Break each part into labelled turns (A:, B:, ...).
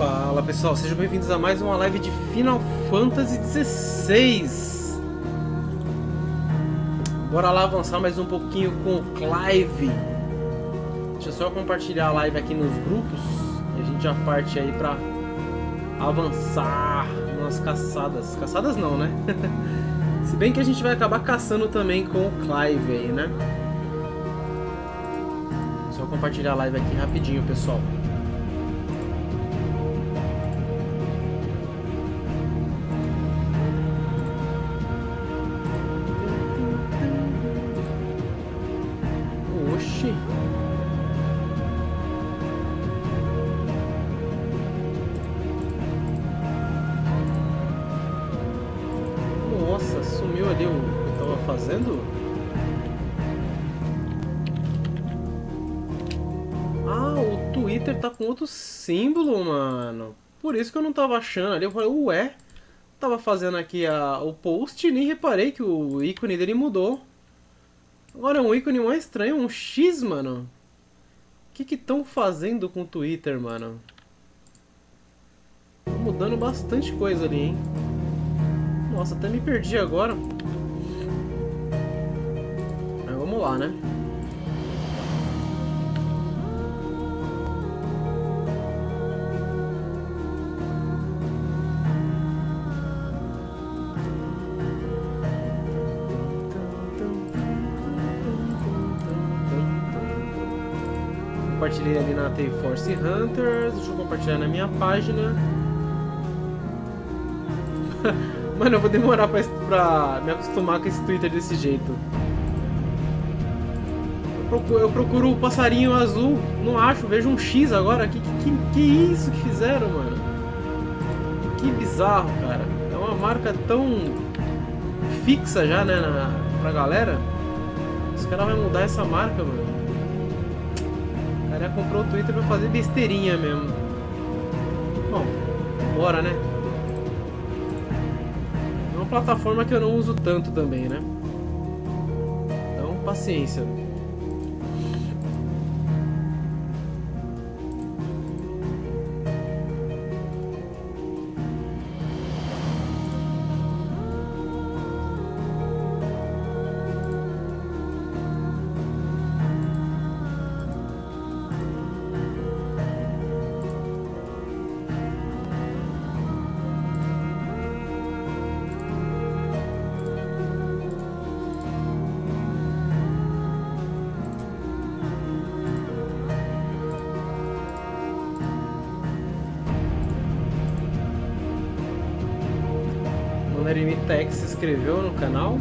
A: Fala pessoal, sejam bem-vindos a mais uma live de Final Fantasy XVI. Bora lá avançar mais um pouquinho com o Clive. Deixa eu só compartilhar a live aqui nos grupos e a gente já parte aí pra avançar umas caçadas. Caçadas não, né? Se bem que a gente vai acabar caçando também com o Clive aí, né? Só compartilhar a live aqui rapidinho, pessoal. Oxi. Nossa, sumiu ali o que eu tava fazendo? Ah, o Twitter tá com outro símbolo, mano. Por isso que eu não tava achando ali. Eu falei, ué, tava fazendo aqui o post e nem reparei que o ícone dele mudou. Agora é um ícone mais estranho, um X, mano. O que estão fazendo com o Twitter, mano? Tá mudando bastante coisa ali, hein? Nossa, até me perdi agora. Mas vamos lá, né? Compartilhei ali na Triforce Hunters. Deixa eu compartilhar na minha página. Mano, eu vou demorar pra me acostumar com esse Twitter desse jeito. Eu procuro o passarinho azul, não acho, vejo um X agora. Que isso que fizeram, mano? Que bizarro, cara. É uma marca tão fixa já, né, pra galera. Os caras vão mudar essa marca, mano. O cara comprou o Twitter pra fazer besteirinha mesmo. Bom, bora, né? É uma plataforma que eu não uso tanto também, né? Então, paciência. Kametalks se inscreveu no canal.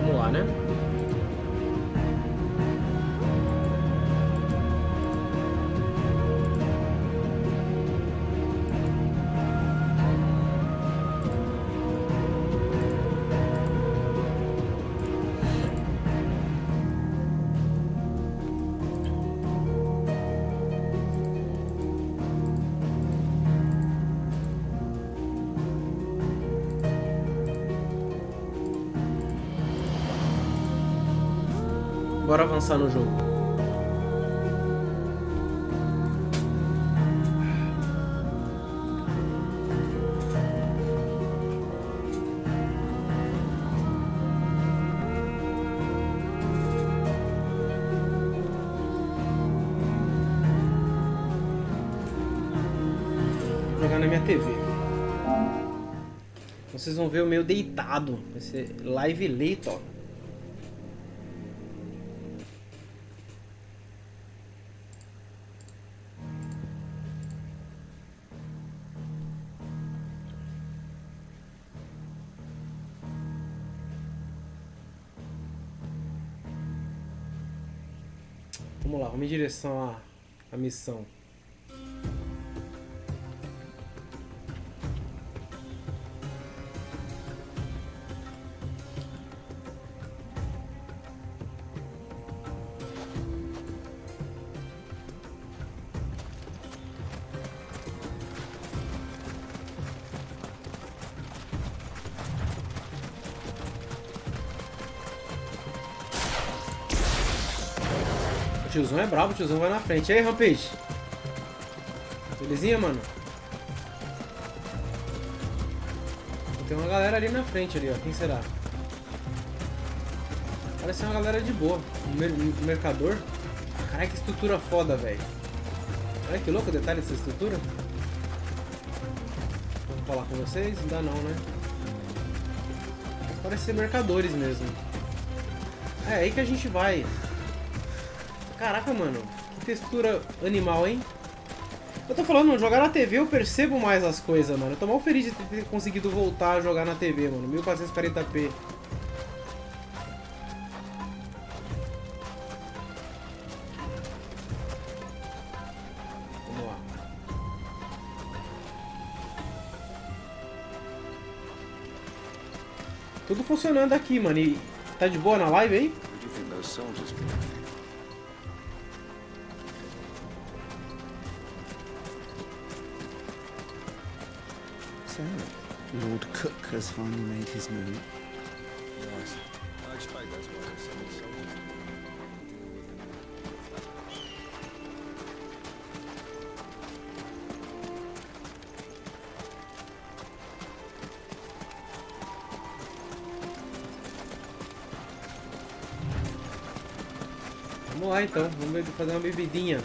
A: Vamos lá, né? Bora avançar no jogo. Vou jogar na minha TV. Vocês vão ver o meu deitado. Vai ser live leito, ó. Vamos lá, vamos em direção à missão. tiozão é brabo, o tiozão vai na frente. E aí, Rampage? Belezinha, mano? Tem uma galera ali na frente, ali, ó. Quem será? Parece uma galera de boa. Um mercador. Caraca, que estrutura foda, velho. Olha que louco o detalhe dessa estrutura. Vamos falar com vocês? Ainda não, né? Parece ser mercadores mesmo. É aí que a gente vai. Caraca, mano. Que textura animal, hein? Eu tô falando, jogar na TV eu percebo mais as coisas, mano. Eu tô mal feliz de ter conseguido voltar a jogar na TV, mano. 1440p. Vamos lá. Tudo funcionando aqui, mano. E tá de boa na live aí?
B: So, Lord Cook has finally made his move.
C: Yes. I expect that's why there's so many soldiers.
A: Vamos lá então, vamos fazer uma bebidinha.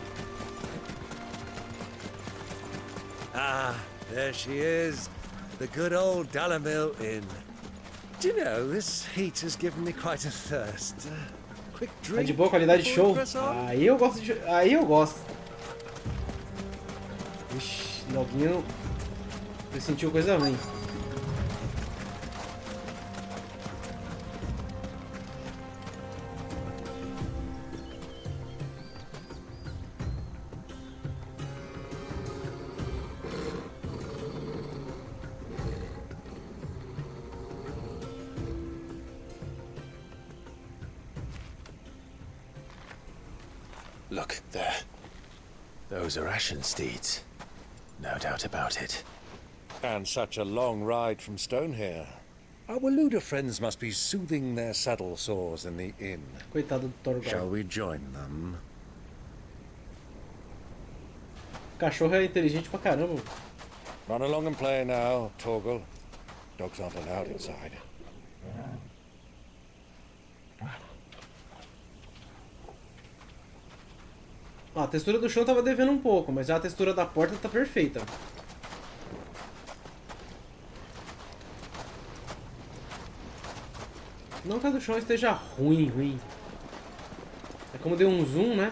D: Ah, there she is. The good old Dalamil Inn. Do you know, this heat has given me quite a thirst. Quick drink.
A: Tá de boa qualidade de show? Aí eu gosto de... Aí eu gosto. Ixi, loguinho... Pressentiu coisa ruim.
E: Look, there. Those are Ashen steeds. No doubt about it.
D: And such a long ride from Stone here. Our Luda friends must be soothing their saddle sores in the inn.
A: Coitado do Torgal.
D: Shall we join them?
A: O cachorro é inteligente pra caramba.
D: Run along and play now, Torgal. Dogs aren't allowed inside.
A: Ó, a textura do chão tava devendo um pouco, mas já a textura da porta tá perfeita. Não que a do chão esteja ruim. É como deu um zoom, né?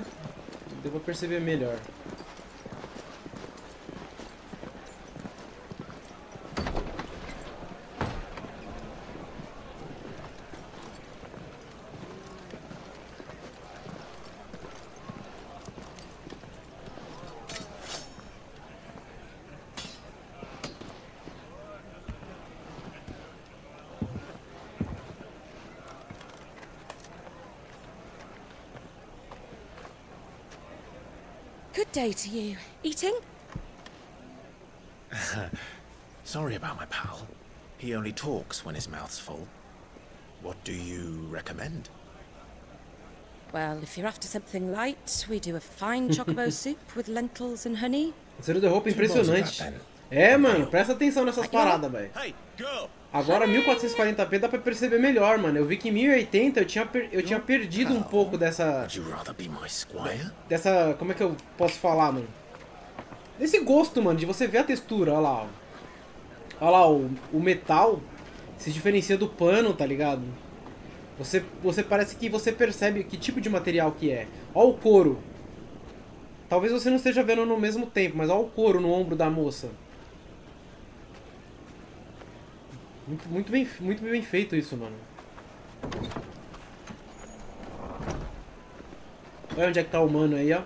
A: Deu pra perceber melhor.
F: Good day to you. Eating?
E: Sorry about my pal. He only talks when his mouth's full. What do you recommend?
F: Well, if you're after something light, we do a fine chocobo soup with lentils and honey.
A: Cera de roupa impressionante. É, mano, presta atenção nessas paradas, velho.
E: Hey, girl!
A: Agora 1440p dá pra perceber melhor, mano. Eu vi que em 1080 eu tinha perdido um pouco dessa...
E: Would you rather be my squire?
A: Dessa... Como é que eu posso falar, mano? Desse gosto, mano, de você ver a textura, olha lá. Ó. Olha lá, o metal se diferencia do pano, tá ligado? Você parece que você percebe que tipo de material que é. Olha o couro. Talvez você não esteja vendo no mesmo tempo, mas olha o couro no ombro da moça. Muito bem feito isso, mano. Olha onde é que tá o mano aí, ó.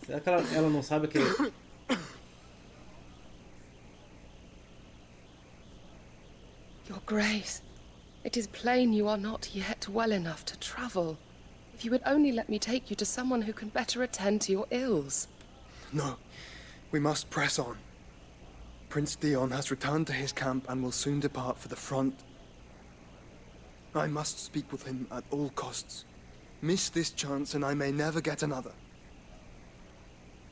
A: Será que ela não sabe que...
G: Your Grace, it is plain you are not yet well enough to travel. If you would only let me take you to someone who can better attend to your ills.
C: No,
H: We must press on. Prince Dion has returned to his camp and will soon depart for the front. I must speak with him at all costs. Miss this chance and I may never get another.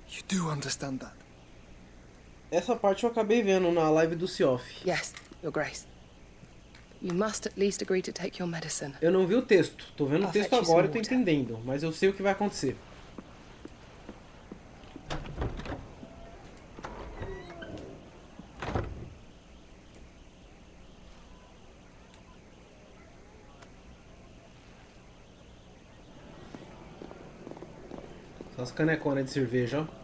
H: You do understand that?
A: Essa parte eu acabei vendo na live do Cioff.
G: Yes, Your Grace. You must at least agree to take your medicine.
A: Eu não vi o texto. Tô vendo o
G: I'll
A: texto
G: fetch you
A: agora e
G: some
A: tô
G: water.
A: entendendo. Mas eu sei o que vai acontecer. Só as caneconas de cerveja, ó.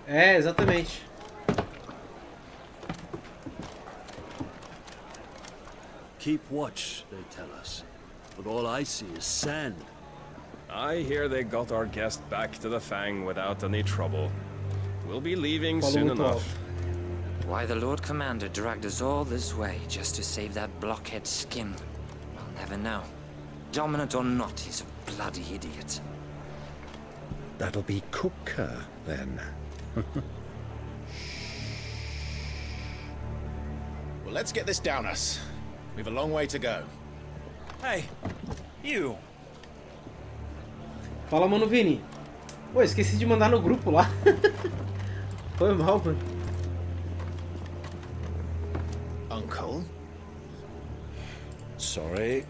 A: É, exatamente.
I: Keep watch, they tell us. But all I see is sand.
J: I hear they got our guest back to the Fang without any trouble. We'll be leaving
A: Falou
J: soon
A: muito
J: enough.
A: alto.
K: Why the Lord Commander dragged us all this way just to save that blockhead skin, I'll never know. Dominant or not, he's a bloody idiot.
E: That'll be Cooker, then. Well, let's get this down us. We've a long way to go.
I: Hey, you!
A: Fala, mano Vini. Pô, esqueci de mandar no grupo lá. Foi mal, mano.
E: Uncle?
I: Sorry.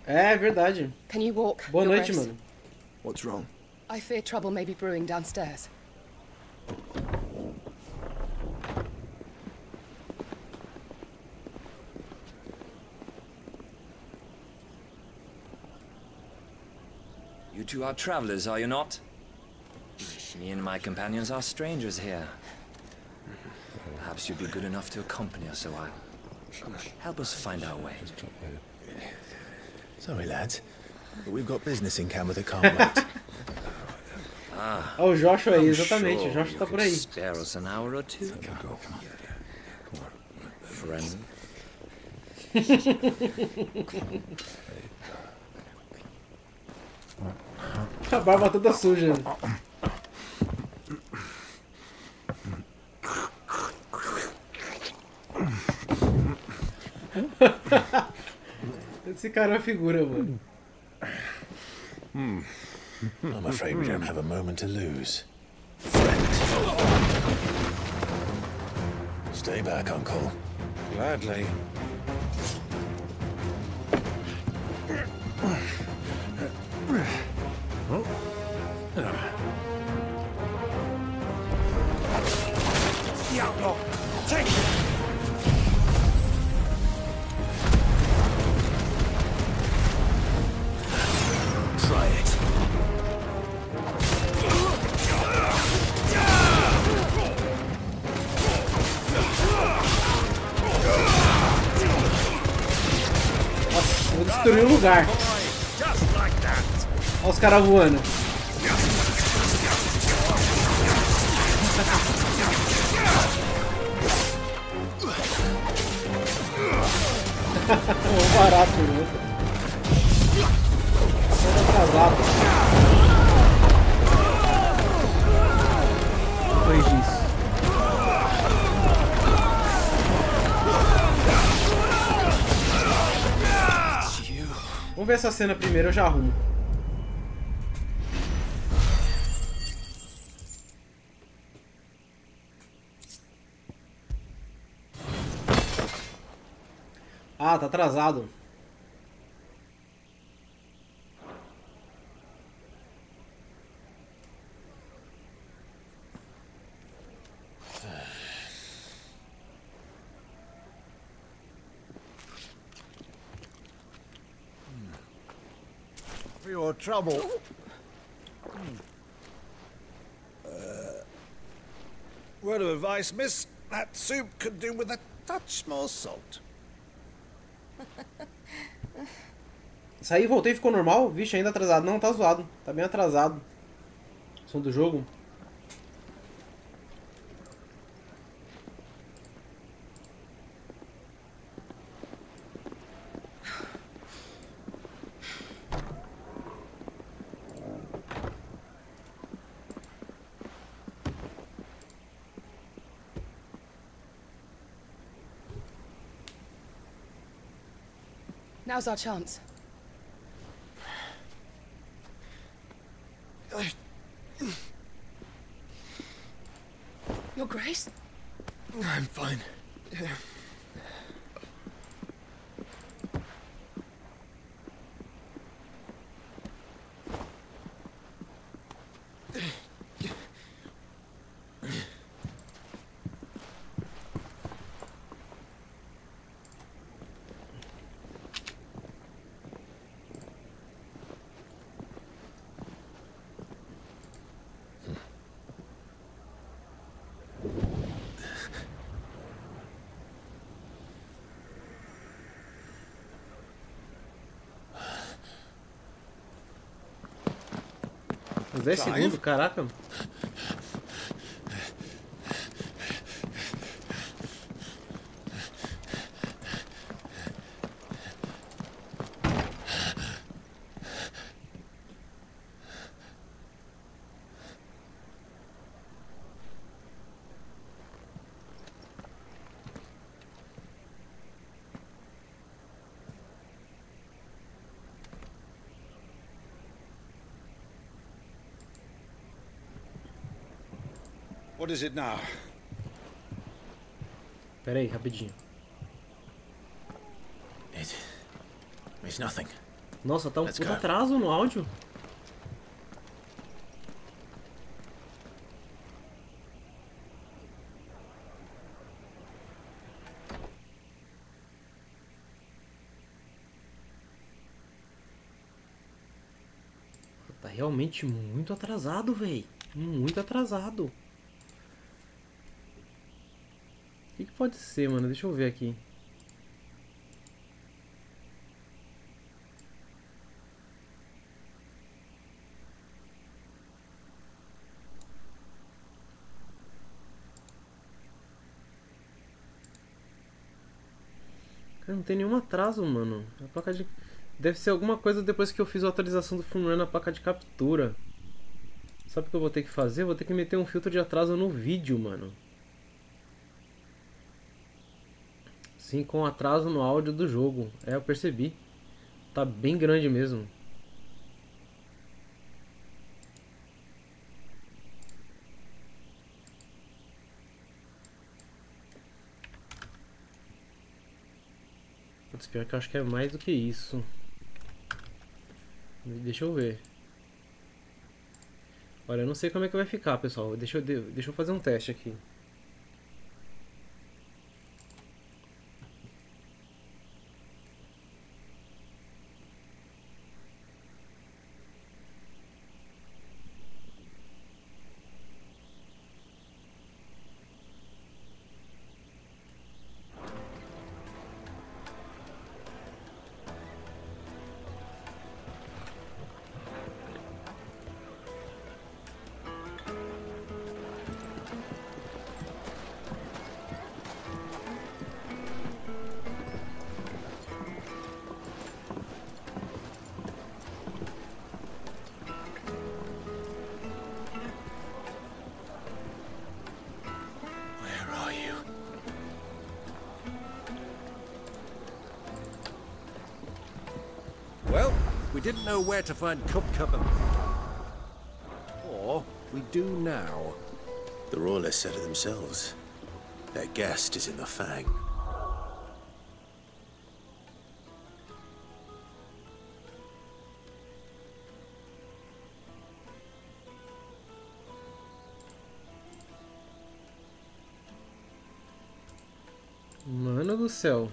A: É verdade.
G: Can you walk?
A: Boa
G: Your
A: noite,
G: Grace?
A: mano.
H: What's wrong?
G: I fear trouble may be brewing downstairs.
K: You two are travelers, are you not? Me and my companions are strangers here. Perhaps you'd be good enough to accompany us a while. Help us find our way.
E: Sorry, lads, but we've got business in camp that can't wait.
A: Ah, o Joshua aí, exatamente. O
K: Sure,
A: Joshua
K: you
A: tá
K: could
A: por aí.
K: spare us an hour or two. Friend.
A: A barba toda suja. Esse cara é uma figura, mano.
E: I'm afraid we don't have a moment to lose. Stay back, Uncle.
I: Gladly. The outlaw! Take it!
E: Try it.
A: Nossa, vou destruir o lugar.
I: Just like that!
A: Olha os caras voando. Um barato, né? Todo atrasado. Depois disso. Vamos ver essa cena primeiro, eu já arrumo. Ah, tá atrasado.
E: for your trouble. Word of advice, miss. That soup could do with a touch more salt.
A: Saí, voltei, ficou normal. Vixe, ainda atrasado. Não, tá zoado. Tá bem atrasado. Som do jogo.
G: Now's our chance. Your Grace?
H: I'm fine.
A: Uns 10 segundos, caraca.
E: What is it now?
A: Pera aí, rapidinho.
E: It's nothing.
A: Nossa, tá um
E: Let's
A: puta
E: go.
A: atraso no áudio. Tá realmente muito atrasado, véi. Muito atrasado. O que pode ser, mano? Deixa eu ver aqui. Cara, não tem nenhum atraso, mano. A placa de... Deve ser alguma coisa depois que eu fiz a atualização do firmware na placa de captura. Sabe o que eu vou ter que fazer? Eu vou ter que meter um filtro de atraso no vídeo, mano. Sim, com atraso no áudio do jogo. É, eu percebi. Tá bem grande mesmo. Putz, pior que eu acho que é mais do que isso. Deixa eu ver. Olha, eu não sei como é que vai ficar, pessoal. Deixa eu fazer um teste aqui.
D: Well, we didn't know where to find Cupcubber. Or we do now.
E: The Royalists said it themselves. Their guest is in the Fang.
A: Mano do céu.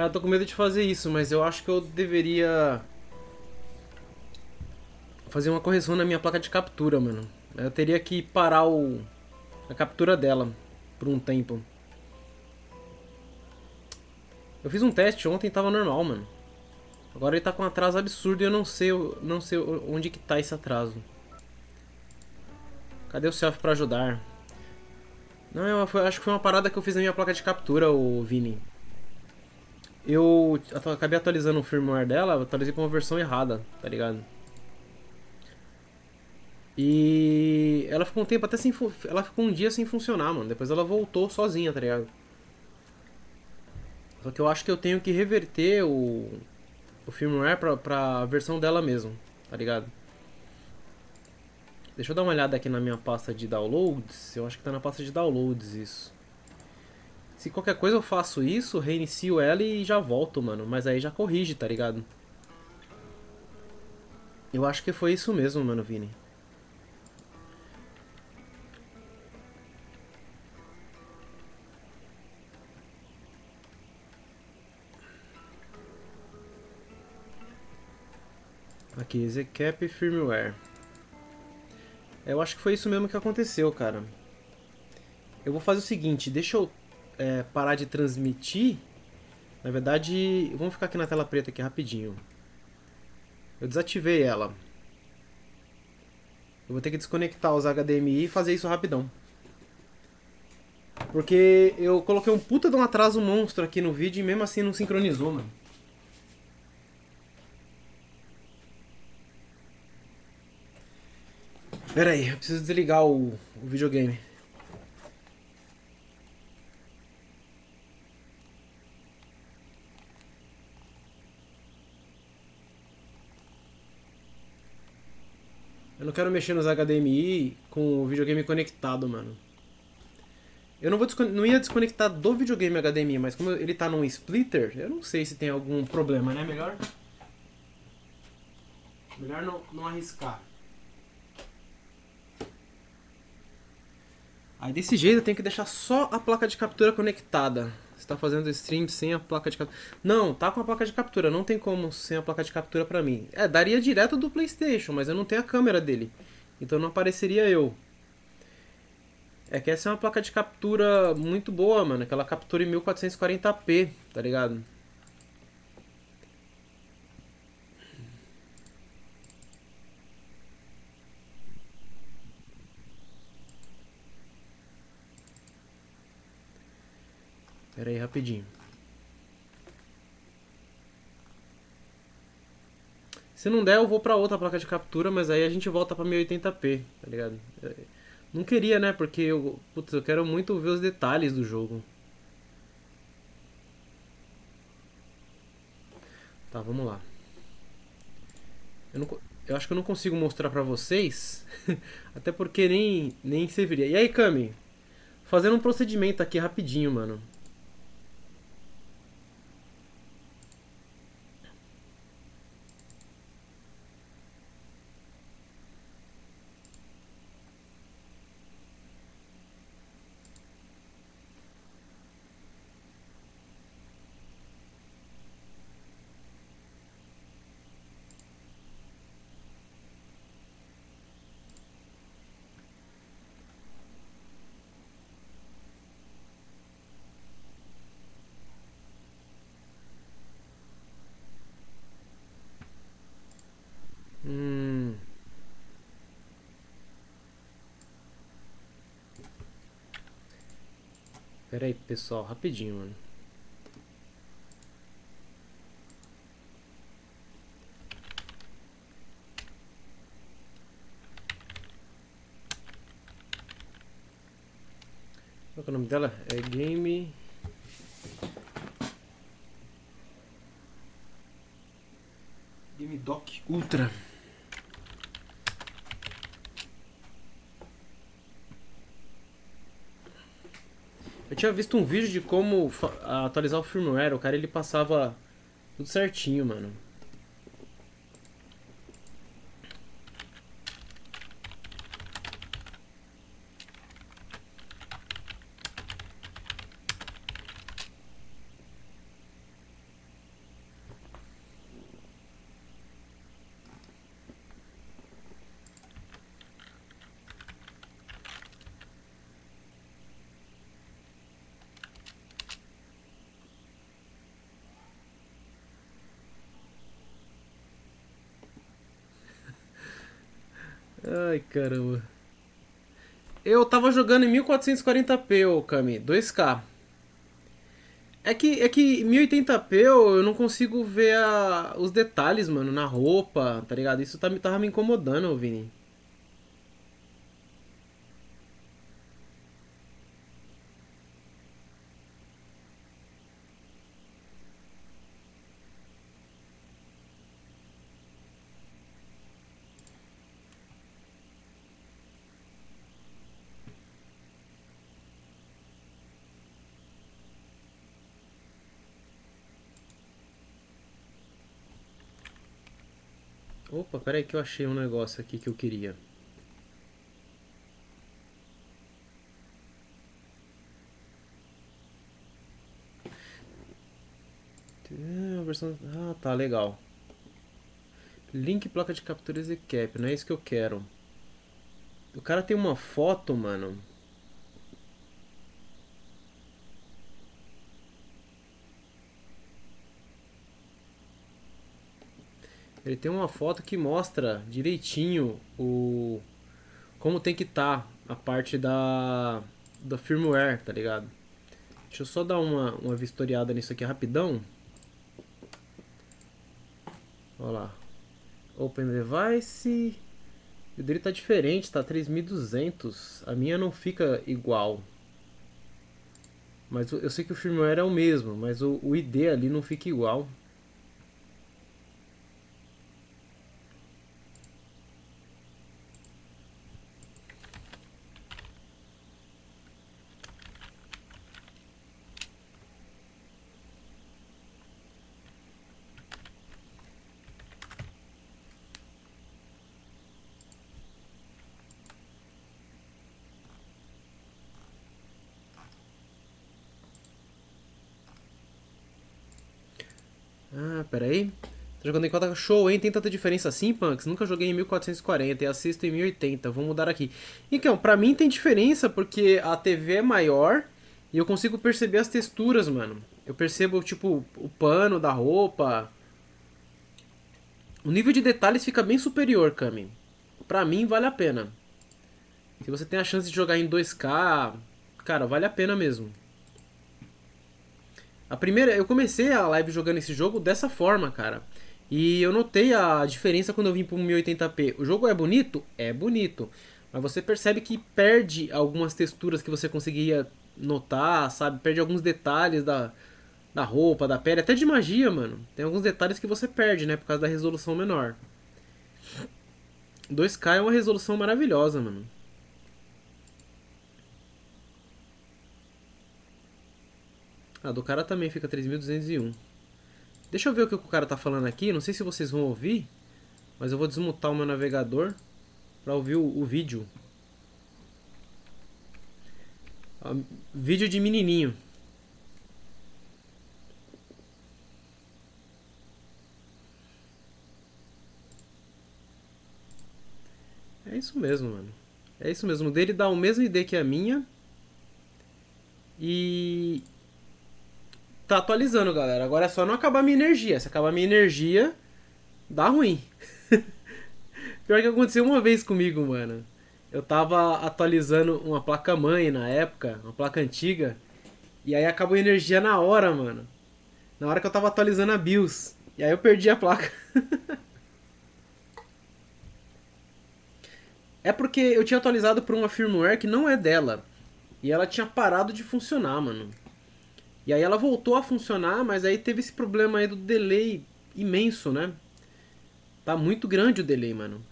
A: Cara, eu tô com medo de fazer isso, mas eu acho que eu deveria fazer uma correção na minha placa de captura, mano. Eu teria que parar a captura dela por um tempo. Eu fiz um teste ontem e tava normal, mano. Agora ele tá com um atraso absurdo e eu não sei onde que tá esse atraso. Cadê o selfie pra ajudar? Não, acho que foi uma parada que eu fiz na minha placa de captura, o Vini. Eu acabei atualizando o firmware dela, eu atualizei com uma versão errada, tá ligado? E ela ficou um tempo até sem... Ela ficou um dia sem funcionar, mano. Depois ela voltou sozinha, tá ligado? Só que eu acho que eu tenho que reverter o firmware pra versão dela mesmo, tá ligado? Deixa eu dar uma olhada aqui na minha pasta de downloads. Eu acho que tá na pasta de downloads isso. Se qualquer coisa eu faço isso, reinicio ela e já volto, mano. Mas aí já corrige, tá ligado? Eu acho que foi isso mesmo, mano, Vini. Aqui, Zcap Firmware. Eu acho que foi isso mesmo que aconteceu, cara. Eu vou fazer o seguinte, deixa eu parar de transmitir. Na verdade, vamos ficar aqui na tela preta aqui rapidinho. Eu desativei ela. Eu vou ter que desconectar os HDMI e fazer isso rapidão. Porque eu coloquei um puta de um atraso monstro aqui no vídeo e mesmo assim não sincronizou, mano. Pera aí, eu preciso desligar o videogame. Eu não quero mexer nos HDMI com o videogame conectado, mano. Eu não ia desconectar do videogame HDMI, mas como ele tá num splitter, eu não sei se tem algum problema, né? Melhor não arriscar. Aí desse jeito eu tenho que deixar só a placa de captura conectada. Você tá fazendo stream sem a placa de captura. Não, tá com a placa de captura, não tem como sem a placa de captura pra mim. Daria direto do PlayStation, mas eu não tenho a câmera dele. Então não apareceria eu. É que essa é uma placa de captura muito boa, mano. Que ela captura em 1440p, tá ligado? Pera aí, rapidinho. Se não der, eu vou pra outra placa de captura, mas aí a gente volta pra 1080p, tá ligado? Não queria, né? Porque eu quero muito ver os detalhes do jogo. Tá, vamos lá. Eu acho que eu não consigo mostrar pra vocês, até porque nem serviria. E aí, Kami? Fazendo um procedimento aqui rapidinho, mano. Pera aí, pessoal, rapidinho, mano. Qual é o nome dela? É Game Dock Ultra. Eu tinha visto um vídeo de como atualizar o firmware. O cara ele passava tudo certinho, mano. Ai, caramba. Eu tava jogando em 1440p, ô Kami, 2K. É que 1080p eu não consigo ver os detalhes, mano, na roupa, tá ligado? Isso tava me incomodando, Vini. Opa, peraí que eu achei um negócio aqui que eu queria. Ah, tá, legal. Link, placa de capturas e cap, não é isso que eu quero. O cara tem uma foto, mano. Ele tem uma foto que mostra direitinho como tem que estar a parte da firmware, tá ligado? Deixa eu só dar uma vistoriada nisso aqui rapidão. Olha lá. Open Device. O dele tá diferente, tá 3200. A minha não fica igual. Mas eu sei que o firmware é o mesmo, mas o ID ali não fica igual. Ah, peraí. Tô jogando em 4K. Show, hein? Tem tanta diferença assim, Punks? Nunca joguei em 1440 e assisto em 1080. Vou mudar aqui. Então, pra mim tem diferença porque a TV é maior e eu consigo perceber as texturas, mano. Eu percebo, tipo, o pano da roupa. O nível de detalhes fica bem superior, Kami. Pra mim, vale a pena. Se você tem a chance de jogar em 2K, cara, vale a pena mesmo. Eu comecei a live jogando esse jogo dessa forma, cara. E eu notei a diferença quando eu vim pro 1080p. O jogo é bonito? É bonito. Mas você percebe que perde algumas texturas que você conseguiria notar, sabe? Perde alguns detalhes da roupa, da pele, até de magia, mano. Tem alguns detalhes que você perde, né? Por causa da resolução menor. 2K é uma resolução maravilhosa, mano. Ah, do cara também fica 3201. Deixa eu ver o que o cara tá falando aqui. Não sei se vocês vão ouvir, mas eu vou desmutar o meu navegador pra ouvir o vídeo. Vídeo de menininho. É isso mesmo, mano. É isso mesmo. O dele dá o mesmo ID que a minha. E tá atualizando, galera. Agora é só não acabar minha energia. Se acabar minha energia, dá ruim. Pior que aconteceu uma vez comigo, mano. Eu tava atualizando uma placa-mãe na época, uma placa antiga. E aí acabou a energia na hora, mano. Na hora que eu tava atualizando a BIOS. E aí eu perdi a placa. É porque eu tinha atualizado por uma firmware que não é dela. E ela tinha parado de funcionar, mano. E aí ela voltou a funcionar, mas aí teve esse problema aí do delay imenso, né? Tá muito grande o delay, mano.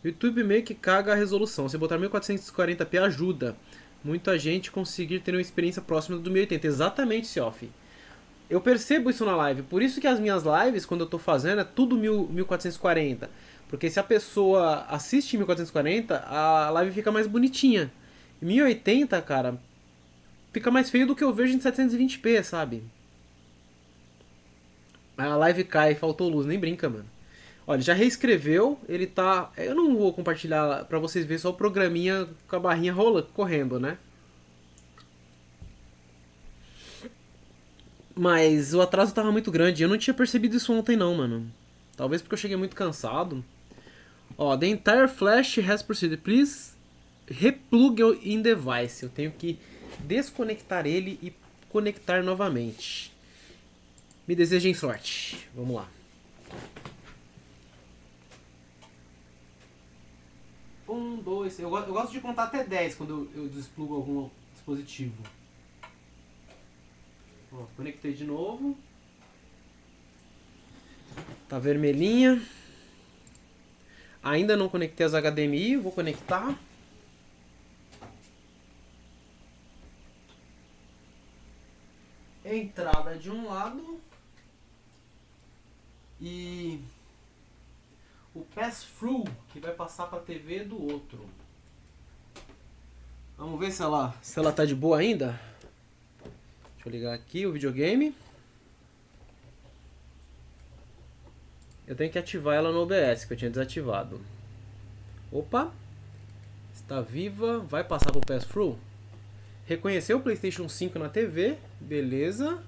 A: O YouTube meio que caga a resolução. Se botar 1440p ajuda muita gente conseguir ter uma experiência próxima do 1080. Exatamente, Seoff. Eu percebo isso na live. Por isso que as minhas lives, quando eu tô fazendo, é tudo 1440. Porque se a pessoa assiste em 1440, a live fica mais bonitinha. 1080, cara, fica mais feio do que eu vejo em 720p, sabe? A live cai, faltou luz, nem brinca, mano. Olha, já reescreveu, ele tá... Eu não vou compartilhar pra vocês verem só o programinha com a barrinha correndo, né? Mas o atraso tava muito grande, eu não tinha percebido isso ontem não, mano. Talvez porque eu cheguei muito cansado. Ó, the entire flash has proceeded. Please replug in device. Eu tenho que desconectar ele e conectar novamente. Me desejem sorte. Vamos lá. 1, 2... Eu gosto de contar até 10 quando eu desplugo algum dispositivo. Ó, conectei de novo. Tá vermelhinha. Ainda não conectei as HDMI, vou conectar. Entrada de um lado. E o pass-through que vai passar para a TV do outro. Vamos ver se ela tá de boa ainda. Deixa eu ligar aqui o videogame. Eu tenho que ativar ela no OBS, que eu tinha desativado. Opa! Está viva. Vai passar para o pass-through. Reconheceu o PlayStation 5 na TV. Beleza.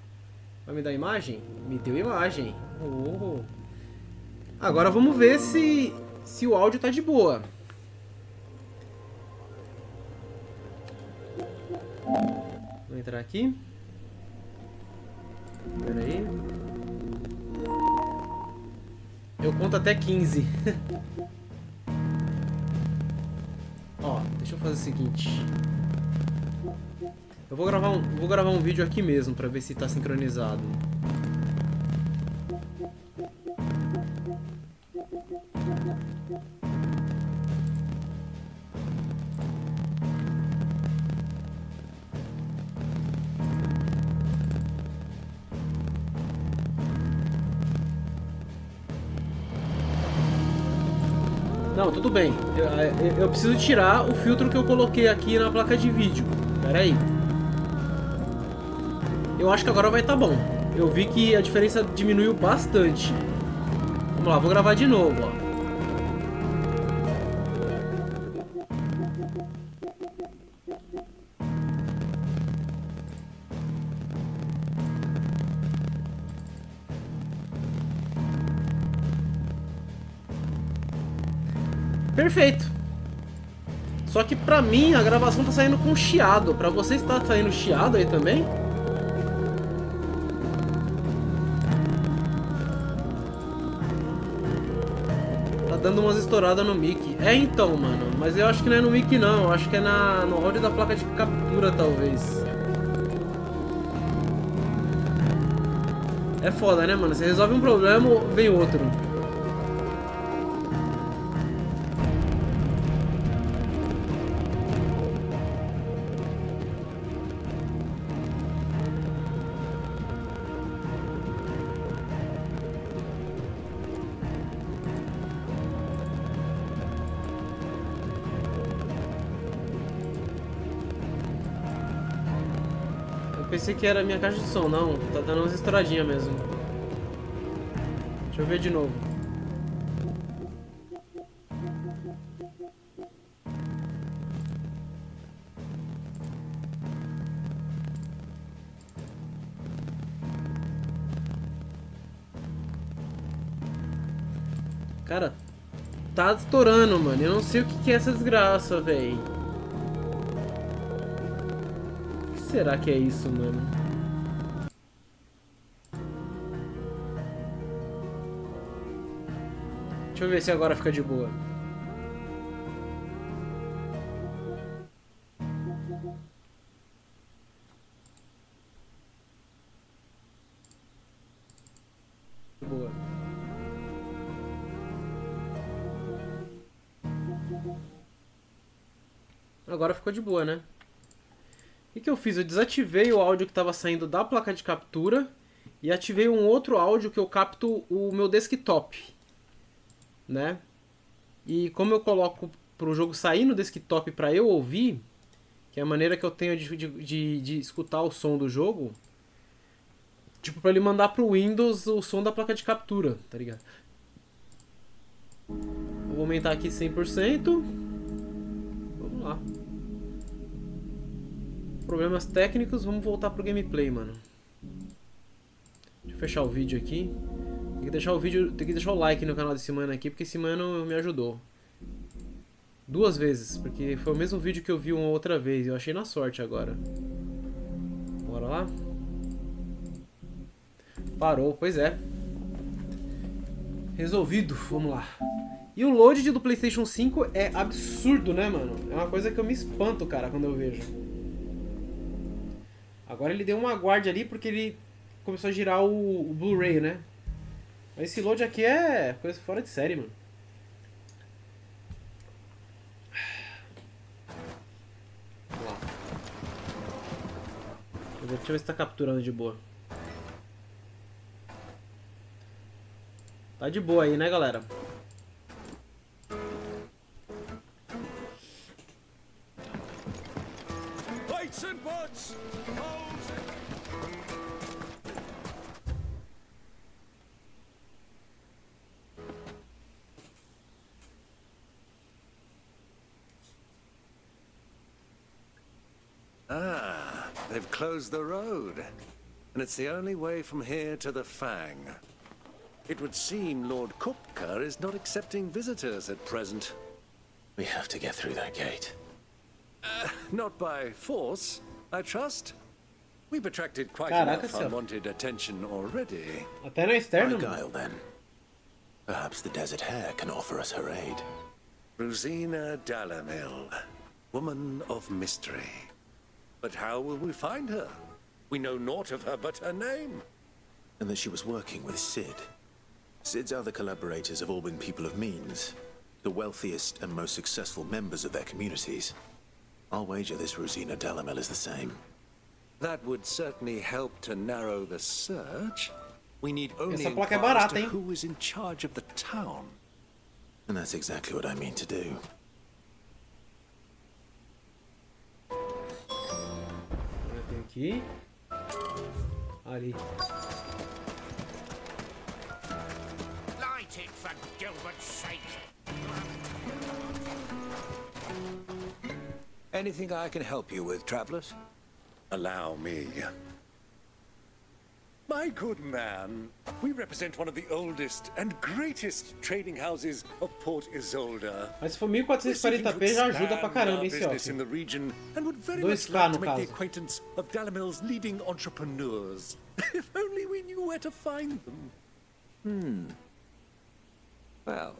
A: Vai me dar imagem? Me deu imagem. Oh. Agora vamos ver se o áudio tá de boa. Vou entrar aqui. Espera aí. Eu conto até 15. Ó, deixa eu fazer o seguinte. Eu vou gravar um vídeo aqui mesmo pra ver se tá sincronizado. Não, tudo bem. Eu preciso tirar o filtro que eu coloquei aqui na placa de vídeo. Pera aí. Eu acho que agora vai estar bom. Eu vi que a diferença diminuiu bastante. Vamos lá, vou gravar de novo, ó. Perfeito. Só que pra mim a gravação tá saindo com chiado. Pra vocês tá saindo chiado aí também? Tá dando umas estouradas no mic. É então, mano. Mas eu acho que não é no mic não. Eu acho que é no áudio da placa de captura, talvez. É foda, né, mano? Você resolve um problema, vem outro. Pensei que era a minha caixa de som, não, tá dando umas estouradinhas mesmo. Deixa eu ver de novo. Cara, tá estourando, mano. Eu não sei o que é essa desgraça, velho. Será que é isso, mano? Deixa eu ver se agora fica de boa. Boa. Agora ficou de boa, né? O que eu fiz? Eu desativei o áudio que estava saindo da placa de captura e ativei um outro áudio que eu capto o meu desktop, né? E como eu coloco para o jogo sair no desktop para eu ouvir, que é a maneira que eu tenho de escutar o som do jogo, tipo, para ele mandar pro Windows o som da placa de captura, tá ligado? Vou aumentar aqui 100%. Vamos lá. Problemas técnicos, vamos voltar pro gameplay, mano. Deixa eu fechar o vídeo aqui. Tem que deixar o like no canal desse mano aqui, porque esse mano me ajudou. 2 vezes, porque foi o mesmo vídeo que eu vi uma outra vez. Eu achei na sorte agora. Bora lá? Parou, pois é. Resolvido, vamos lá. E o load do PlayStation 5 é absurdo, né, mano? É uma coisa que eu me espanto, cara, quando eu vejo. Agora ele deu uma guarda ali porque ele começou a girar o Blu-ray, né? Mas esse load aqui é coisa fora de série, mano. Vamos lá. Deixa eu ver se tá capturando de boa. Tá de boa aí, né, galera?
D: Lights and butts! Ah, they've closed the road. And it's the only way from here to the Fang. It would seem Lord Kupka is not accepting visitors at present.
E: We have to get through that gate.
D: Not by force, I trust. We've attracted quite
A: Caraca,
D: enough unwanted attention already.
A: Até na externa, mano.
E: Guile, then. Perhaps the Desert Hare can offer us her aid.
D: Rosina Dalamil, woman of mystery. But how will we find her? We know naught of her but her name.
E: And that she was working with Sid. Sid's other collaborators have all been people of means, the wealthiest and most successful members of their communities. I'll wager this Rosina Dalamil is the same.
D: That would certainly help to narrow the search. We need only
A: Essa placa é
D: inquire as
A: barata,
D: to
A: hein?
D: who is in charge of the town.
E: And that's exactly what I mean to do.
A: Tem aqui. Ali.
E: Light it for Gilbert's sake.
I: Anything I can help you with, travelers?
D: Allow me. My good man, we represent one of the oldest and greatest trading houses of Port Isolde.
A: Mas se for 1440p já ajuda pra caramba, hein,
D: business in
A: Celso.
D: the region and would very
A: 2K
D: much like
A: no
D: to make the
A: caso.
D: acquaintance of Dalamil's leading entrepreneurs. If only we knew where to find them.
I: Well,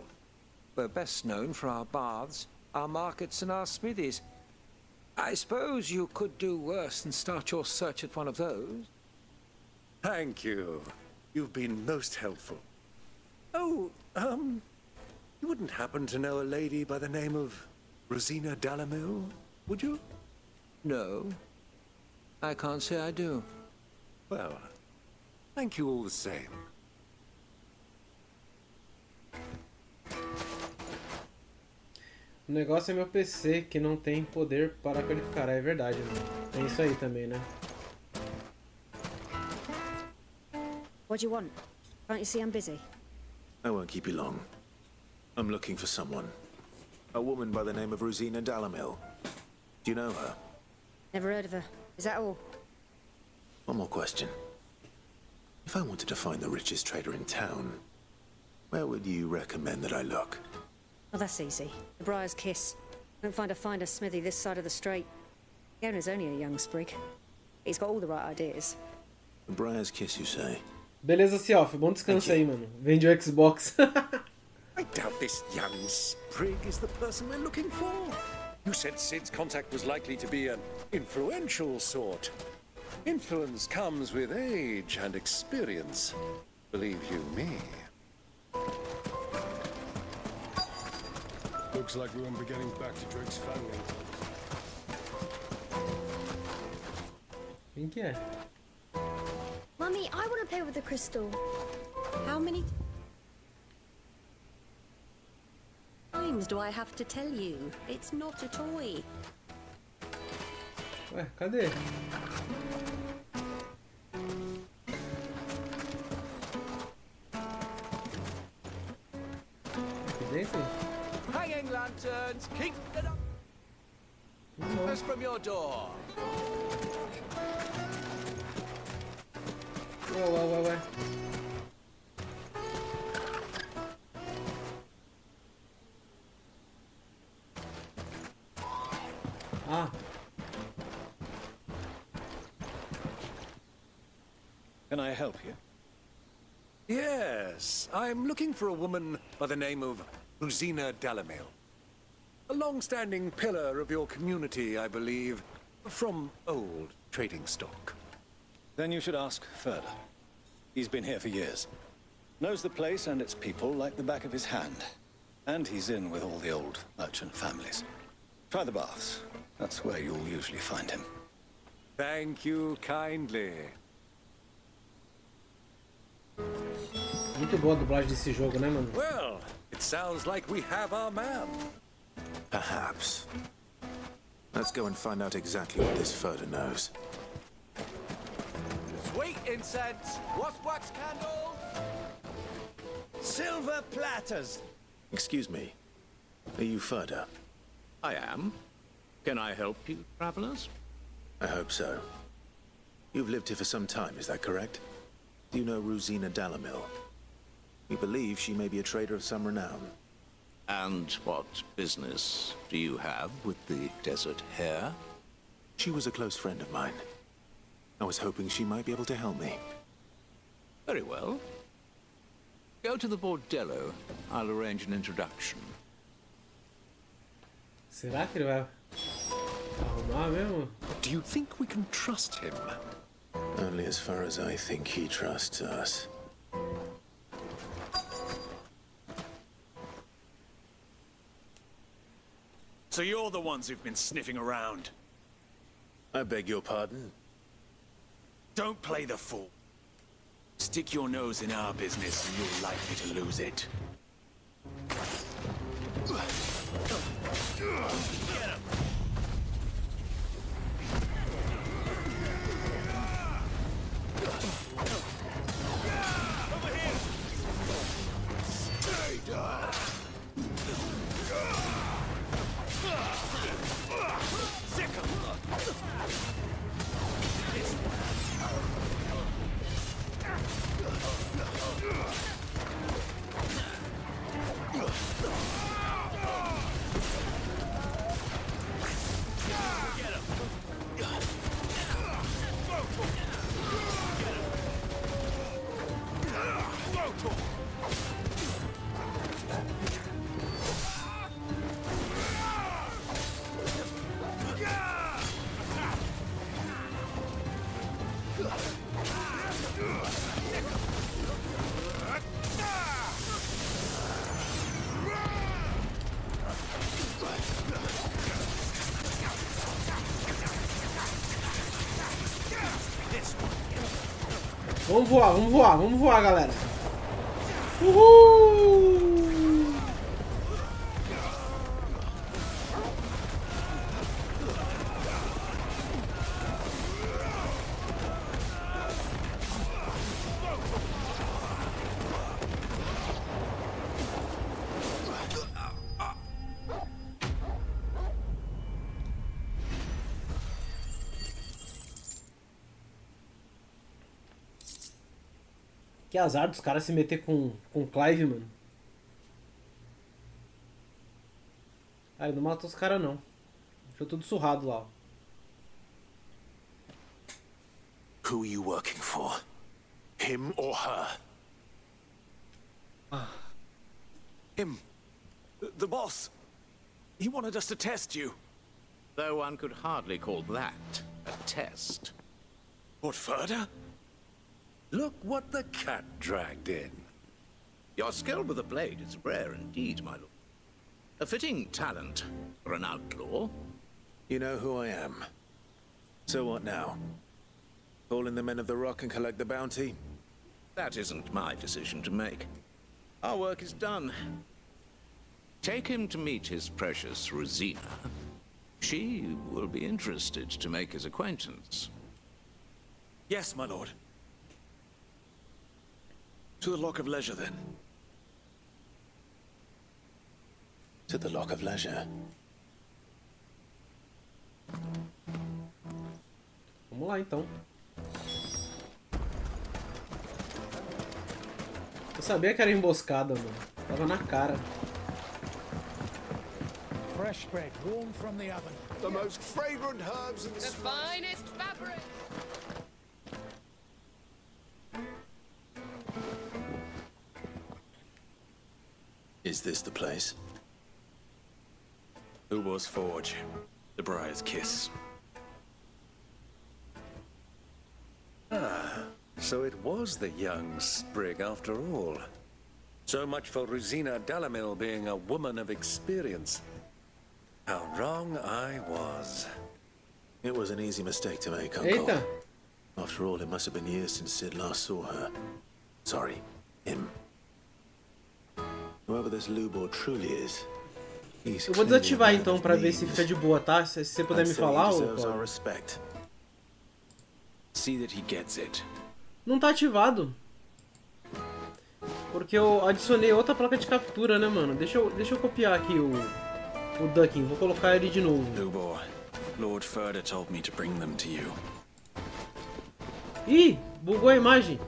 I: we're best known for our baths, our markets, and our smithies. I suppose you could do worse than start your search at one of those.
D: Thank you. You've been most helpful. Oh, you wouldn't happen to know a lady by the name of Rosina Dalamil, would you?
I: No, I can't say I do.
D: Well, thank you all the same.
A: O negócio é meu PC, que não tem poder para qualificar. É verdade, né? Tem isso aí também, né?
L: What do you want? Can't you see I'm busy?
E: I won't keep you long. I'm looking for someone. A woman by the name of Rosina Dalamil. Do you know her?
L: Never heard of her. Is that all?
E: One more question. If I wanted to find the richest trader in town, where would you recommend that I look?
L: Oh, that's easy. The Briar's Kiss. Don't find a finer smithy this side of the strait. The owner's only a young sprig. He's got all the right ideas.
E: The Briar's Kiss, you say?
A: Beleza, Cialf. Bom descanso aí, mano. Vende o Xbox.
D: I doubt this young sprig is the person we're looking for. You said Sid's contact was likely to be an influential sort. Influence comes with age and experience. Believe you me.
C: Looks like we won't be getting back to Drake's family.
A: Quem que é?
M: Mummy, I want to play with the crystal.
N: How many times do I have to tell you? It's not a toy.
A: Ué, cadê? Aqui dentro?
I: Hanging lanterns, keep it up. Just from your door.
A: Ué.
C: Can I help you?
D: Yes, I'm looking for a woman by the name of Rosina Dalamil. A long-standing pillar of your community, I believe, from old trading stock.
C: Then you should ask Ferda. He's been here for years. Knows the place and its people like the back of his hand. And he's in with all the old merchant families. Try the baths. That's where you'll usually find him.
D: Thank you kindly.
A: Muito boa a dublagem desse jogo, né, mano?
D: Well, it sounds like we have our man.
E: Perhaps. Let's go and find out exactly what this Ferda knows.
O: Sweet incense, what's wax candle? Silver platters.
E: Excuse me. Are you Ferda?
P: I am. Can I help you, travelers?
E: I hope so. You've lived here for some time, is that correct? Do you know Rosina Dalamil? We believe she may be a trader of some renown.
P: And what business do you have with the desert hare?
E: She was a close friend of mine. I was hoping she might be able to help me.
P: Very well. Go to the bordello. I'll arrange an introduction.
A: Será que ele vai arrumar mesmo?
D: Do you think we can trust him?
E: Only as far as I think he trusts us.
O: So you're the ones who've been sniffing around.
E: I beg your pardon?
O: Don't play the fool. Stick your nose in our business and you're likely to lose it. Get him. Over here. Stay down. Sick him.
A: Vamos voar, galera. Uhul! Que azar dos caras se meter com Clive, mano. Ah, ele não matou os caras não. Deixou tudo surrado lá.
E: Who are you working for? Him or her?
O: Him. The boss. He wanted us to test you.
P: Though one could hardly call that a test.
O: What, Ferda?
D: Look what the cat dragged in.
P: Your skill with the blade is rare indeed, my lord. A fitting talent for an outlaw.
E: You know who I am. So what now? Call in the men of the rock and collect the bounty?
P: That isn't my decision to make. Our work is done. Take him to meet his precious Rosina. She will be interested to make his acquaintance.
O: Yes, my lord. To the Lock of Leisure, then.
E: To the Lock of Leisure.
A: Vamos lá, então. Eu sabia que era emboscada, mano. Tava na cara.
Q: Fresh bread, warm from the oven.
C: The most fragrant herbs and
G: The finest fabric.
E: Is this the place?
O: Ubo's Forge. The Briar's Kiss.
D: Ah, so it was the young sprig after all. So much for Rosina Delamil being a woman of experience. How wrong I was.
E: It was an easy mistake to make, Uncle.
A: Eita.
E: After all, it must have been years since Sid last saw her. Sorry, him. Whoever this Lubor truly is,
A: Eu vou desativar então pra ver se fica de boa, tá? Se você puder me falar, ou...
O: See that he gets it.
A: Não tá ativado. Porque eu adicionei outra placa de captura, né, mano? Deixa eu copiar aqui o ducking. Vou colocar ele de novo.
O: Lubor, Lord Ferda told me to bring them to you.
A: Ih, bugou a imagem.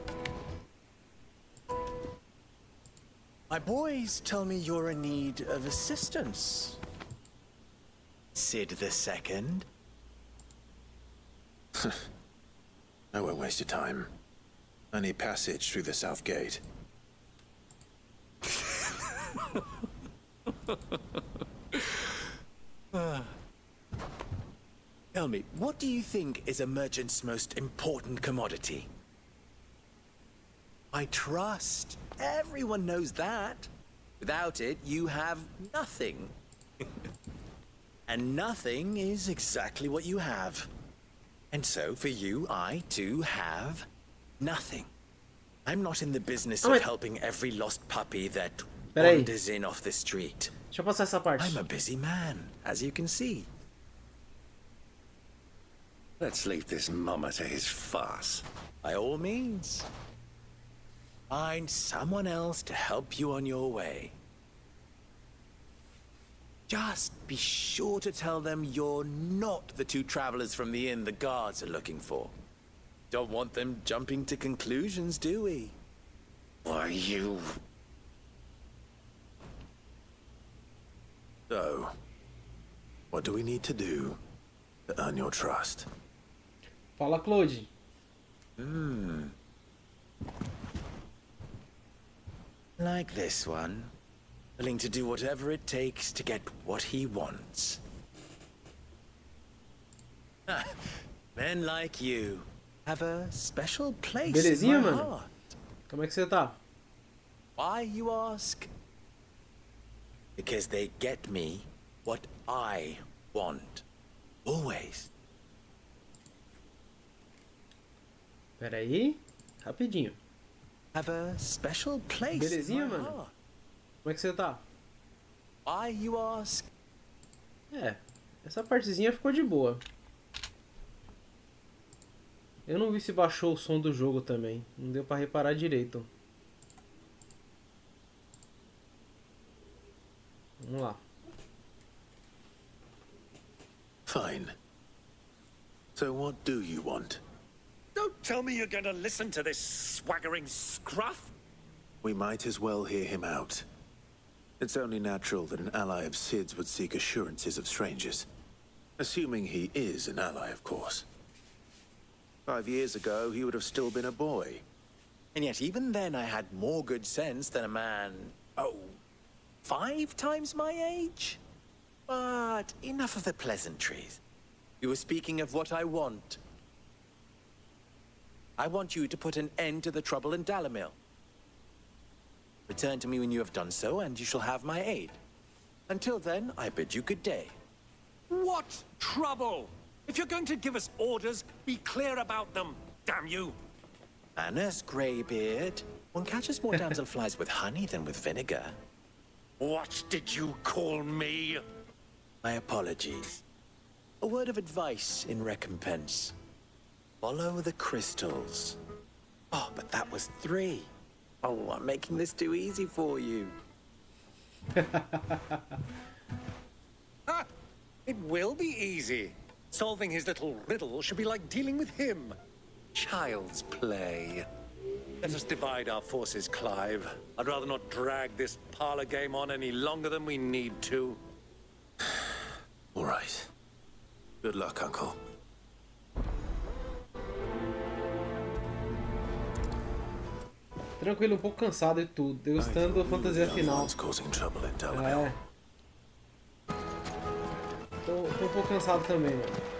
R: My boys tell me you're in need of assistance. Sid II?
E: I won't waste your time. I need passage through the south gate.
R: Tell me, what do you think is a merchant's most important commodity? My trust. Everyone knows that. Without it, you have nothing. And nothing is exactly what you have. And so, for you, I, too, have nothing. I'm not in the business of helping every lost puppy that wanders in off the street.
A: Deixa eu passar essa parte.
R: I'm a busy man, as you can see.
D: Let's leave this mama to his farce.
R: By all means. Find someone else to help you on your way. Just be sure to tell them you're not the two travelers from the inn the guards are looking for. Don't want them jumping to conclusions, do we?
D: Why, you...
E: So, what do we need to do to earn your trust?
A: Fala, Claude.
R: Like this one. Willing to do whatever it takes to get what he wants. Men like you have a special place
A: Belezinha,
R: in my
A: mano?
R: heart.
A: Como é que você tá?
R: Why, you ask? Because they get me what I want. Always.
A: Pera aí. Rapidinho.
R: Have a special place
A: Belezinha,
R: in my
A: mano?
R: heart.
A: Como é que você tá?
R: Why, you ask?
A: É, essa partezinha ficou de boa. Eu não vi se baixou o som do jogo também. Não deu pra reparar direito. Vamos lá.
E: Fine. So what do you want?
D: Don't tell me you're going to listen to this swaggering scruff.
E: We might as well hear him out. It's only natural that an ally of Sid's would seek assurances of strangers. Assuming he is an ally, of course. 5 years ago, he would have still been a boy.
R: And yet even then I had more good sense than a man, 5 times my age? But enough of the pleasantries. You were speaking of what I want. I want you to put an end to the trouble in Dalamil. Return to me when you have done so, and you shall have my aid. Until then, I bid you good day.
D: What trouble? If you're going to give us orders, be clear about them, damn you.
R: Annas, Greybeard. One catches more damselflies with honey than with vinegar.
D: What did you call me?
R: My apologies. A word of advice in recompense. Follow the crystals. Oh, but that was 3. Oh, I'm making this too easy for you.
D: It will be easy. Solving his little riddle should be like dealing with him. Child's play. Let us divide our forces, Clive. I'd rather not drag this parlor game on any longer than we need to.
E: All right. Good luck, Uncle.
A: Tranquilo, um pouco cansado e tudo. Degustando a fantasia final. É. Tô um pouco cansado também, mano.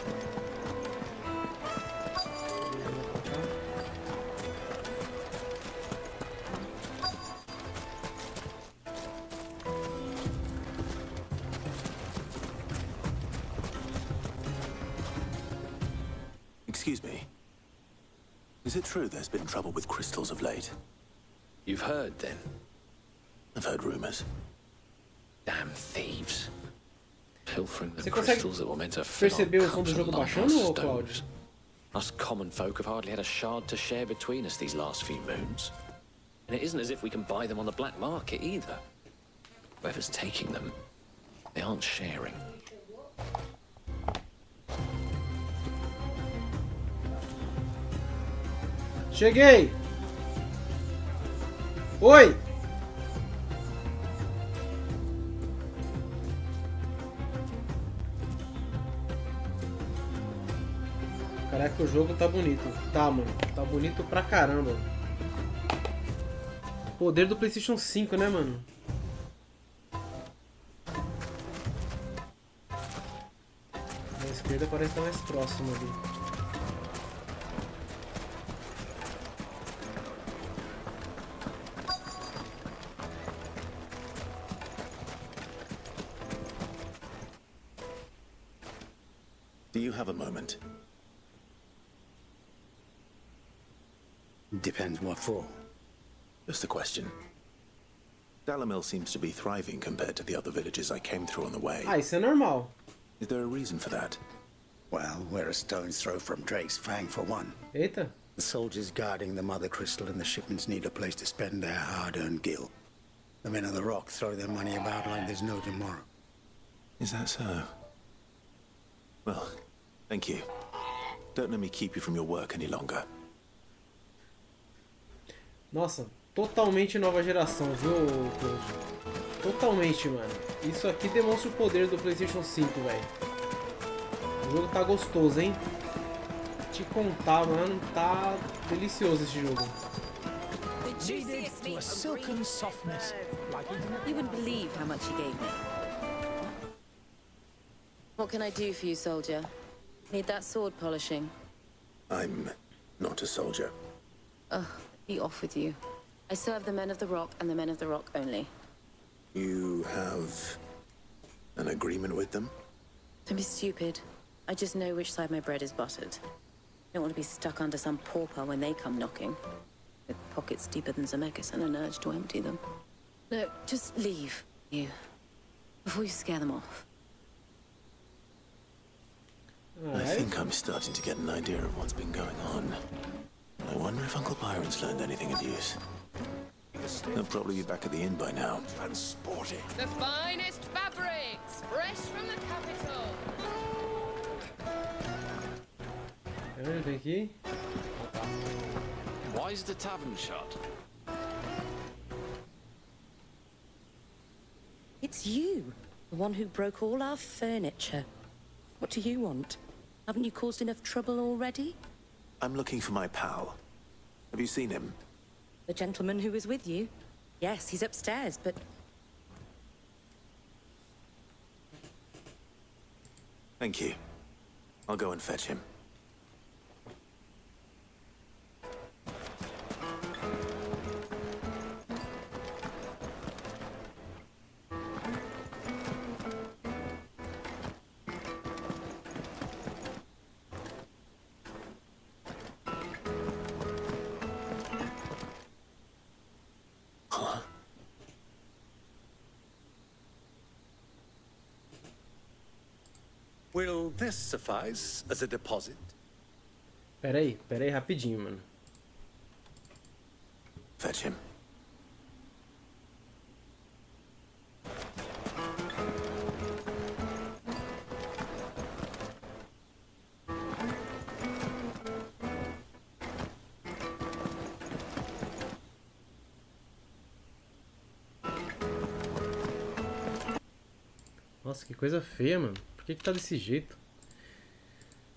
E: Excuse me. Is it true there's been trouble with crystals of late?
K: You've heard, then?
E: I've heard rumors.
K: Damn thieves. Pilfering the
A: Você
K: crystals that were meant to fill
A: perceber
K: our
A: o som do
K: cups
A: jogo
K: and
A: baixando,
K: our
A: ou
K: stones.
A: Cláudio?
K: Us common folk have hardly had a shard to share between us these last few moons. And it isn't as if we can buy them on the black market either. Whoever's taking them, they aren't sharing.
A: Cheguei! Oi! Caraca, o jogo tá bonito. Tá, mano. Tá bonito pra caramba. Poder do PlayStation 5, né, mano? A esquerda parece estar mais próximo ali.
E: Do you have a moment?
B: Depends what for.
E: Just a question. Dalamil seems to be thriving compared to the other villages I came through on the way.
A: Ah, isso é normal.
E: Is there a reason for that?
B: Well, we're a stone's throw from Drake's Fang for one.
A: Eita.
B: The soldiers guarding the Mother Crystal and the shipments need a place to spend their hard-earned gil. The men of the Rock throw their money about like there's no tomorrow.
E: Is that so? Well, thank you. Don't let me keep you from your work any longer.
A: Nossa, totalmente nova geração, viu, Cláudio? Totalmente, mano. Isso aqui demonstra o poder do PlayStation 5, velho. O jogo tá gostoso, hein? Te contar, mano, tá delicioso esse jogo.
Q: To a silken softness, like
F: You wouldn't believe how much he gave me. What can I do for you, soldier? Need that sword polishing?
E: I'm not a soldier.
F: Ugh, be off with you. I serve the men of the Rock and the men of the Rock only.
E: You have an agreement with them?
F: Don't be stupid. I just know which side my bread is buttered. I don't want to be stuck under some pauper when they come knocking. With pockets deeper than Zemeckis and an urge to empty them. No, just leave, you. Before you scare them off.
E: I think I'm starting to get an idea of what's been going on. I wonder if Uncle Byron's learned anything of use. He'll probably be back at the inn by now.
D: And sporty.
G: The finest fabrics, fresh from the capital.
A: Vem aqui.
O: Why is the tavern shut?
F: It's you, the one who broke all our furniture. What do you want? Haven't you caused enough trouble already?
E: I'm looking for my pal. Have you seen him?
F: The gentleman who was with you? Yes, he's upstairs, but...
E: Thank you. I'll go and fetch him.
D: Will this suffice as a deposit?
A: Pera aí rapidinho, mano.
E: Fetch him.
A: Nossa, que coisa feia, mano. Por que tá desse jeito?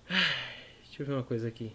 A: Deixa eu ver uma coisa aqui.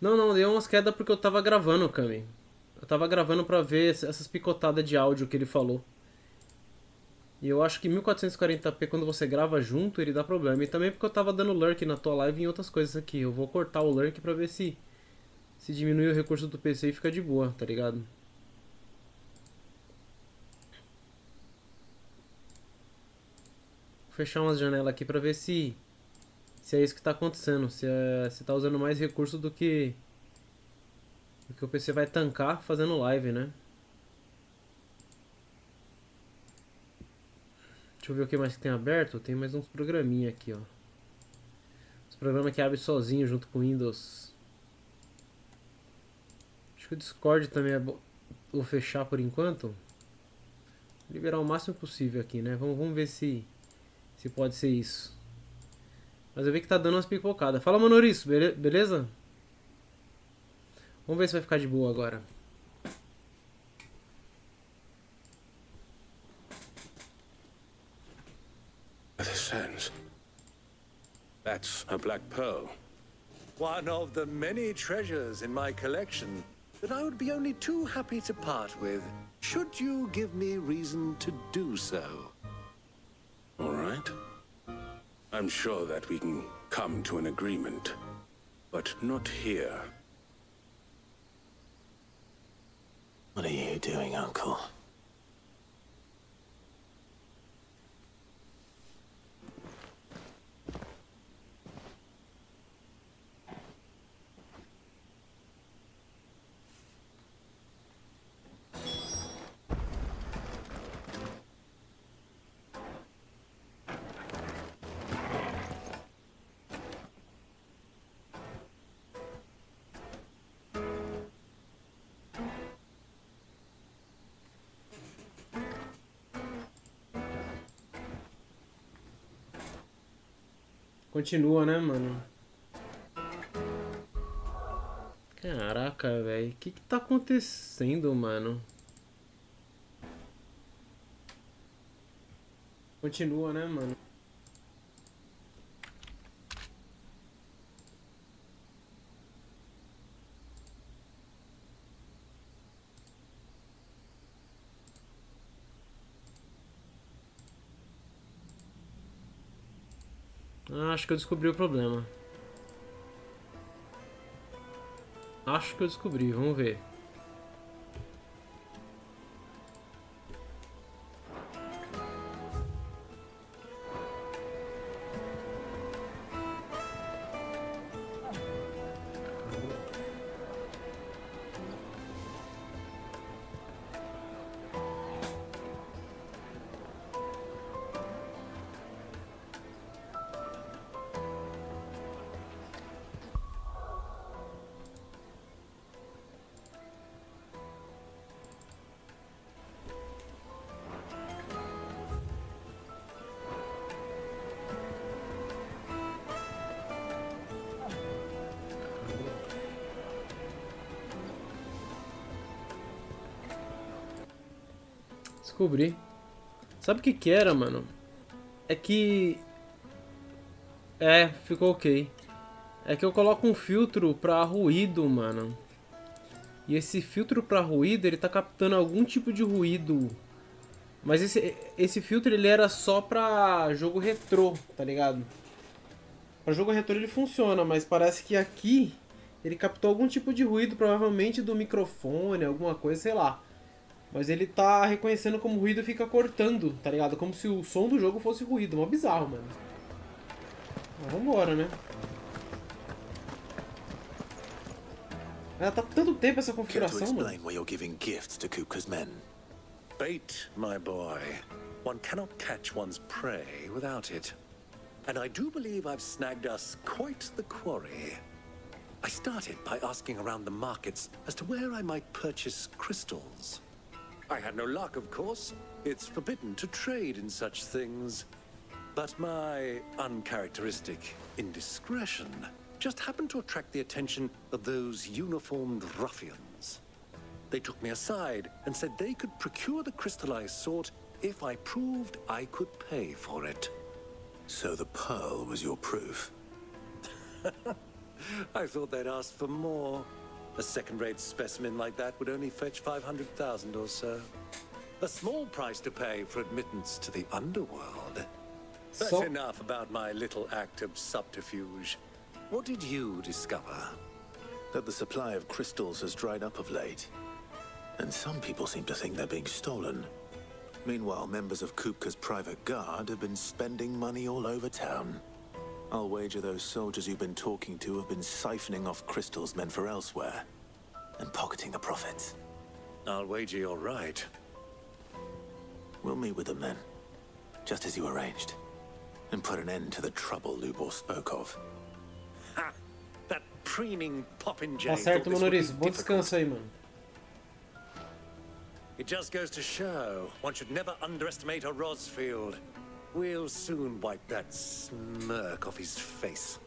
A: Não, deu umas quedas porque eu tava gravando, Cami. Eu tava gravando pra ver essas picotadas de áudio que ele falou. E eu acho que 1440p quando você grava junto, ele dá problema. E também porque eu tava dando lurk na tua live e em outras coisas aqui. Eu vou cortar o lurk pra ver se diminui o recurso do PC e fica de boa, tá ligado? Vou fechar umas janelas aqui pra ver se é isso que tá acontecendo. Se tá usando mais recurso do que o PC vai tancar fazendo live, né? Deixa eu ver o que mais que tem aberto. Tem mais uns programinha aqui, ó. Os programas que abrem sozinho junto com o Windows. Acho que o Discord também é bom. Vou fechar por enquanto. Liberar o máximo possível aqui, né? Vamos ver se pode ser isso. Mas eu vi que tá dando umas pipocadas. Fala, Manouriço, beleza? Vamos ver se vai ficar de boa agora.
D: This sense. That's a black pearl. One of the many treasures in my collection that I would be only too happy to part with, should you give me reason to do so.
S: All right. I'm sure that we can come to an agreement, but not here.
E: What are you doing, Uncle?
A: Continua, né, mano? Caraca, velho. O que tá acontecendo, mano? Continua, né, mano? Acho que eu descobri o problema. Acho que eu descobri, vamos ver. Descobri. Sabe o que era, mano? É que... ficou ok. É que eu coloco um filtro pra ruído, mano. E esse filtro pra ruído, ele tá captando algum tipo de ruído. Mas esse filtro, ele era só pra jogo retrô, tá ligado? Pra jogo retrô ele funciona, mas parece que aqui ele captou algum tipo de ruído, provavelmente do microfone, alguma coisa, sei lá. Mas ele tá reconhecendo como ruído e fica cortando, tá ligado? Como se o som do jogo fosse ruído. Mó bizarro, mano. Mas vambora, né? Tá tanto tempo essa configuração, mano.
D: Bait, my boy. One cannot catch one's prey without it. And I do believe I've snagged us quite the quarry. I started by asking around the markets as to where I might purchase crystals. I had no luck, of course. It's forbidden to trade in such things. But my uncharacteristic indiscretion just happened to attract the attention of those uniformed ruffians. They took me aside and said they could procure the crystal I sought if I proved I could pay for it.
E: So the pearl was your proof?
D: I thought they'd asked for more. A second-rate specimen like that would only fetch 500,000 or so. A small price to pay for admittance to the underworld. That's enough about my little act of subterfuge. What did you discover?
E: That the supply of crystals has dried up of late. And some people seem to think they're being stolen. Meanwhile, members of Kupka's private guard have been spending money all over town. I'll wager those soldiers you've been talking to have been siphoning off crystals meant for elsewhere. And pocketing the profits.
D: I'll wager you're right.
E: We'll meet with them then. Just as you arranged. And put an end to the trouble Lubor spoke of.
D: Ha! That preening popinjay.
A: Tá certo, Manoris. Bom descanso aí, mano.
D: It just goes to show one should never underestimate a Rosfield. We'll soon wipe that smirk off his face.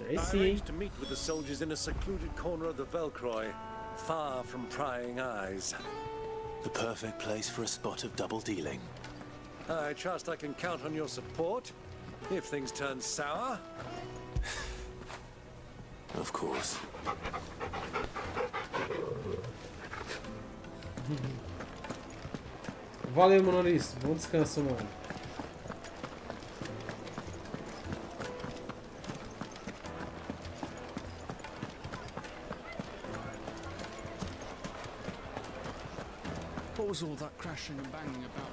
A: I see.
D: I arranged to meet with the soldiers in a secluded corner of the Velcroy, far from prying eyes.
E: The perfect place for a spot of double dealing.
D: I trust I can count on your support if things turn sour.
E: Of course.
A: Valeu, Manoris. Bom descanso, mano.
T: What was all that crashing and banging about?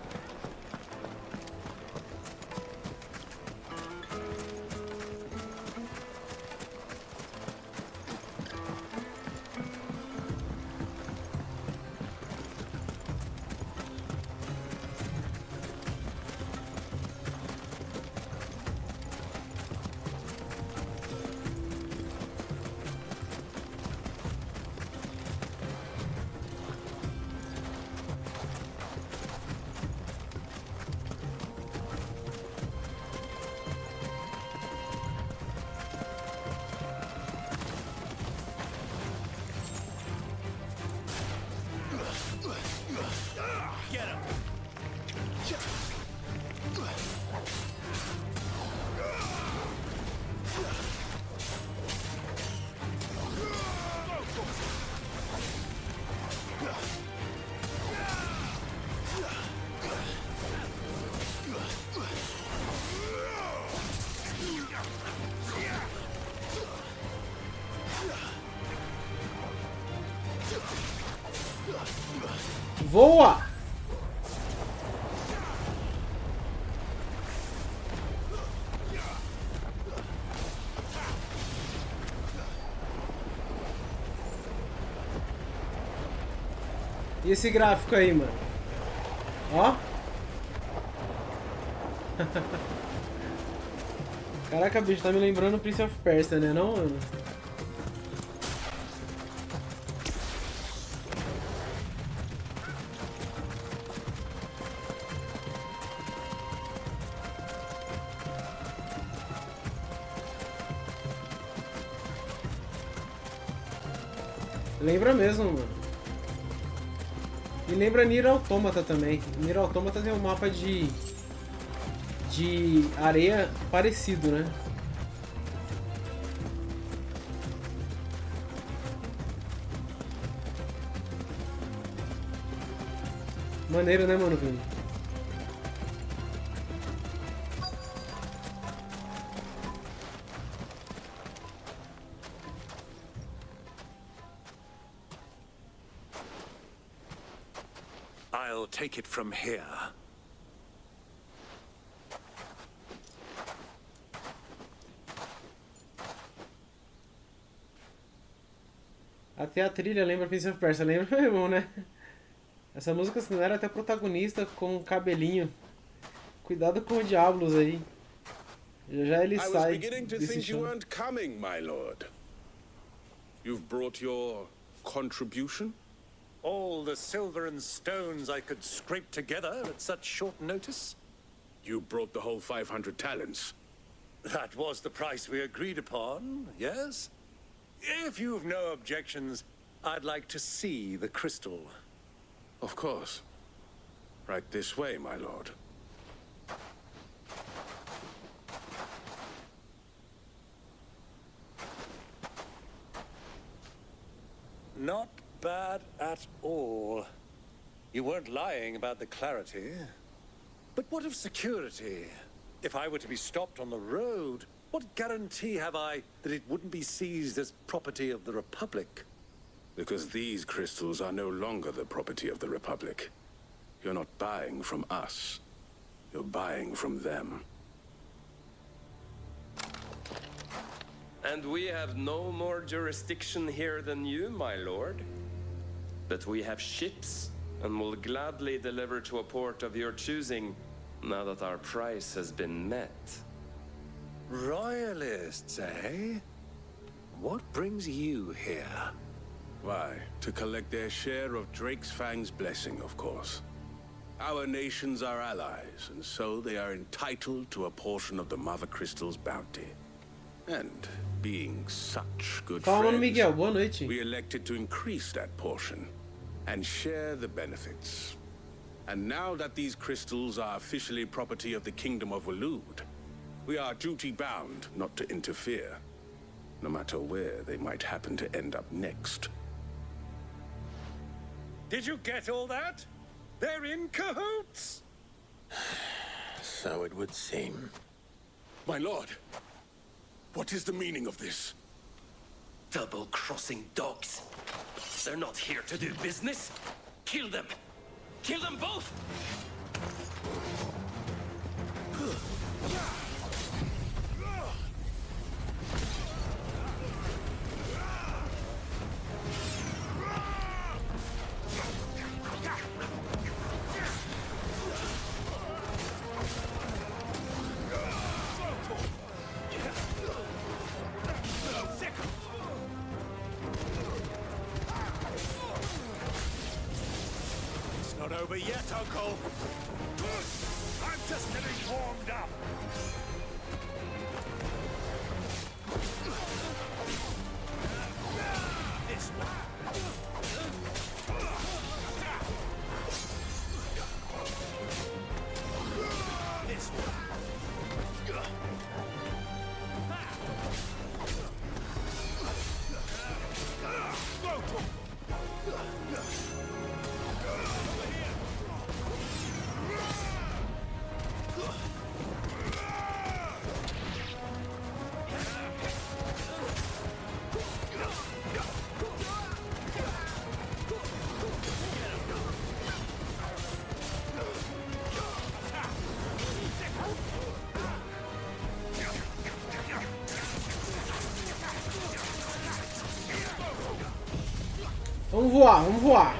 A: Voa! E esse gráfico aí, mano? Ó. Caraca, bicho, tá me lembrando o Prince of Persia, né, não, mano? Lembra mesmo, mano. E lembra Nier Automata também. Nier Automata tem um mapa de areia parecido, né? Maneiro, né, mano, Vini?
D: I'll take it from here.
A: Até a trilha lembra Prince of Persia, lembra mesmo, né? Essa música se não era até protagonista com cabelinho. Cuidado com o Diablos aí. Já ele sai.
S: I was beginning to
A: desse
S: think you
A: chão.
S: weren't coming, my lord. You've brought your contribution?
D: All the silver and stones I could scrape together at such short notice?
S: You brought the whole 500 talents.
D: That was the price we agreed upon, yes? If you've no objections, I'd like to see the crystal.
S: Of course. Right this way, my lord.
D: Not bad at all. You weren't lying about the clarity. But what of security? If I were to be stopped on the road, what guarantee have I that it wouldn't be seized as property of the Republic?
S: Because these crystals are no longer the property of the Republic. You're not buying from us. You're buying from them.
J: And we have no more jurisdiction here than you, my lord. But we have ships, and will gladly deliver to a port of your choosing, now that our price has been met.
D: Royalists, eh? What brings you here?
S: Why, to collect their share of Drake's Fang's blessing, of course. Our nations are allies, and so they are entitled to a portion of the Mother Crystal's bounty. And being such good friends,
A: Miguel, boa noite.
S: We elected to increase that portion and share the benefits. And now that these crystals are officially property of the Kingdom of Waloed, we are duty-bound not to interfere, no matter where they might happen to end up next.
D: Did you get all that? They're in cahoots!
E: So it would seem.
S: My lord, what is the meaning of this?
U: Double-crossing dogs. They're not here to do business. Kill them! Kill them both!
D: Not over yet, Uncle. I'm just getting warmed up. This
A: Vamos voar, vamos voar.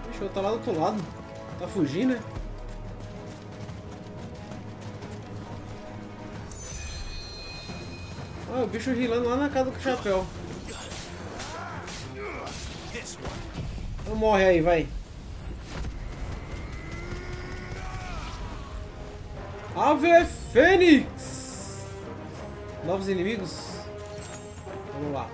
A: Deixa eu tá lá do outro lado. Tá fugindo, né? Ah, o bicho rilando lá na casa do chapéu. Então morre aí, vai. Ave Fênix! Novos inimigos? Vamos lá.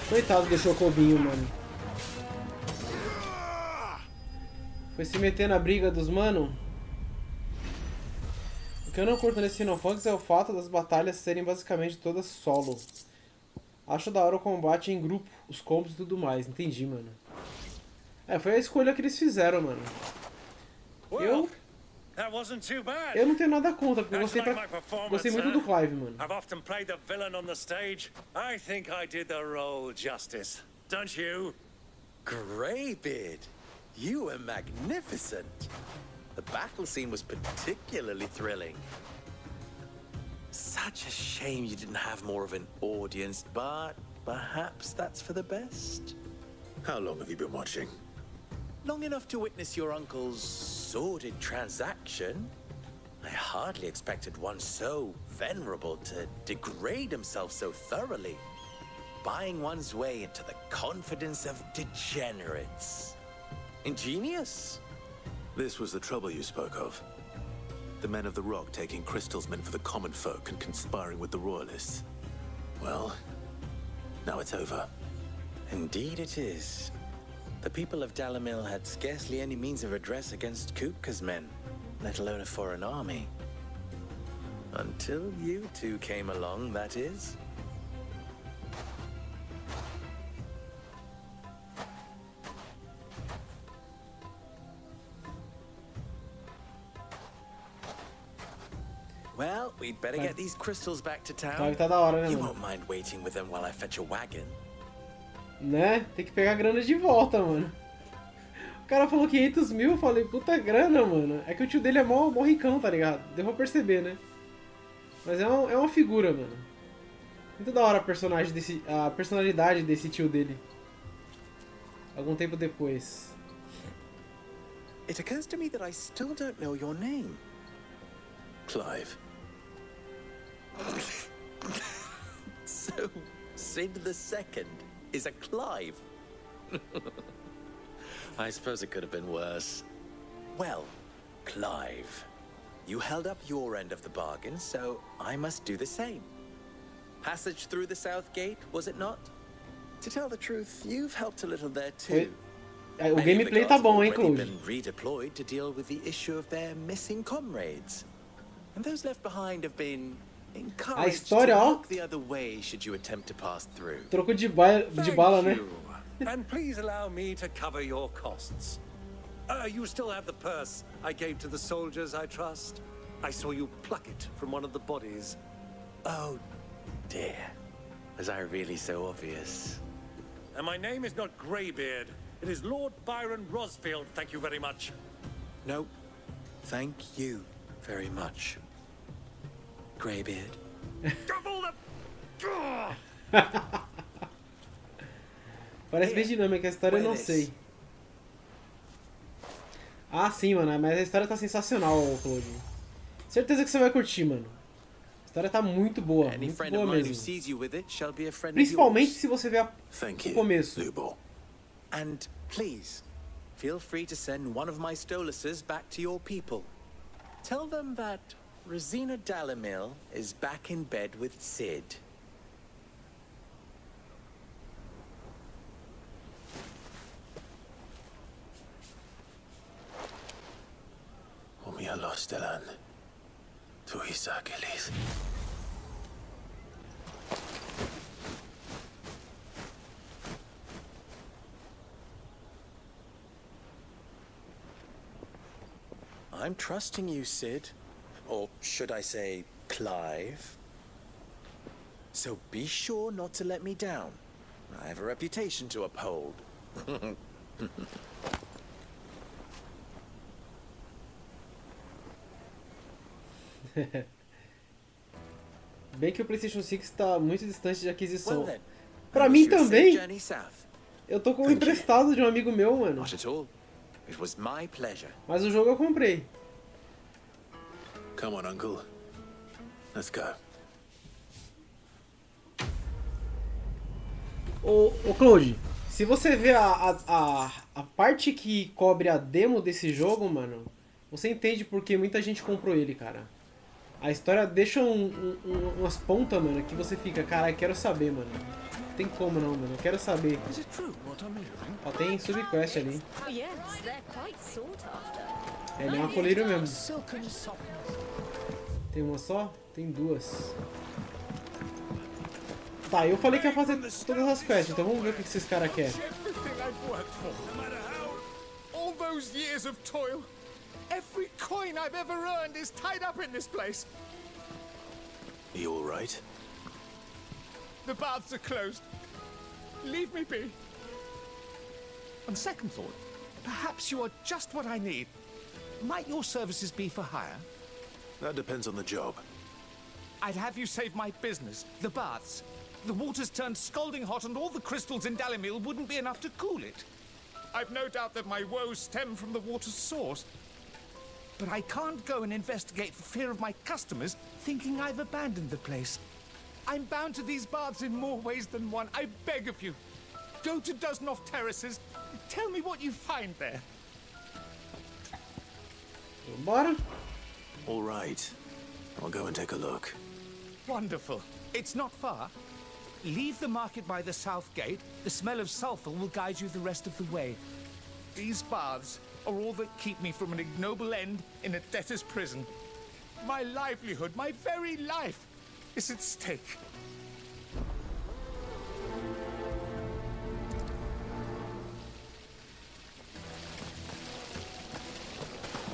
A: Coitado do Chocobinho, mano. Foi se meter na briga dos mano. O que eu não curto nesse Final Fantasy é o fato das batalhas serem basicamente todas solo. Acho da hora o combate em grupo, os combos e tudo mais. Entendi, mano. É, foi a escolha que eles fizeram, mano. Eu não tenho nada contra, porque eu gostei muito do Clive, mano.
D: I've often played the villain on the stage. I think I did the role justice.
U: don't you?
R: Greybeard, you were magnificent. The battle scene was particularly thrilling. Such a shame you didn't have more of an audience, but perhaps that's for the best.
E: How long have you been watching?
R: Long enough to witness your uncle's sordid transaction. I hardly expected one so venerable to degrade himself so thoroughly, buying one's way into the confidence of degenerates. Ingenious.
E: This was the trouble you spoke of. The men of the Rock taking crystals meant for the common folk and conspiring with the royalists. Well, now it's over.
R: Indeed it is. The people of Dalamil had scarcely any means of redress against Kupka's men, let alone a foreign army. Until you two came along, that is. Well, we'd better get these crystals back to town.
A: Clive tá da hora, né,
R: You
A: mano?
R: won't mind waiting with them while I fetch a wagon.
A: Né? Tem que pegar a grana de volta, mano. O cara falou 500 mil, eu falei, puta grana, mano. É que o tio dele é mó ricão, tá ligado? Deu pra perceber, né? Mas é uma figura, mano. Muito da hora a personalidade desse tio dele. Algum tempo depois.
R: It occurs to me that I still don't know your name.
E: Clive.
R: So, Sid the Second is a Clive. I suppose it could have been worse. Well, Clive, you held up your end of the bargain, so I must do the same. Passage through the south gate, was it not? To tell the truth, you've helped a little there too.
A: O gameplay tá bom, hein, Clive?
R: Been redeployed to deal with the issue of their missing comrades. And those left behind have been encouraged to look the other way should you attempt to pass through.
A: Troco de bala, né?
U: And please allow me to cover your costs. You still have the purse I gave to the soldiers, I trust? I saw you pluck it from one of the bodies.
R: Oh, dear. Was I really so obvious?
U: And my name is not Greybeard. It is Lord Byron Rosfield, thank you very much.
R: No, thank you very much, Greybeard.
A: Parece bem dinâmica a história, eu não sei. Ah, sim, mano, mas a história tá sensacional, Claude. Certeza que você vai curtir, mano. A história tá muito boa mesmo. Principalmente se você ver o começo.
R: And please, feel free to send one of my stoluses back to your people. Tell them that Rosina Dalamil is back in bed with Sid.
E: Omia lostelan. Tu isakelis.
R: I'm trusting you, Sid. Or should I say, Clive. So be sure not to let me down. I have a reputation to uphold.
A: Bem que o PlayStation 5 está muito distante de aquisição. Pra mim também. Eu tô com um emprestado de um amigo meu, mano.
R: It was my pleasure.
A: Mas o jogo eu comprei.
E: Come on, Uncle. Let's go.
A: Ô Claude, se você ver a parte que cobre a demo desse jogo, mano, você entende porque muita gente comprou ele, cara. A história deixa umas pontas, mano, que você fica, cara, quero saber, mano. Não tem como não, mano, eu quero saber. Ó, tem subquest ali. É, ele é uma coleira mesmo. Tem uma só? Tem duas. Tá, eu falei que ia fazer todas as quests, então vamos ver o que esses caras querem.
T: All those years of toil, every coin I've ever earned is tied up in this place.
E: You all right?
T: The baths are closed. Leave me be. On second thought, perhaps you are just what I need. Might your services be for hire?
E: That depends on the job.
T: I'd have you save my business, the baths. The water's turned scalding hot and all the crystals in Dalimil wouldn't be enough to cool it. I've no doubt that my woes stem from the water's source. But I can't go and investigate for fear of my customers thinking I've abandoned the place. I'm bound to these baths in more ways than one. I beg of you. Go to Dusnoff Terraces. Tell me what you find there.
A: Bora?
E: All right. I'll go and take a look.
T: Wonderful. It's not far. Leave the market by the south gate. The smell of sulfur will guide you the rest of the way. These baths are all that keep me from an ignoble end in a debtor's prison. My livelihood, my very life, is at stake.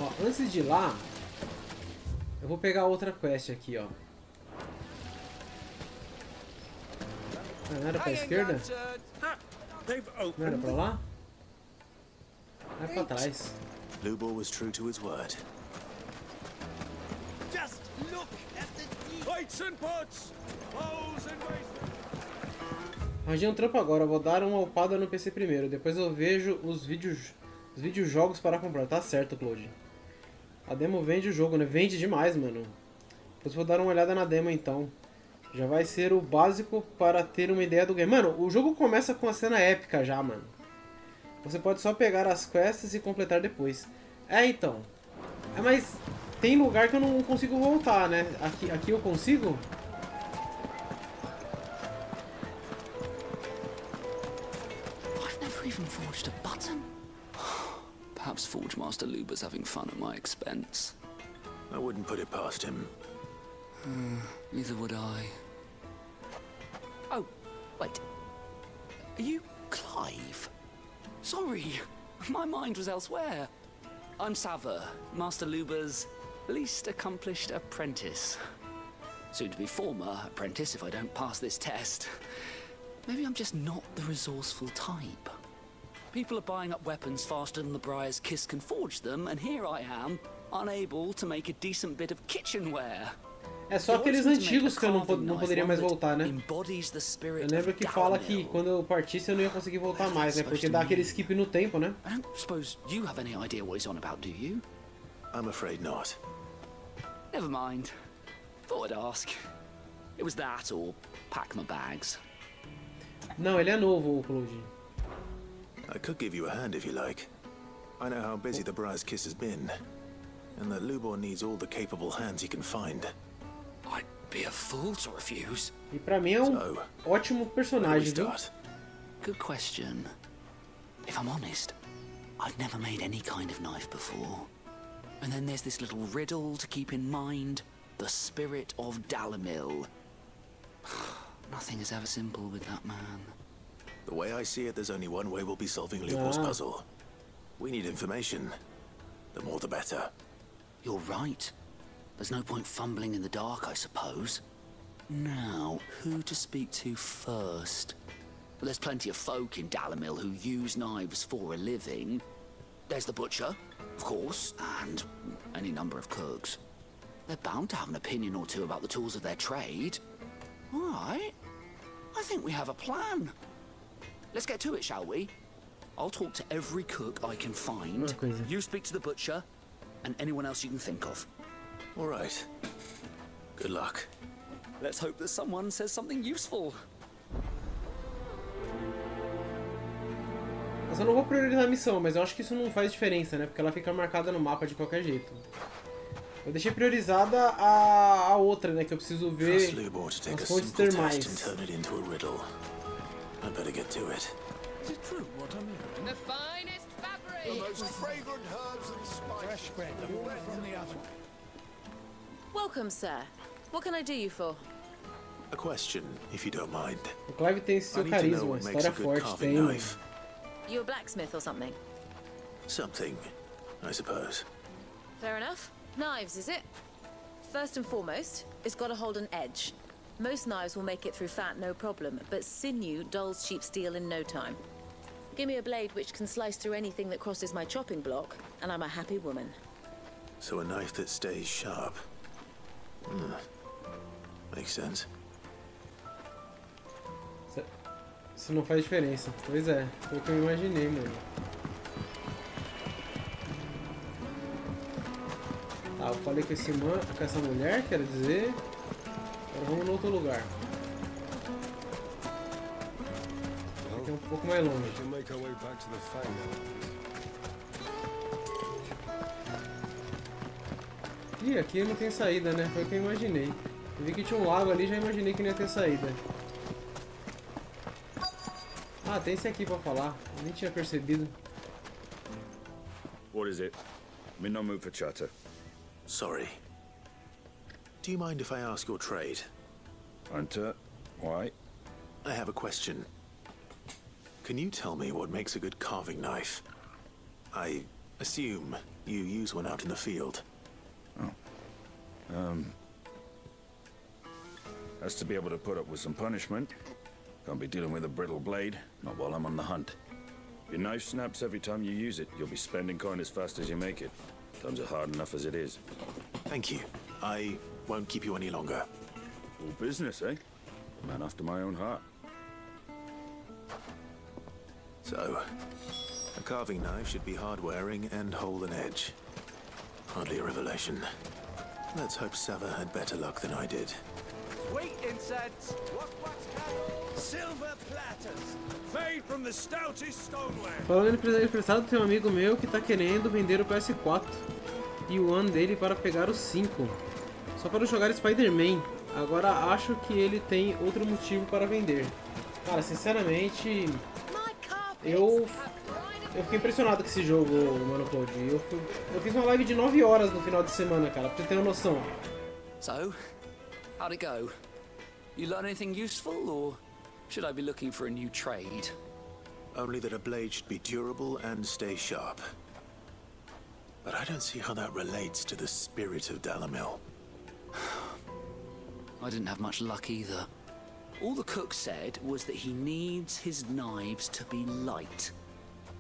A: Ó, antes de ir lá, eu vou pegar outra quest aqui, ó. Não era pra esquerda? Não era pra lá? É pra trás.
E: Lubor was true to his word.
U: Just look at the weights and pots, bowls and
A: Arranjei um trampo agora, vou dar uma upada no PC primeiro, depois eu vejo os videojogos para comprar. Tá certo, Claude. A demo vende o jogo, né? Vende demais, mano. Depois vou dar uma olhada na demo então. Já vai ser o básico para ter uma ideia do game. Mano, o jogo começa com a cena épica já, mano. Você pode só pegar as quests e completar depois. É, então. É, mas tem lugar que eu não consigo voltar, né? Aqui eu consigo?
H: I've never even forged a button. Perhaps Forge Master Luber's having fun at my expense.
E: I wouldn't put it past him.
H: Neither would I.
V: Oh, wait. Are you Clive?
H: Sorry, my mind was elsewhere. I'm Saver, Master Luber's least accomplished apprentice. Soon to be former apprentice if I don't pass this test. Maybe I'm just not the resourceful type. People are buying up weapons faster than the Briar's Kiss can forge them, and here I am, unable to make a decent bit of kitchenware.
A: É só aqueles antigos que eu não poderia mais voltar, né? Eu lembro que fala que quando eu partisse eu não ia conseguir voltar mais, né? Porque dá aquele skip no tempo, né?
H: I don't suppose you have any idea what he's on about, do you?
E: I'm afraid not.
H: Never mind. Thought I'd ask. It was that or pack my bags.
A: Não, ele é novo, o Claude.
E: I could give you a hand if you like. I know how busy the Briar's Kiss has been, and that Lubor needs all the capable hands he can find.
H: I'd be a fool to refuse.
A: E pra mim é ótimo personagem, viu?
H: Good question. If I'm honest, I've never made any kind of knife before. And then there's this little riddle to keep in mind. The spirit of Dalimil. Nothing is ever simple with that man.
E: The way I see it, there's only one way we'll be solving Lubor's puzzle. We need information. The more the better.
H: You're right. There's no point fumbling in the dark, I suppose. Now, who to speak to first? Well, there's plenty of folk in Dalimil who use knives for a living. There's the butcher, of course, and any number of cooks. They're bound to have an opinion or two about the tools of their trade. All right. I think we have a plan. Let's get to it, shall we? I'll talk to every cook I can find. You speak to the butcher, and anyone else you can think of.
E: All right. Good luck.
H: Let's hope that someone says something useful.
A: Mas eu não vou priorizar a missão, mas eu acho que isso não faz diferença, né? Porque ela fica marcada no mapa de qualquer jeito. Eu deixei priorizada a outra, né? Que eu preciso ver as fontes termais.
E: I better get to it.
T: Is it true what I'm hearing?
G: The finest fabric!
T: The most fragrant herbs and spices. Fresh bread from the oven.
F: Welcome, sir. What can I do you for?
E: A question, if you don't mind.
A: O Clive tem seu carisma, história forte, tem.
F: You a blacksmith or something?
E: Something, I suppose.
F: Fair enough. Knives, is it? First and foremost, it's got to hold an edge. Most knives will make it through fat, no problem, but sinew dulls cheap steel in no time. Give me a blade which can slice through anything that crosses my chopping block, and I'm a happy woman.
E: So a knife that stays sharp. Makes sense.
A: Isso não faz diferença. Pois é, foi o que eu imaginei, mano. Tá, eu falei com com essa mulher, quero dizer. Agora vamos no outro lugar. Aqui é um pouco mais longe. Ih, aqui não tem saída, né? Foi o que eu imaginei. Eu vi que tinha um lago ali, já imaginei que não ia ter saída. Ah, tem esse aqui pra falar. Eu nem tinha percebido.
L: What is it? I'm in no mood for chatter.
E: Sorry. Do you mind if I ask your trade?
L: Hunter, why?
E: I have a question. Can you tell me what makes a good carving knife? I assume you use one out in the field.
L: Has to be able to put up with some punishment. Can't be dealing with a brittle blade, not while I'm on the hunt. Your knife snaps every time you use it. You'll be spending coin as fast as you make it. Times are hard enough as it is.
E: Thank you. I won't keep you any longer.
L: All business, eh? A man after my own heart.
E: So, a carving knife should be hard-wearing and hold an edge. Hardly a revelation. Let's hope Sava had better luck than I did.
O: Wheat incense, silver platters, made from the stoutest stoneware.
A: Falando em emprestado, tem um amigo meu que tá querendo vender o PS4 e o One dele para pegar o 5. Só para jogar Spider-Man. Agora acho que ele tem outro motivo para vender. Cara, sinceramente, eu fiquei impressionado com esse jogo, mano, Code. Eu fiz uma live de 9 horas no final de semana, cara, pra você ter uma noção.
H: So, how'd it go? You learn anything useful, or should I be looking for a new trade?
E: Only that a blade should be durable and stay sharp. But I don't see how that relates to the spirit of Dalamil.
H: I didn't have much luck either. All the cook said was that he needs his knives to be light.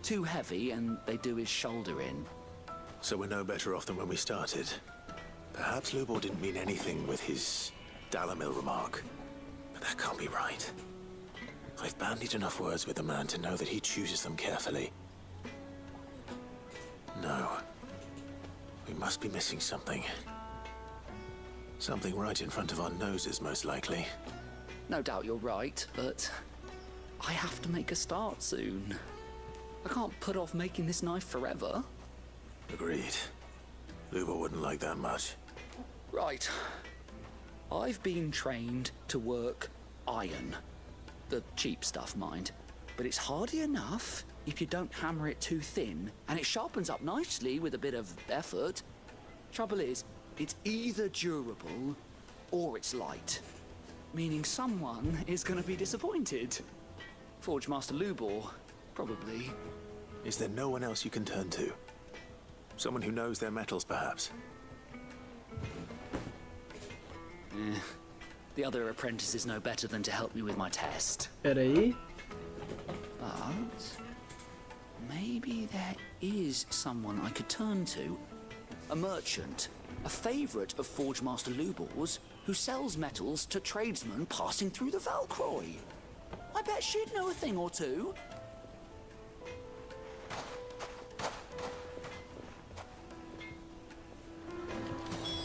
H: Too heavy and they do his shoulder in.
E: So we're no better off than when we started. Perhaps Lubor didn't mean anything with his Dalamil remark. But that can't be right. I've bandied enough words with the man to know that he chooses them carefully. No. We must be missing something. Something right in front of our noses, most likely.
H: No doubt you're right, but I have to make a start soon. I can't put off making this knife forever.
E: Agreed. Lubor wouldn't like that much.
H: Right. I've been trained to work iron. The cheap stuff, mind. But it's hardy enough if you don't hammer it too thin, and it sharpens up nicely with a bit of effort. Trouble is, it's either durable or it's light. Meaning someone is going to be disappointed. Forge Master Lubor, probably.
E: Is there no one else you can turn to? Someone who knows their metals, perhaps?
H: The other apprentices know better than to help me with my test.
A: Peraí.
H: But maybe there is someone I could turn to. A merchant, a favorite of Forge Master Lubor's, who sells metals to tradesmen passing through the Valcroy. I bet she'd know a thing or two.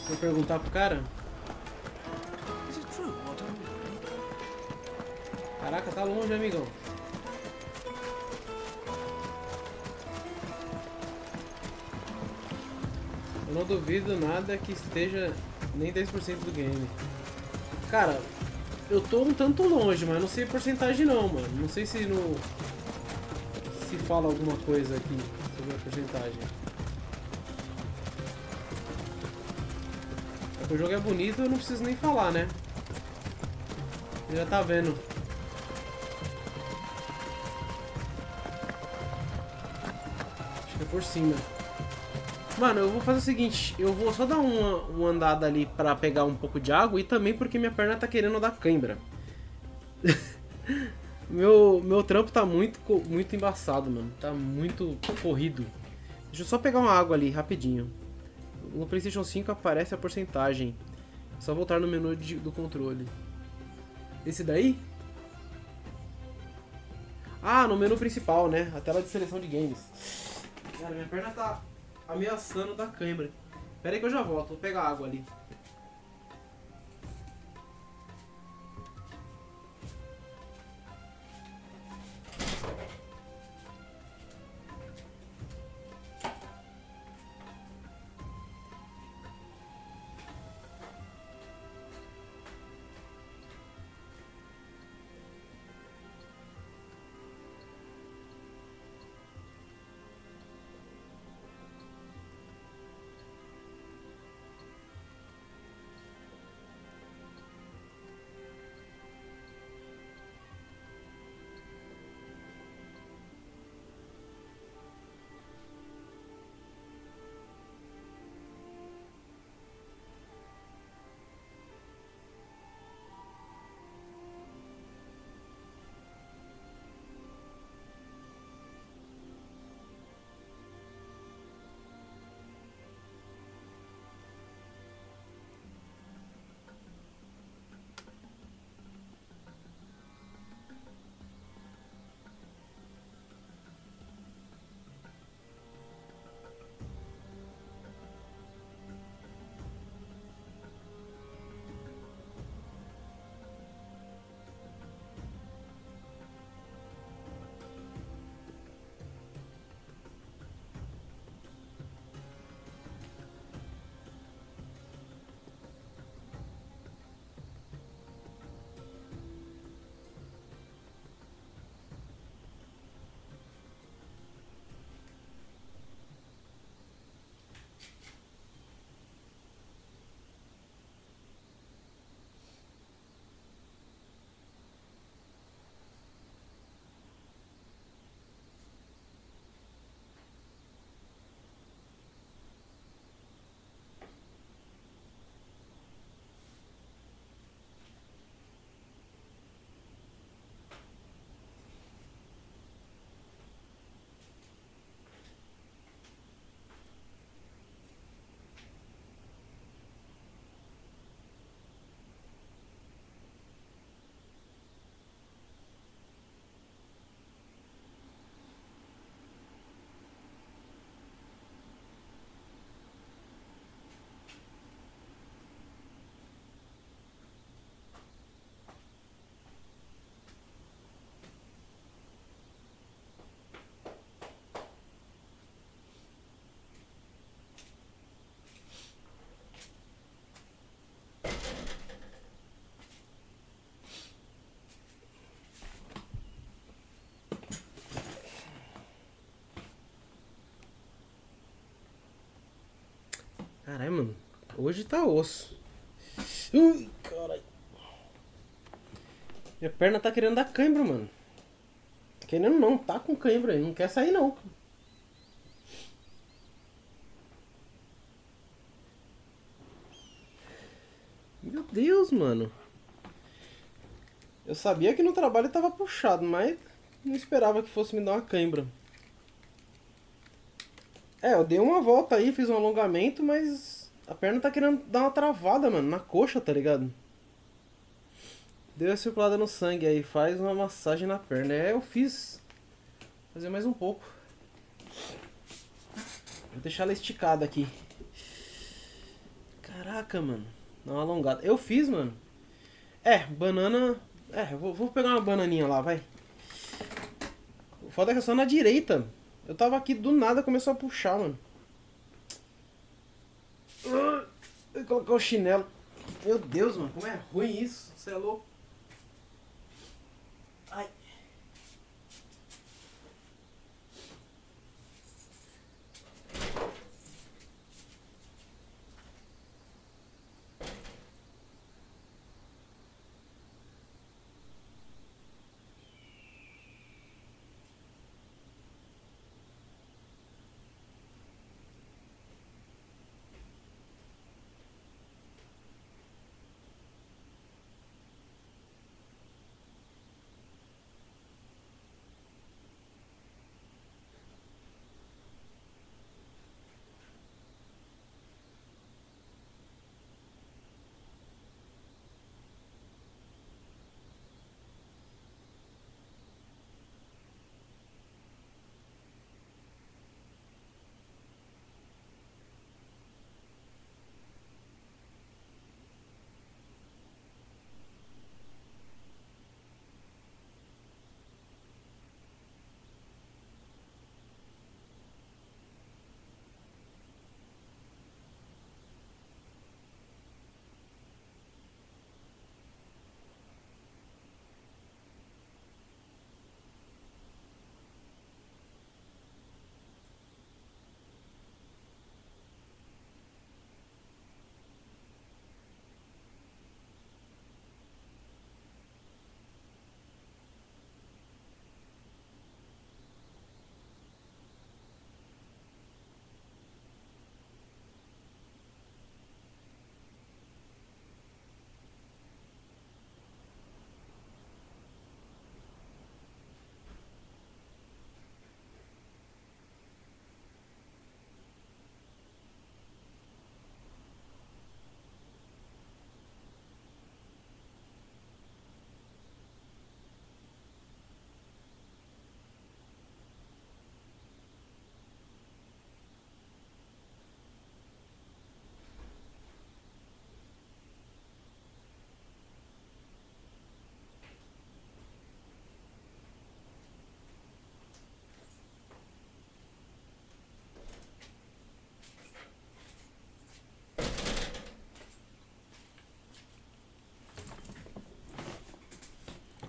A: Vou perguntar pro cara.
O: Is it true what I'm doing?
A: Caraca, tá longe, amigão. Eu não duvido nada que esteja nem 10% do game. Cara, eu tô um tanto longe, mas não sei a porcentagem não, mano. Não sei se se fala alguma coisa aqui sobre a porcentagem. É que o jogo é bonito, eu não preciso nem falar, né? Você já tá vendo. Acho que é por cima. Mano, eu vou fazer o seguinte, eu vou só dar uma andada ali pra pegar um pouco de água e também porque minha perna tá querendo dar cãibra. Meu trampo tá muito embaçado, mano. Tá muito corrido. Deixa eu só pegar uma água ali, rapidinho. No PlayStation 5 aparece a porcentagem. É só voltar no menu do controle. Esse daí? Ah, no menu principal, né? A tela de seleção de games. Cara, minha perna tá ameaçando da câimbra. Pera aí que eu já volto, vou pegar água ali. Caralho, mano. Hoje tá osso. Ui, caralho. Minha perna tá querendo dar cãibra, mano. Querendo não, tá com cãibra aí. Não quer sair, não. Meu Deus, mano. Eu sabia que no trabalho tava puxado, mas não esperava que fosse me dar uma cãibra. É, eu dei uma volta aí, fiz um alongamento, mas a perna tá querendo dar uma travada, mano, na coxa, tá ligado? Deu a circulada no sangue aí, faz uma massagem na perna. É, eu fiz. Vou fazer mais um pouco. Vou deixar ela esticada aqui. Caraca, mano. Dá uma alongada. Eu fiz, mano. É, banana... É, eu vou pegar uma bananinha lá, vai. O foda é que é só na direita. Eu tava aqui, do nada começou a puxar, mano. Vou colocar o chinelo. Meu Deus, mano, como é ruim isso. Você é louco. Ai.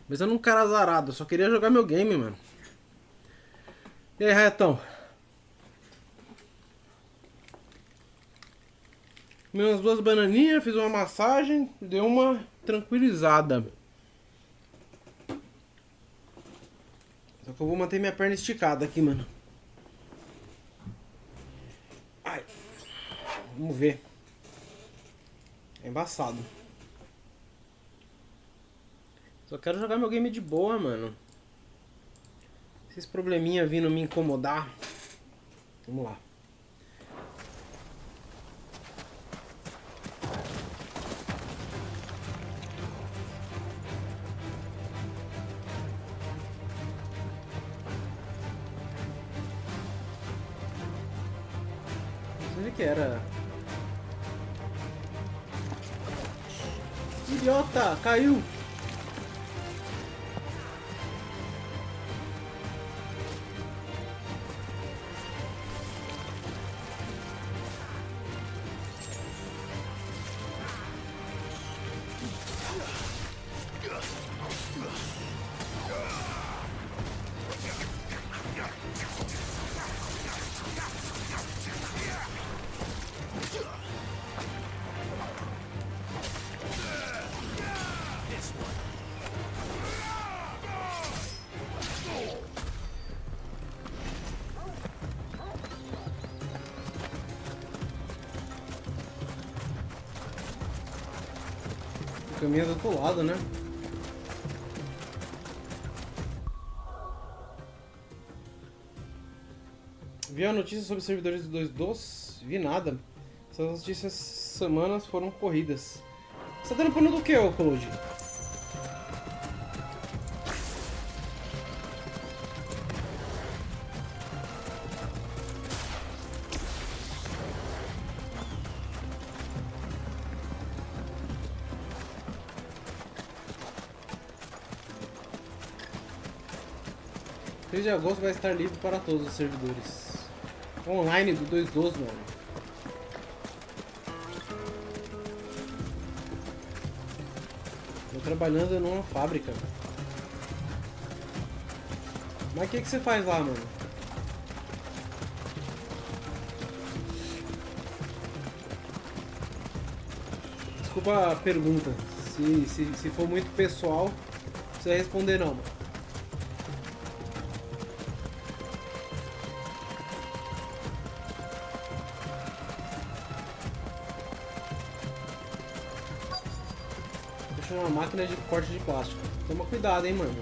A: Mas eu não cara azarado, eu só queria jogar meu game, mano. E aí, Raiatão? Comi umas 2 bananinhas, fiz uma massagem, deu uma tranquilizada. Só que eu vou manter minha perna esticada aqui, mano. Ai. Vamos ver. É embaçado. Só quero jogar meu game de boa, mano. Esses probleminha vindo me incomodar. Vamos lá. Que era idiota, caiu. O caminho é do outro lado, né? Viu a notícia sobre os servidores do 2.2? Vi nada. Essas notícias semanas foram corridas. Você tá dando pano do que, ô Claude? De agosto vai estar livre para todos os servidores. Online do 2.12, mano. Tô trabalhando numa fábrica. Mas o que você faz lá, mano? Desculpa a pergunta. Se for muito pessoal, não precisa responder não, mano. Uma máquina de corte de plástico. Toma cuidado, hein, mano.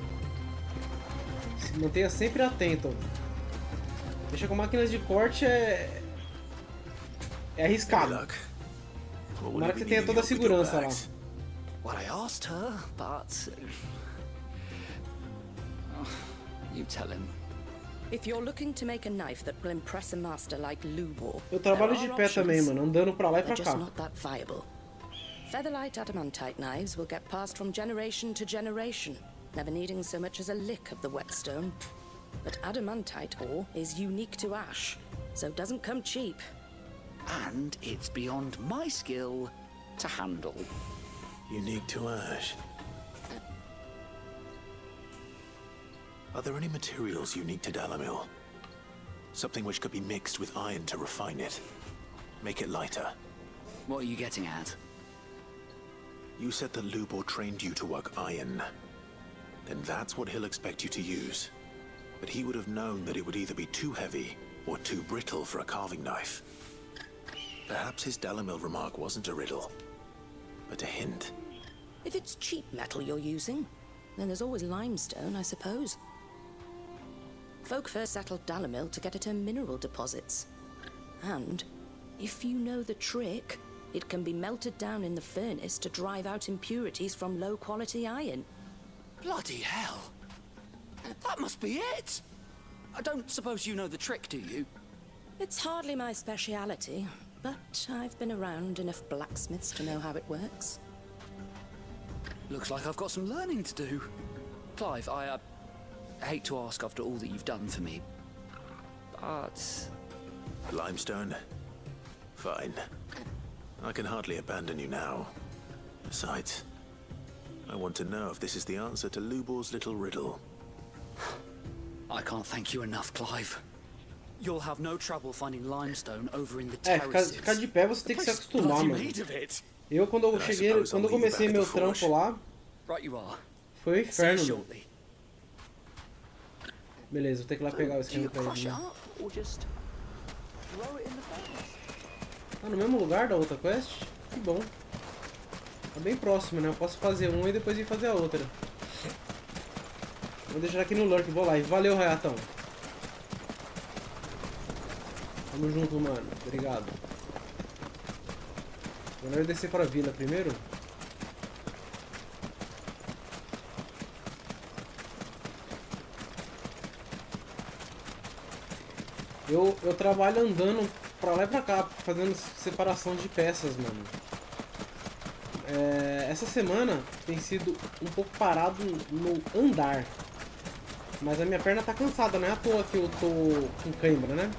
A: Se mantenha sempre atento. Deixa com máquinas de corte é arriscado. Tomara que você tenha toda a segurança lá.
H: Well, I asked her, but you tell him.
F: If you're looking to make a knife that will impress a master like Lubor,
A: eu trabalho de pé também, mano, andando pra lá e pra cá.
F: Featherlight adamantite knives will get passed from generation to generation, never needing so much as a lick of the whetstone. But adamantite ore is unique to ash, so it doesn't come cheap.
H: And it's beyond my skill to handle.
E: Unique to ash. Are there any materials unique to Dalamil? Something which could be mixed with iron to refine it. Make it lighter.
H: What are you getting at?
E: You said that Lubor trained you to work iron. Then that's what he'll expect you to use. But he would have known that it would either be too heavy or too brittle for a carving knife. Perhaps his Dalamil remark wasn't a riddle, but a hint.
F: If it's cheap metal you're using, then there's always limestone, I suppose. Folk first settled Dalamil to get at her mineral deposits. And if you know the trick, it can be melted down in the furnace to drive out impurities from low-quality iron.
H: Bloody hell! That must be it! I don't suppose you know the trick, do you?
F: It's hardly my speciality, but I've been around enough blacksmiths to know how it works.
H: Looks like I've got some learning to do. Clive, I hate to ask after all that you've done for me, but...
E: Limestone? Fine. I can hardly abandon you now. Besides, I want to know if this is the answer to Lubor's little riddle.
H: I can't thank you enough, Clive. You'll have no trouble finding limestone over in the terraces.
A: Ficar de pé você tem que se acostumar, mano. Eu quando eu comecei meu trampo lá, foi um inferno, mano. Beleza, vou ter que ir lá pegar o esquema pra ele. Tá no mesmo lugar da outra quest? Que bom. Tá bem próximo, né? Eu posso fazer uma e depois ir fazer a outra. Vou deixar aqui no lurk, vou lá. E valeu, Rayatão. Tamo junto, mano. Obrigado. Melhor descer pra vila primeiro. Eu trabalho andando pra lá e pra cá, fazendo separação de peças, mano. Essa semana tem sido um pouco parado no andar. Mas a minha perna tá cansada, não é à toa que eu tô com cãibra, né?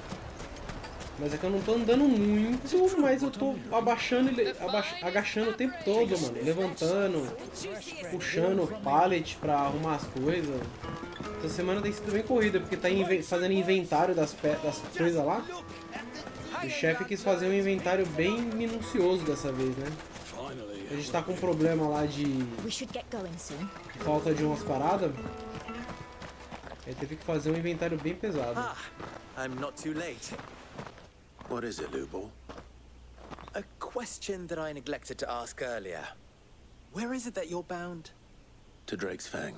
A: Mas é que eu não tô andando muito, mas eu tô agachando o tempo todo, mano. Levantando, puxando pallet pra arrumar as coisas. Essa semana tem sido bem corrida, porque tá fazendo inventário das coisas lá. O chefe quis fazer um inventário bem minucioso dessa vez, né? A gente tá com um problema lá de falta de umas paradas. Aí teve que fazer um inventário bem pesado.
R: I'm not too late.
E: What is it, Lubor?
R: A question that I neglected to ask earlier. Where is it that you're bound?
E: To Drake's Fang.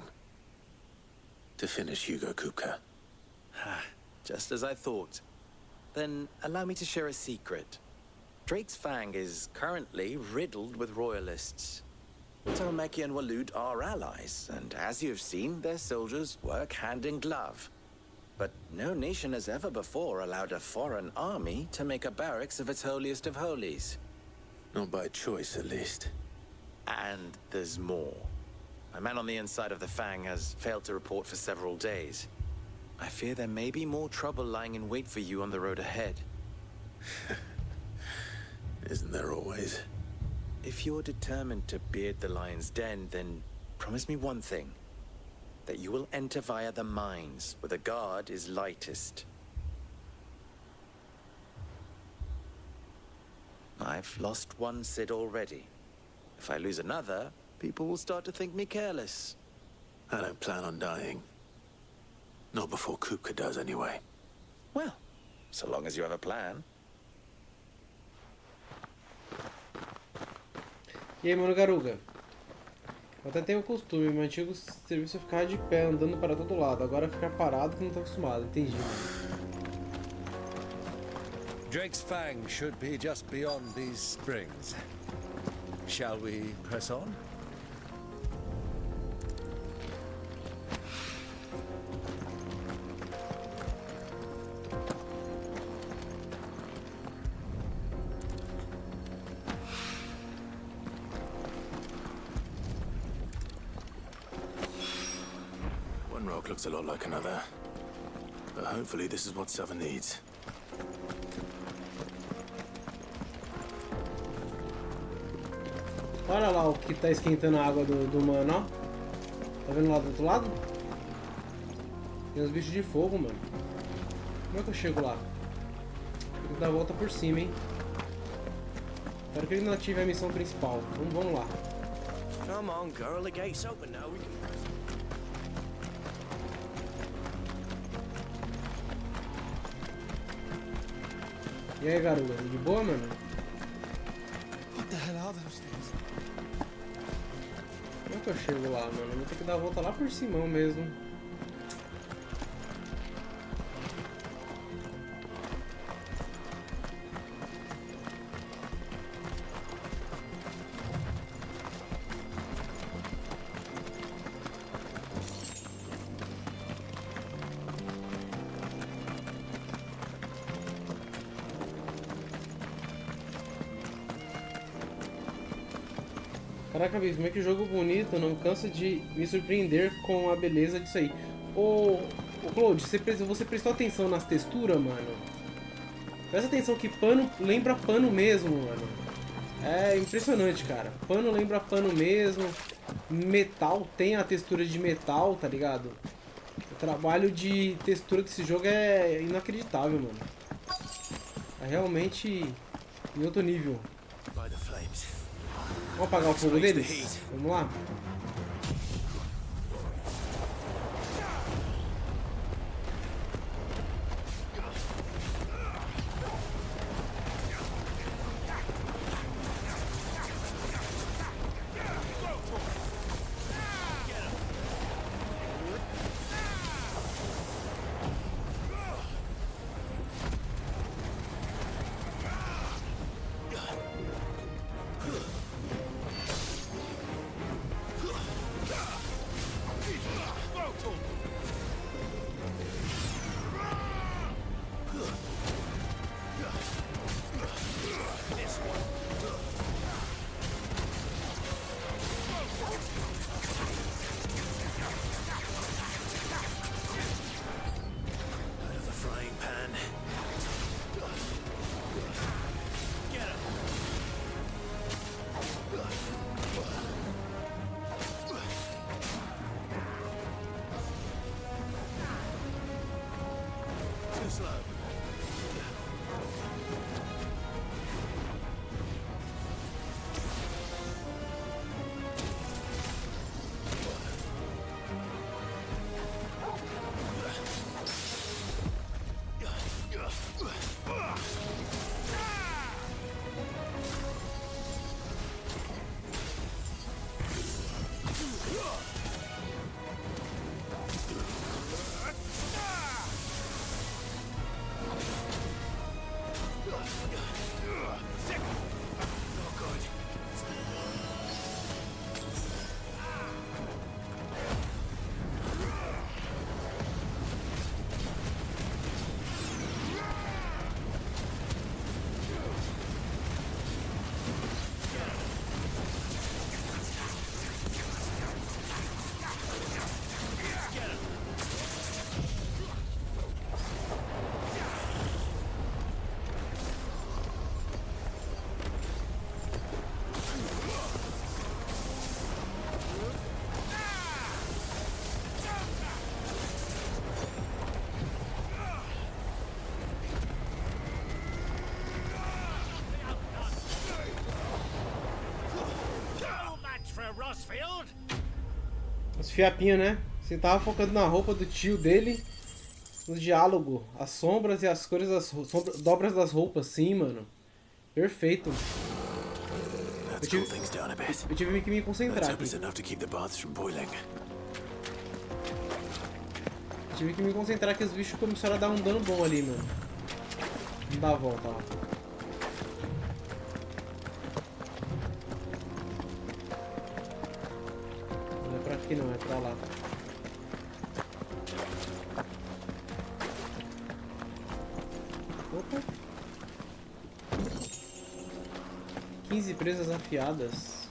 E: To finish Hugo Kupka.
R: Just as I thought. Then allow me to share a secret. Drake's Fang is currently riddled with royalists. Taramaki and Waloed are allies, and as you've seen, their soldiers work hand in glove. But no nation has ever before allowed a foreign army to make a barracks of its holiest of holies.
E: Not by choice, at least.
R: And there's more. A man on the inside of the Fang has failed to report for several days. I fear there may be more trouble lying in wait for you on the road ahead.
E: Isn't there always?
R: If you're determined to beard the lion's den, then promise me one thing. That you will enter via the mines, where the guard is lightest. I've lost one Cid already. If I lose another, people will start to think me careless.
E: I don't plan on dying. Not before Kupka does, anyway.
R: Well, so long as you have a plan.
A: E aí, mano Garuga? Eu até tenho o costume, meu antigo serviço é ficar de pé, andando para todo lado. Agora é ficar parado que não tô acostumado, entendi, mano.
U: Drake's Fang should be just beyond these springs. Shall we press on?
E: One rock looks a lot like another. But hopefully this is what Southern needs.
A: Olha lá o que tá esquentando a água do mano, ó. Tá vendo lá do outro lado? Tem uns bichos de fogo, mano. Como é que eu chego lá? Tem que dar a volta por cima, hein? Espero que ele não ative a missão principal. Então vamos lá.
R: Come on, girl, the gate's open now. We can...
A: E aí, garoto? De boa, mano?
U: What the hell are those things?
A: Como é que eu chego lá, mano? Vou ter que dar a volta lá por cima mesmo. Caraca, bicho, como é que jogo bonito, não cansa de me surpreender com a beleza disso aí. Ô Claude, você prestou atenção nas texturas, mano? Presta atenção que pano lembra pano mesmo, mano. É impressionante, cara. Pano lembra pano mesmo. metal tem a textura de metal, tá ligado? O trabalho de textura desse jogo é inacreditável, mano. É realmente em outro nível. Vamos apagar o fogo deles? Vamos lá? Os fiapinhos, né? Você tava focando na roupa do tio dele, no diálogo, as sombras e as cores das dobras das roupas, sim, mano. Perfeito. Eu tive que me concentrar aqui. Tive que me concentrar que os bichos começaram a dar um dano bom ali, mano. Vamos dar a volta, ó. Aqui não, é pra lá. Opa. 15 presas afiadas.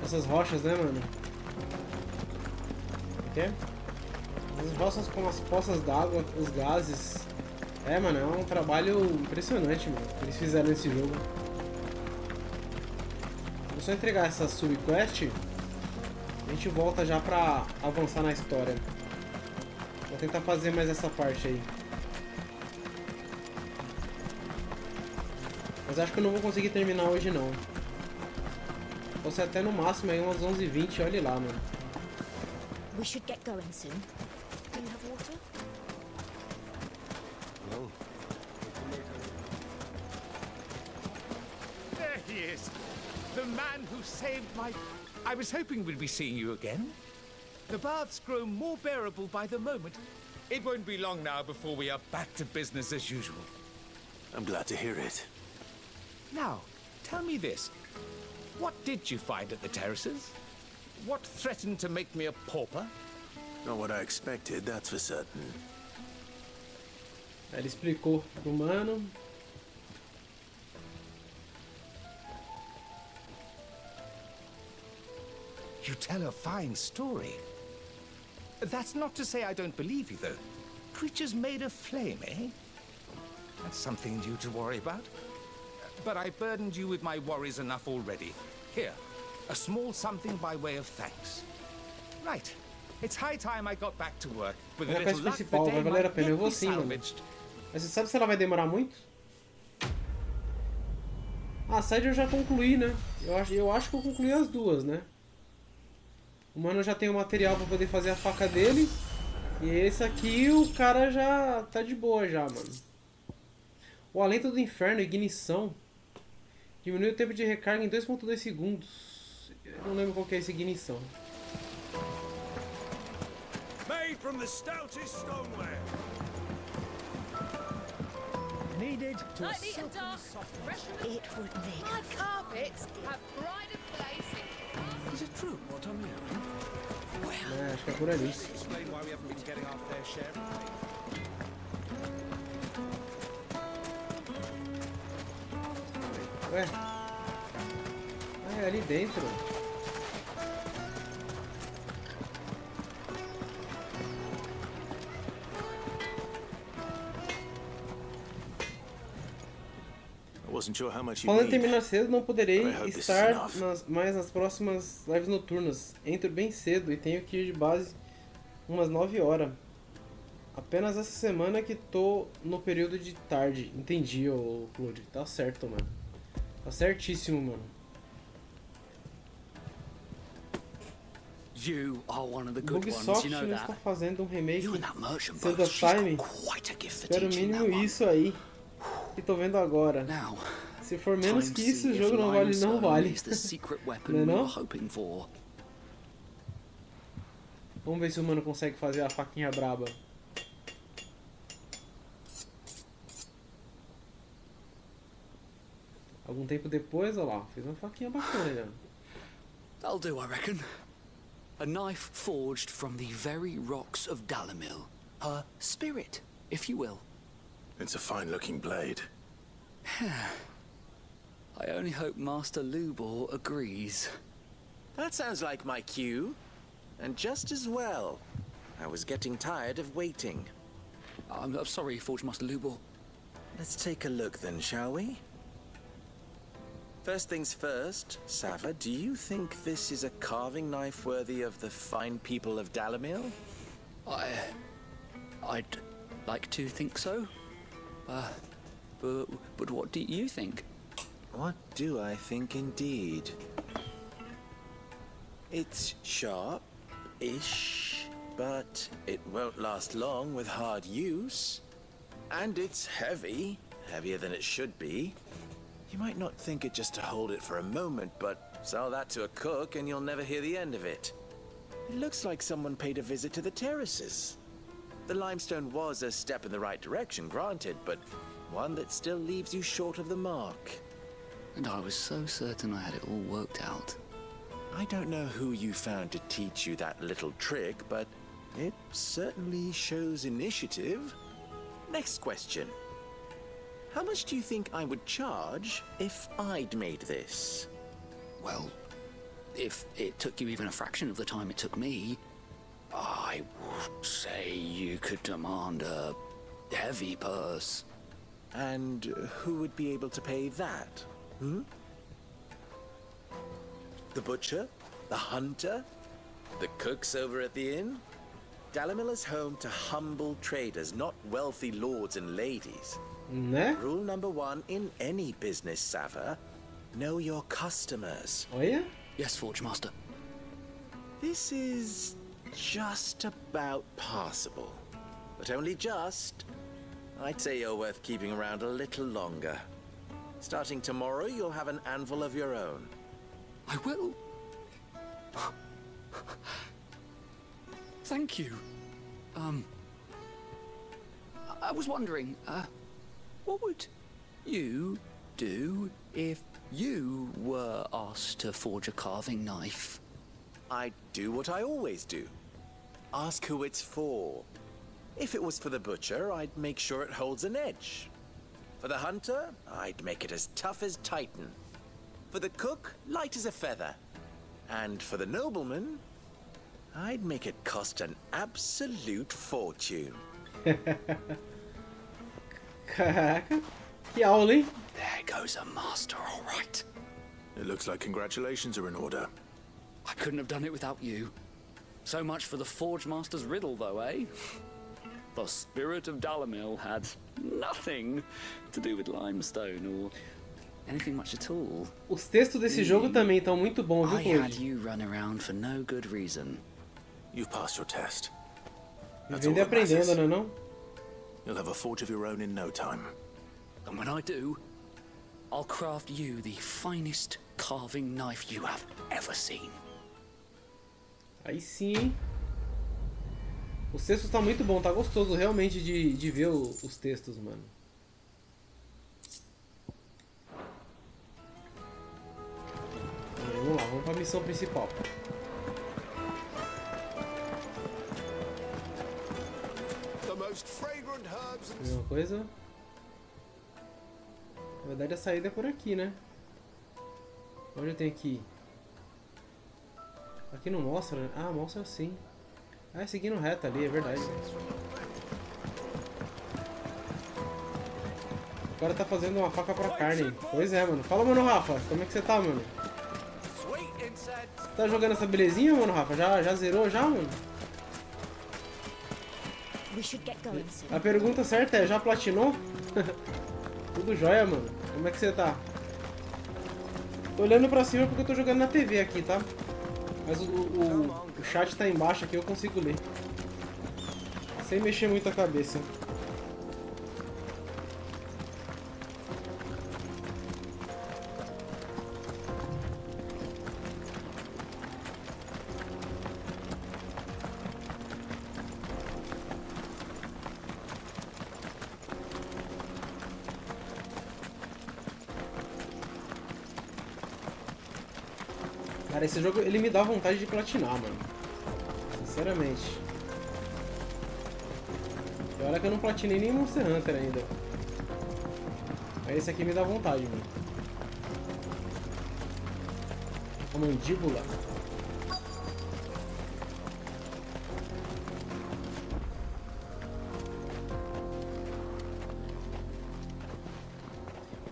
A: Essas rochas, né, mano? As roças com as poças d'água, os gases. É, mano, é um trabalho impressionante, mano, que eles fizeram nesse jogo. Vou só entregar essa subquest. A gente volta já pra avançar na história. Vou tentar fazer mais essa parte aí. Mas acho que eu não vou conseguir terminar hoje, não. Vou ser até no máximo aí umas 11h20, olha lá, mano.
M: We should get going soon. Do you have water?
T: No. There he is. The man who saved my... I was hoping we'd be seeing you again. The baths grow more bearable by the moment. It won't be long now before we are back to business as usual.
E: I'm glad to hear it.
T: Now, tell me this. What did you find at the terraces? What threatened to make me a pauper?
E: Not what I expected, that's for certain.
A: Ele explicou pro mano.
T: You tell a fine story. That's not to say I don't believe you, though. Creatures made of flame, eh? That's something you to worry about. But I burdened you with my worries enough already. Here, a small something by way of thanks. Right. It's high time I got back to work. With a
A: É a
T: little
A: quest
T: luck, the
A: principal,
T: day
A: vai valer a
T: might
A: pena. Eu
T: yet
A: vou
T: be
A: sim, mano.
T: salvaged.
A: Mas você sabe se ela vai demorar muito? A side eu já concluí, né? Eu acho que eu concluí as duas, né? O mano já tem o material pra poder fazer a faca dele. E esse aqui o cara já tá de boa já, mano. O Alento do Inferno, ignição. Diminui o tempo de recarga em 2.2 segundos. Eu não lembro qual que é essa ignição.
D: Made from the stoutest stoneware.
Q: Needed to
G: Light neat and dark, fresh and
M: It would make
G: my carpets have pride of place.
O: Is it true what I'm hearing?
A: É, acho que é por ali.
O: Explain why we haven't been getting our fair share of pay.
A: Ué? Ah, é ali dentro.
E: I wasn't sure how much you
A: Falando em
E: need.
A: terminar cedo, não poderei
E: I hope this is
A: estar
E: enough.
A: mais nas próximas lives noturnas. Entro bem cedo e tenho que ir de base umas 9 horas. Apenas essa semana que tô no período de tarde. Entendi, ô Claude. Tá certo, mano. Tá certíssimo, mano.
H: You are one of the good ones,
A: Ubisoft
H: you know
A: não
H: that.
A: está fazendo um remake
H: You and that merchant
A: Sand
H: both,
A: of
H: she's
A: Time.
H: got quite a gift for
A: Espero o
H: teaching that
A: mínimo
H: one.
A: isso aí. Que tô vendo agora.
H: Now,
A: Se for menos
H: time
A: que
H: to
A: isso, o
H: see
A: jogo
H: if
A: não vale, não
H: limestone
A: vale.
H: is the secret weapon
A: Não é
H: we
A: não?
H: were hoping for.
A: Vamos ver se o mano consegue fazer a faquinha braba. Algum tempo depois, olha lá, fez uma faquinha bacana já.
H: That'll do, I reckon. A knife forged from the very rocks of Dalamil. Her spirit, if you will.
E: It's a fine-looking blade.
H: I only hope Master Lubor agrees.
R: That sounds like my cue. And just as well. I was getting tired of waiting.
H: I'm sorry, Forge Master Lubor.
R: Let's take a look then, shall we? First things first, Sava, do you think this is a carving knife worthy of the fine people of Dalamil?
H: I'd like to think so. But what do you think?
R: What do I think indeed? It's sharp-ish, but it won't last long with hard use. And it's heavy, heavier than it should be. You might not think it just to hold it for a moment, but sell that to a cook and you'll never hear the end of it. It looks like someone paid a visit to the terraces. The limestone was a step in the right direction, granted, but one that still leaves you short of the mark.
H: And I was so certain I had it all worked out.
R: I don't know who you found to teach you that little trick, but it certainly shows initiative. Next question. How much do you think I would charge if I'd made this?
H: Well, if it took you even a fraction of the time it took me, I would say you could demand a heavy purse.
R: And who would be able to pay that? The butcher? The hunter? The cooks over at the inn? Dalamil is home to humble traders, not wealthy lords and ladies.
A: Né?
R: Rule number 1 in any business, Sava. Know your customers.
A: Olha.
H: Yes, Forge Master.
R: This is just about passable. But only just. I'd say you're worth keeping around a little longer. Starting tomorrow, you'll have an anvil of your own.
H: I will. Thank you. I was wondering, what would you do if you were asked to forge a carving knife?
R: I'd do what I always do. Ask who it's for. If it was for the butcher, I'd make sure it holds an edge. For the hunter, I'd make it as tough as Titan. For the cook, light as a feather. And for the nobleman, I'd make it cost an absolute fortune.
A: Caraca, que aula, hein?
H: There goes a master, all right.
E: It looks like congratulations are in order.
H: I couldn't have done it without you. So much for the Forge Master's riddle, though, eh? The spirit of Dalamil had nothing to do with limestone or anything much at all.
A: Os textos desse jogo também estão muito bons, viu,
H: I
A: Cloud?
H: had you run around for no good reason.
E: You've passed your test.
A: Vivendo e aprendendo, né, não?
E: You'll have a forge of your own in no time.
H: And when I do, I'll craft you the finest carving knife you have ever seen.
A: Aí sim, hein? Os textos tá muito bom, tá gostoso realmente de ver os textos, mano. Vamos lá, vamos pra missão principal. Mesma coisa. Na verdade a saída é por aqui, né? Onde eu tenho que ir? Aqui não mostra, né? Ah, mostra sim. Ah, é seguindo reto ali, é verdade. O cara tá fazendo uma faca pra carne. Pois é, mano. Fala, mano, Rafa. Como é que você tá, mano? Você tá jogando essa belezinha, mano, Rafa? Já zerou já, mano? A pergunta certa é, já platinou? Tudo jóia, mano. Como é que você tá? Tô olhando pra cima porque eu tô jogando na TV aqui, tá? Mas o chat tá embaixo aqui, eu consigo ler. Sem mexer muito a cabeça. Cara, esse jogo, ele me dá vontade de platinar, mano. Sinceramente. E olha que eu não platinei nem Monster Hunter ainda. Mas esse aqui me dá vontade, mano. A mandíbula.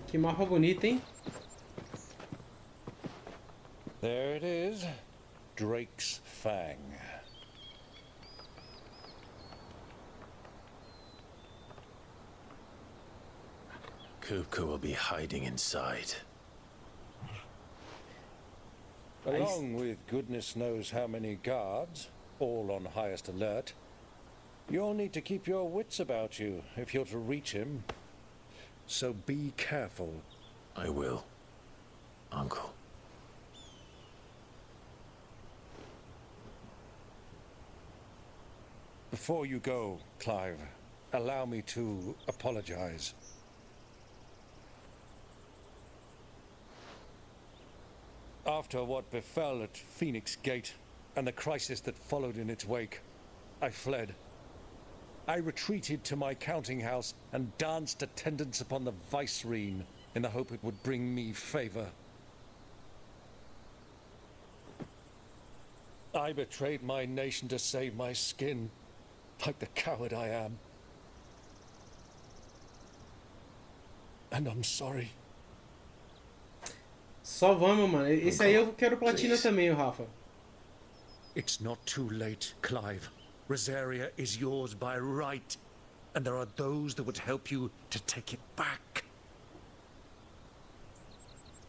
A: Que mapa bonito, hein?
D: There it is, Drake's Fang.
E: Kupka will be hiding inside.
D: Along with goodness knows how many guards, all on highest alert, you'll need to keep your wits about you if you're to reach him. So be careful.
E: I will, Uncle.
D: Before you go, Clive, allow me to apologize. After what befell at Phoenix Gate and the crisis that followed in its wake, I fled. I retreated to my counting house and danced attendance upon the vicereine in the hope it would bring me favor. I betrayed my nation to save my skin, like the coward I am. And I'm sorry.
A: Só vamos, mano. Esse aí eu quero platina também, Rafa.
D: It's not too late, Clive. Rosaria is yours by right, and there are those that would help you to take it back.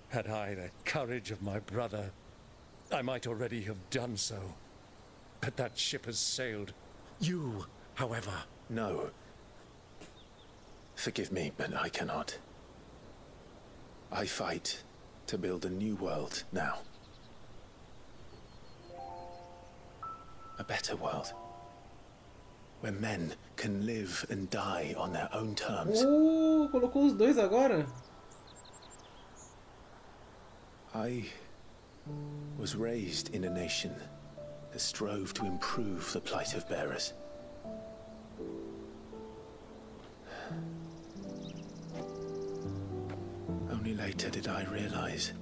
D: Had I the courage of my brother, I might already have done so. But that ship has sailed. You, however...
E: No. Forgive me, but I cannot. I fight to build a new world now. A better world. Where men can live and die on their own terms.
A: Colocou os dois agora?
E: I was raised in a nation that strove to improve the plight of bearers. Only later did I realize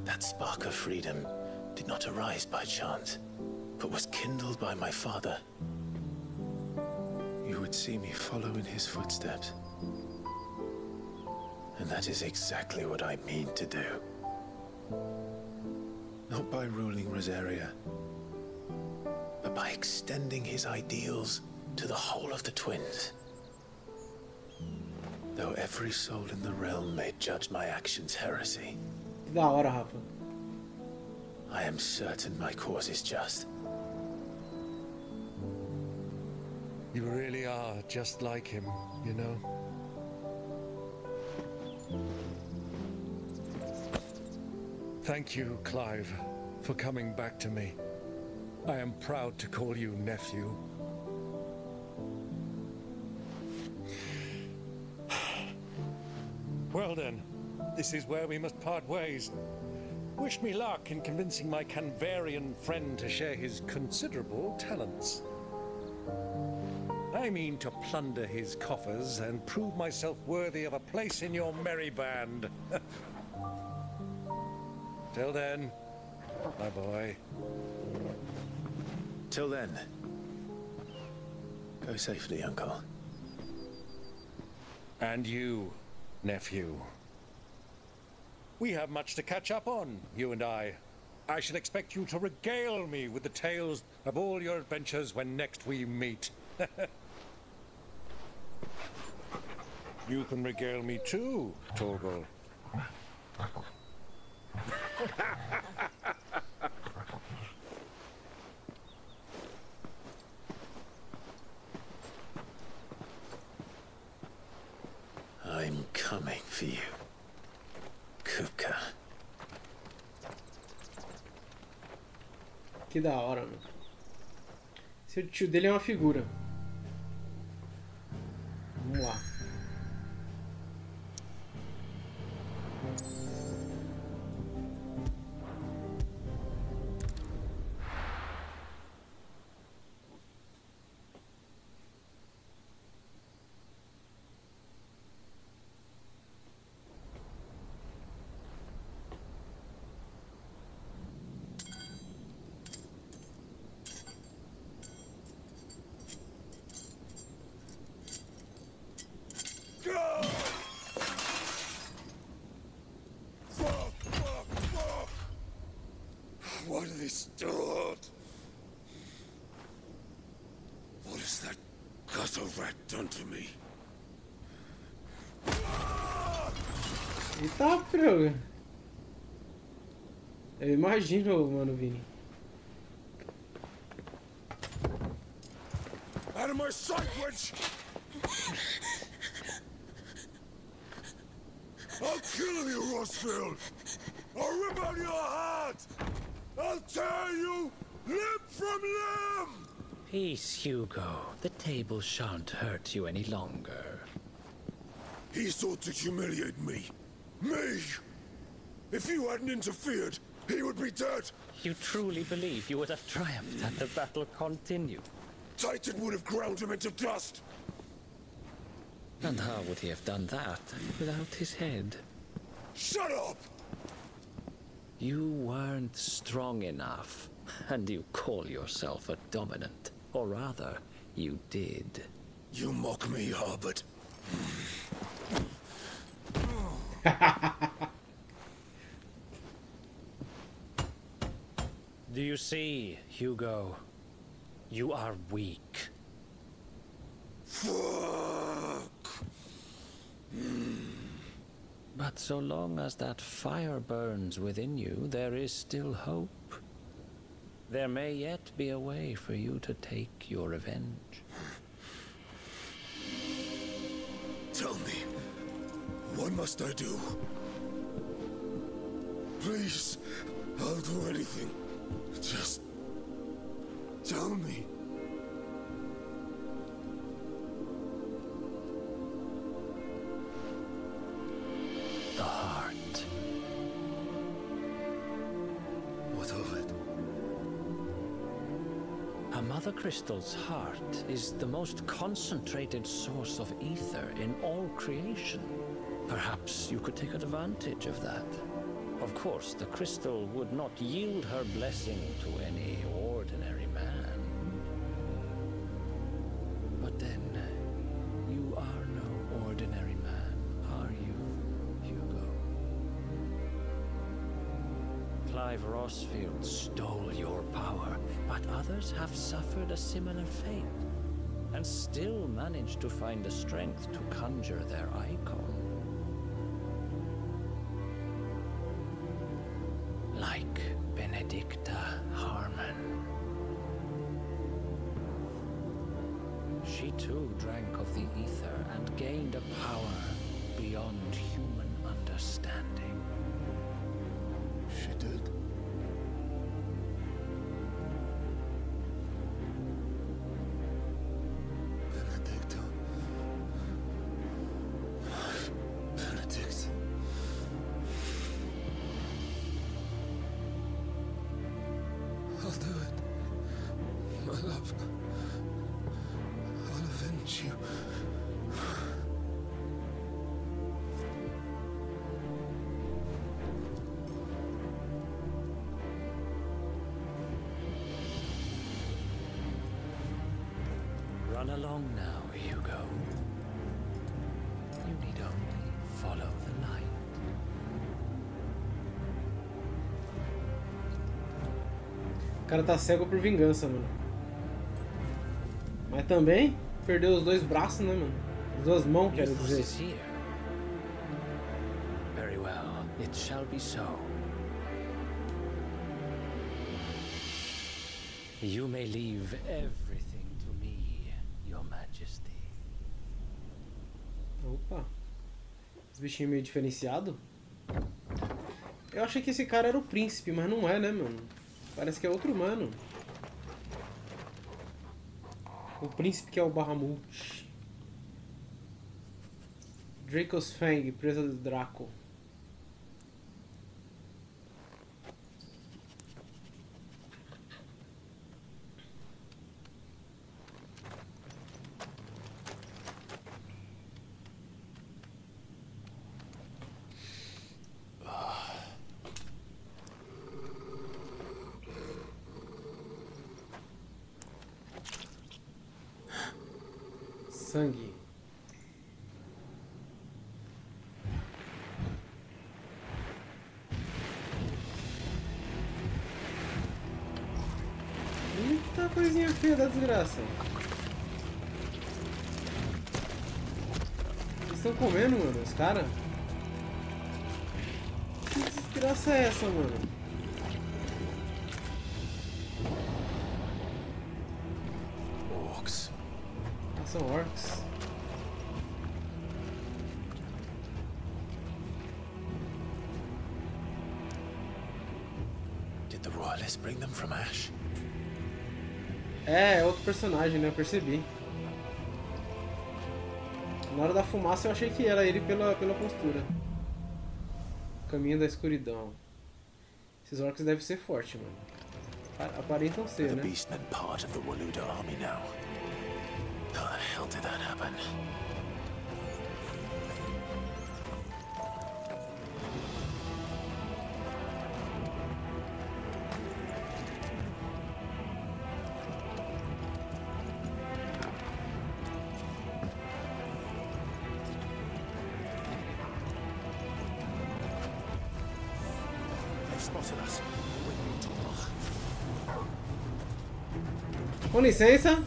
E: that spark of freedom did not arise by chance. but was kindled by my father, you would see me follow in his footsteps. And that is exactly what I mean to do. Not by ruling Rosaria, but by extending his ideals to the whole of the twins. Though every soul in the realm may judge my actions heresy,
A: Da hora, Rafa.
E: I am certain my cause is just.
U: You really are just like him, you know? Thank you, Clive, for coming back to me. I am proud to call you nephew. Well then, this is where we must part ways. Wish me luck in convincing my Canvarian friend to share his considerable talents. I mean to plunder his coffers and prove myself worthy of a place in your merry band. Till then, my boy.
E: Till then, go safely, Uncle.
U: And you, nephew. We have much to catch up on, you and I. I shall expect you to regale me with the tales of all your adventures when next we meet. You can regale me too, Torgal.
E: I'm coming for you, Kupka.
A: Que da hora, mano. Esse tio dele é uma figura. Vamos lá.
D: Why do they start? What has that gutter rat done to me?
A: Eita, droga. Eu imagino, mano, Vini.
D: Out of my sight, wench! I'll kill you, Rossfield! I'll rip out your heart! I'll tear you limb from limb!
I: Peace, Hugo. The table shan't hurt you any longer.
D: He sought to humiliate me. Me! If you hadn't interfered, he would be dead!
I: You truly believe you would have triumphed had the battle continued?
D: Titan would have ground him into dust!
I: And how would he have done that without his head?
D: Shut up!
I: You weren't strong enough, and you call yourself a dominant. Or rather, you did.
D: You mock me, Harbert.
I: Do you see, Hugo? You are weak.
D: Fuck!
I: But so long as that fire burns within you, there is still hope. There may yet be a way for you to take your revenge.
D: Tell me, what must I do? Please, I'll do anything. Just tell me.
I: The heart.
D: What of it?
I: A Mother Crystal's heart is the most concentrated source of ether in all creation. Perhaps you could take advantage of that. Of course, the crystal would not yield her blessing to any ordinary man. But then, you are no ordinary man, are you, Hugo? Clive Rossfield stole your power, but others have suffered a similar fate, and still managed to find the strength to conjure their icon. Like Benedicta Harmon. She too drank of the ether and gained a power beyond human understanding.
B: She did. Benedicta. Benedict. I'll do it, my love. I'll avenge you.
I: Run along now, Hugo. You need only follow the light.
A: O cara tá cego por vingança, mano. Mas também perdeu os dois braços, né, mano? As duas mãos, quero dizer.
I: Very well, it shall be so. You may leave everything to me, Your Majesty.
A: Opa. Esse bichinho meio diferenciado. Eu achei que esse cara era o príncipe, mas não é, né, mano? Parece que é outro humano. O príncipe que é o Bahamut. Draco's Fang, presa do Draco. Sangue. Eita coisinha feia da desgraça. Eles estão comendo, mano, os caras? Que desgraça é essa, mano?
E: Orcs.
A: São orcs.
E: Did the royalists bring them from Ash?
A: É outro personagem, né? Eu percebi. Na hora da fumaça eu achei que era ele pela postura. Caminho da escuridão. Esses orcs devem ser fortes, mano. Aparentam ser,
E: The
A: né?
E: beastmen part of the Waluda army now. How the hell did that happen? They've spotted us.
A: Com licença.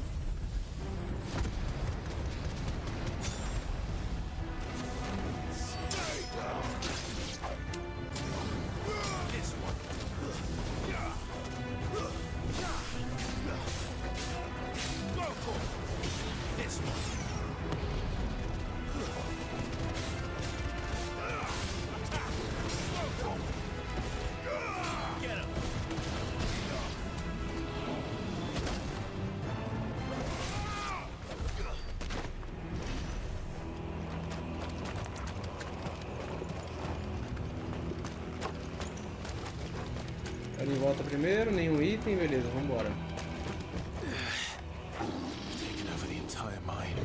A: Ele volta primeiro, nenhum item, beleza, vambora.
E: Taken over the entire mine.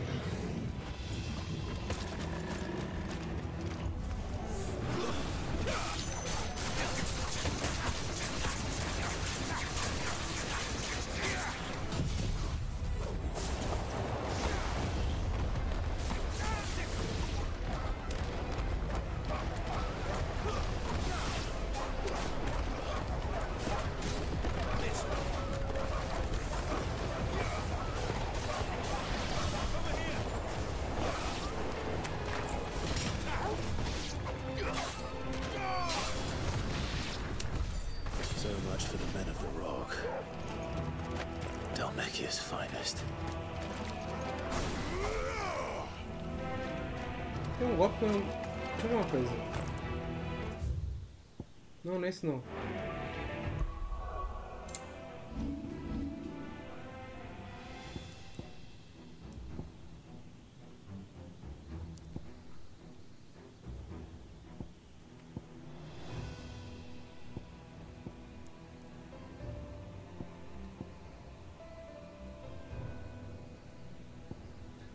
E: men of the rock. Dalmekia's finest.
A: Tem um golpe que eu não... Deixa eu ver uma coisa. Não, não é isso não.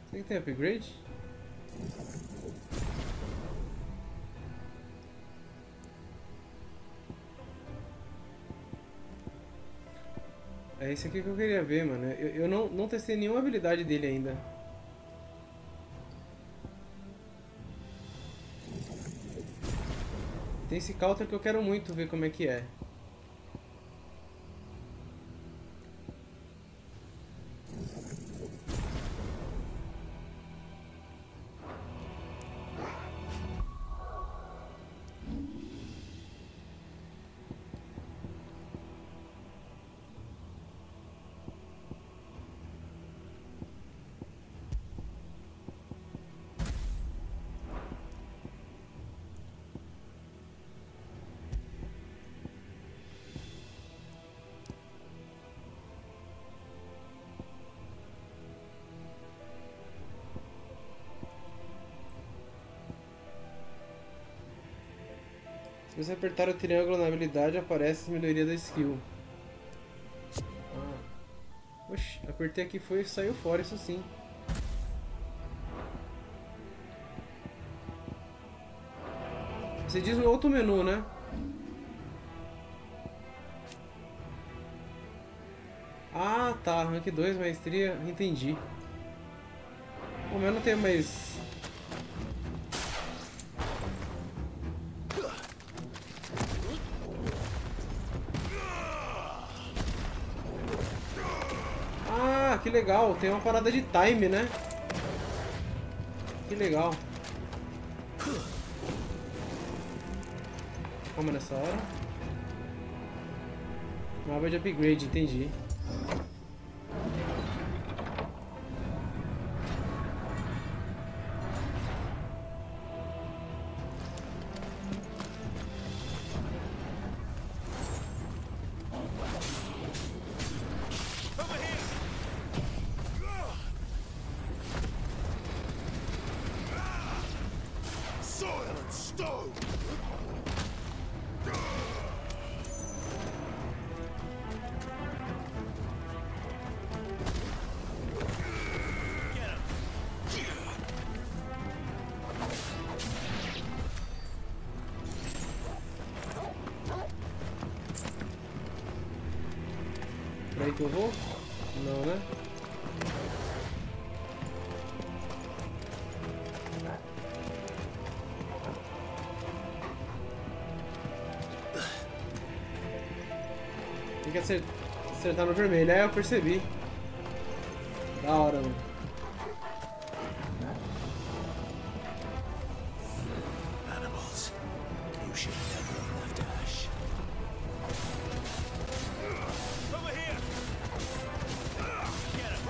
A: Será que tem upgrade? É isso aqui que eu queria ver, mano. Eu não testei nenhuma habilidade dele ainda. Tem esse counter que eu quero muito ver como é que é. Se você apertar o triângulo na habilidade, aparece a melhoria da skill. Ah. Oxi, apertei aqui e saiu fora, isso sim. Você diz no outro menu, né? Ah, tá. Rank 2, maestria. Entendi. Bom, mas eu não tenho mais... Que legal, tem uma parada de time, né? Que legal. Calma nessa hora. Uma aba de upgrade, entendi. Por aí que eu vou? Não, né? Tem que acertar no vermelho, eu percebi. Da hora, mano.
E: Animals. You should never have left Ash.
O: Over here! Get him!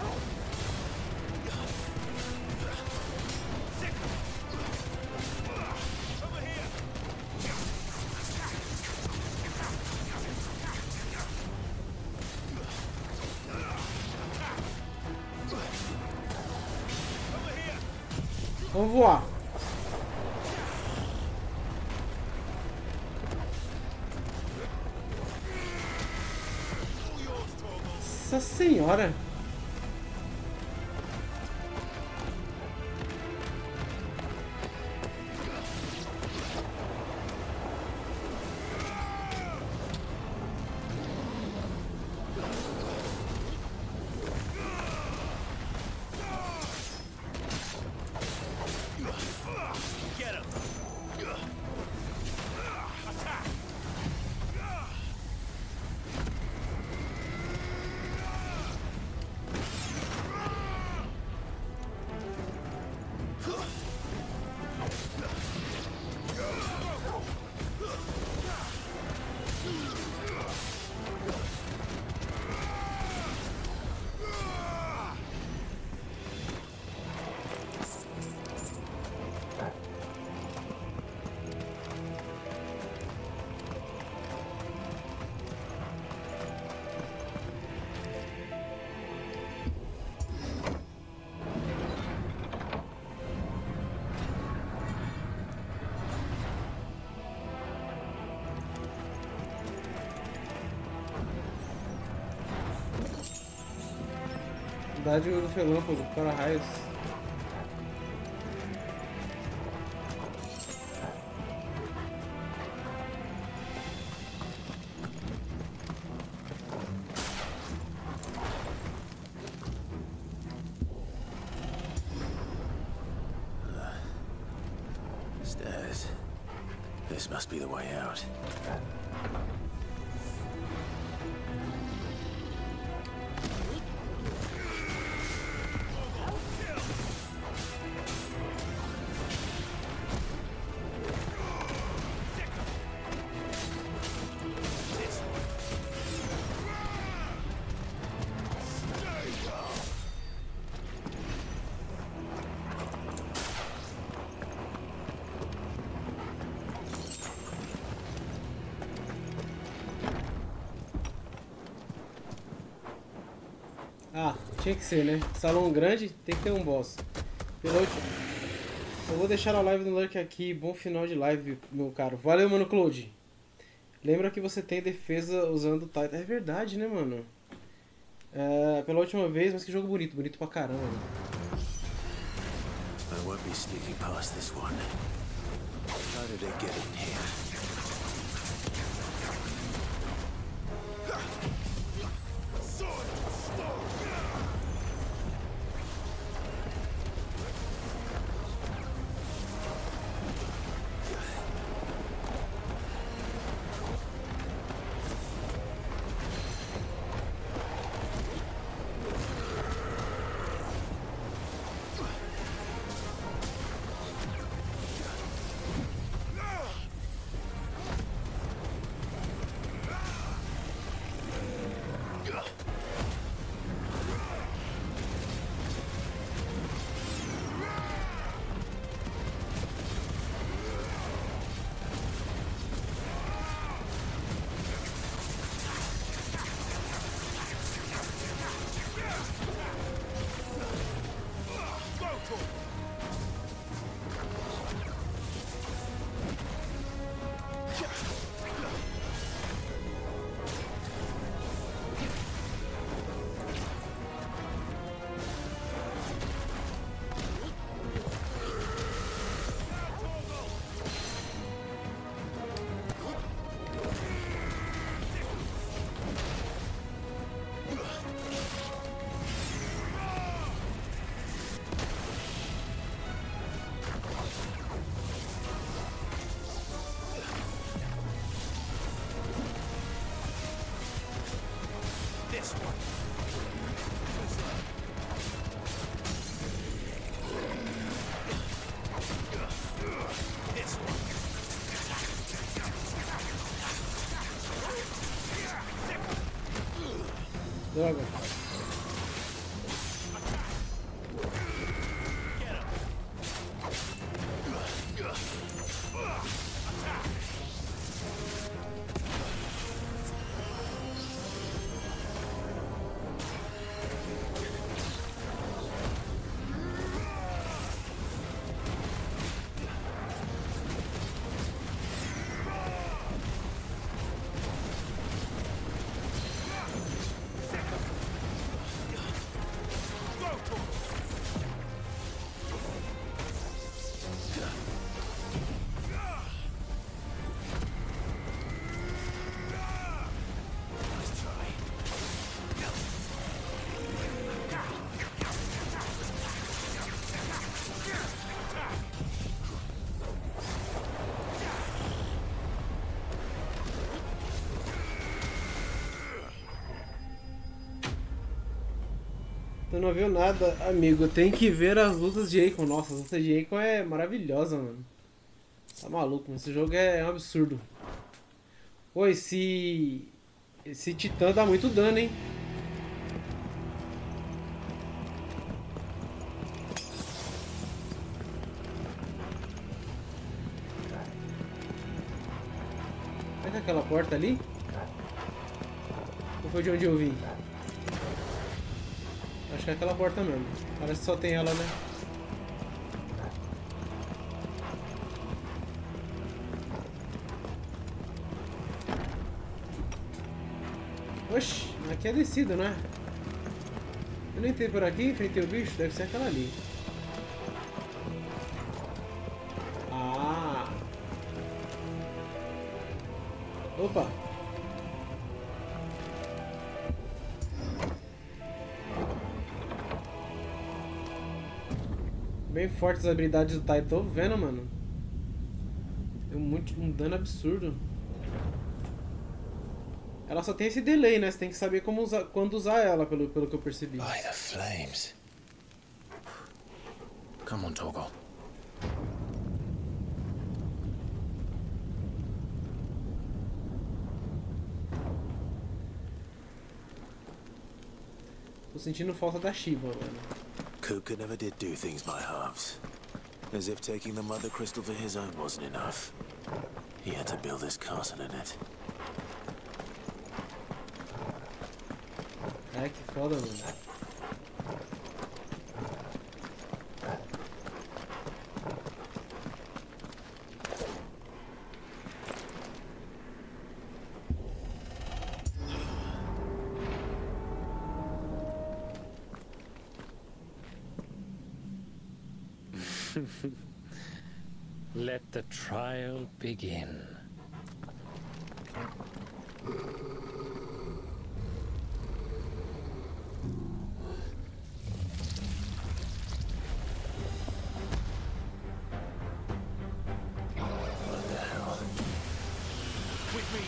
O: Over here!
A: Vamos voar. Nossa senhora. Dádiva do relâmpago, para raios.
E: Stairs. This must be the way out.
A: Ah, tinha que ser, né? Salão grande, tem que ter um boss. Piloto, eu vou deixar a live no lurk aqui. Bom final de live, meu caro. Valeu, mano Claude. Lembra que você tem defesa usando o Titan. É verdade, né, mano? Pela última vez, mas que jogo bonito. Bonito pra caramba, mano.
E: I won't be sneaking past this one. How did it get in here?
A: Droga. Tu não viu nada, amigo. Tem que ver as lutas de Akon. Nossa, as lutas de Akon é maravilhosa, mano. Tá maluco, mano. Esse jogo é um absurdo. Pô, esse titã dá muito dano, hein? Será que é aquela porta ali? Ou foi de onde eu vim? Acho que é aquela porta mesmo. Parece que só tem ela, né? Oxi, aqui é descido, né? Eu nem entrei por aqui, enfrentei o bicho, deve ser aquela ali. Ah! Opa! Bem fortes as habilidades do Tai, tô vendo, mano. Deu um dano absurdo. Ela só tem esse delay, né? Você tem que saber como usar, quando usar ela, pelo que eu percebi.
E: By the flames. Come on, Torgal.
A: Tô sentindo falta da Shiva, mano.
E: Kuka never did do things by halves. As if taking the mother crystal for his own wasn't enough. He had to build this castle in it.
A: Ai, que foda, mano.
I: Let the trial begin.
E: What the hell?
T: With me,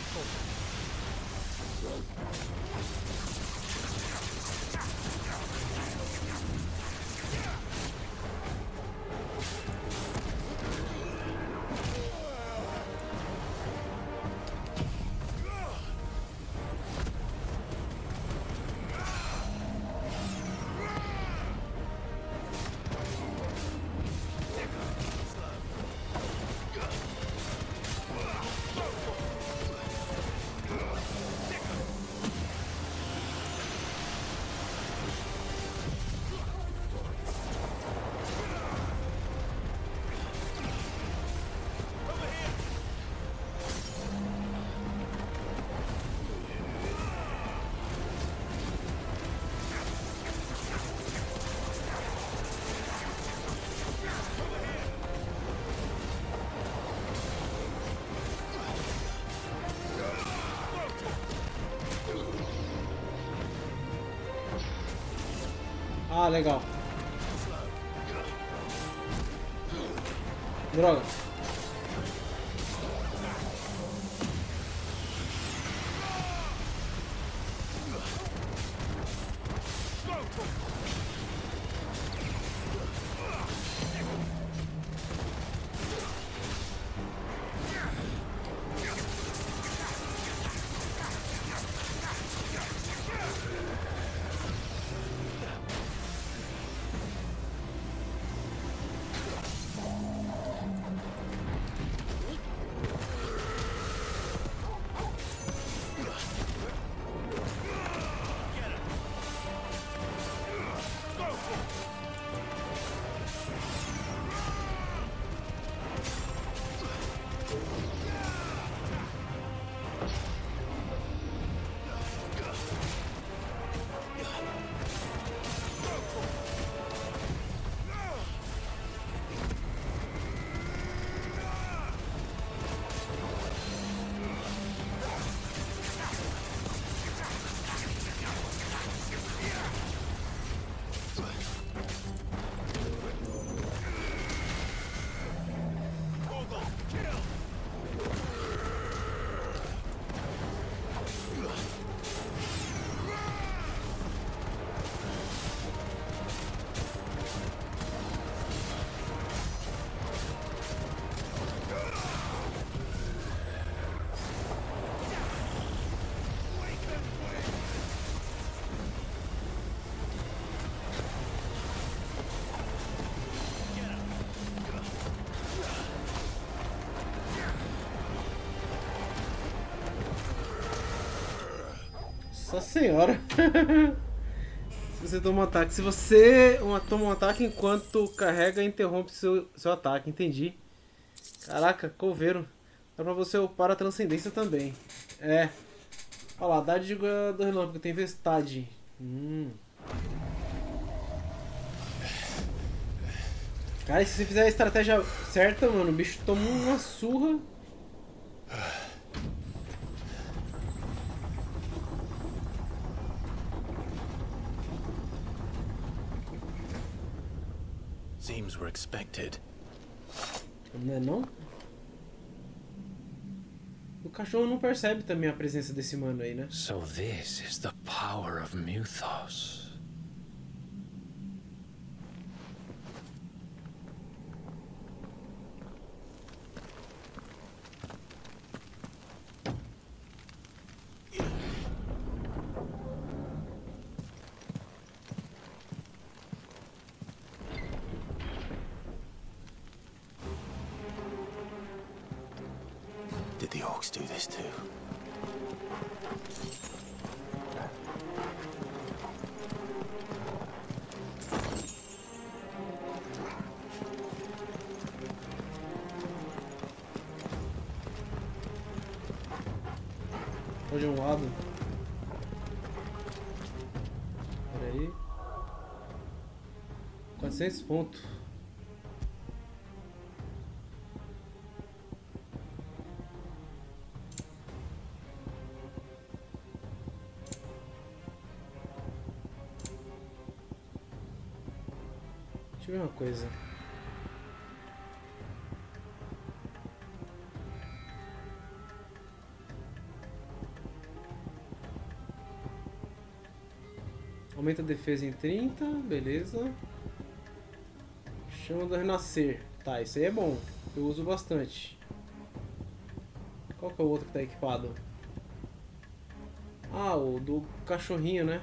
A: Ah, legal. Droga. Nossa senhora. Se você toma um ataque. Se você toma um ataque enquanto carrega, interrompe seu ataque. Entendi. Caraca, coveiro. Dá pra você upar a transcendência também. É. Olha lá, dádiva do relâmpago. Tem tempestade. Cara, se você fizer a estratégia certa, mano, o bicho toma uma surra.
E: Seems we're expected.
A: Não é não? O cachorro não percebe também a presença desse mano aí, né?
I: So this is the power of Mythos.
E: Did the orcs do this too?
A: Tô de um lado. Pera aí. 400 pontos. Deixa eu ver uma coisa. Aumenta a defesa em 30, beleza. Chama do renascer. Tá, isso aí é bom. Eu uso bastante. Qual que é o outro que tá equipado? Ah, o do cachorrinho, né?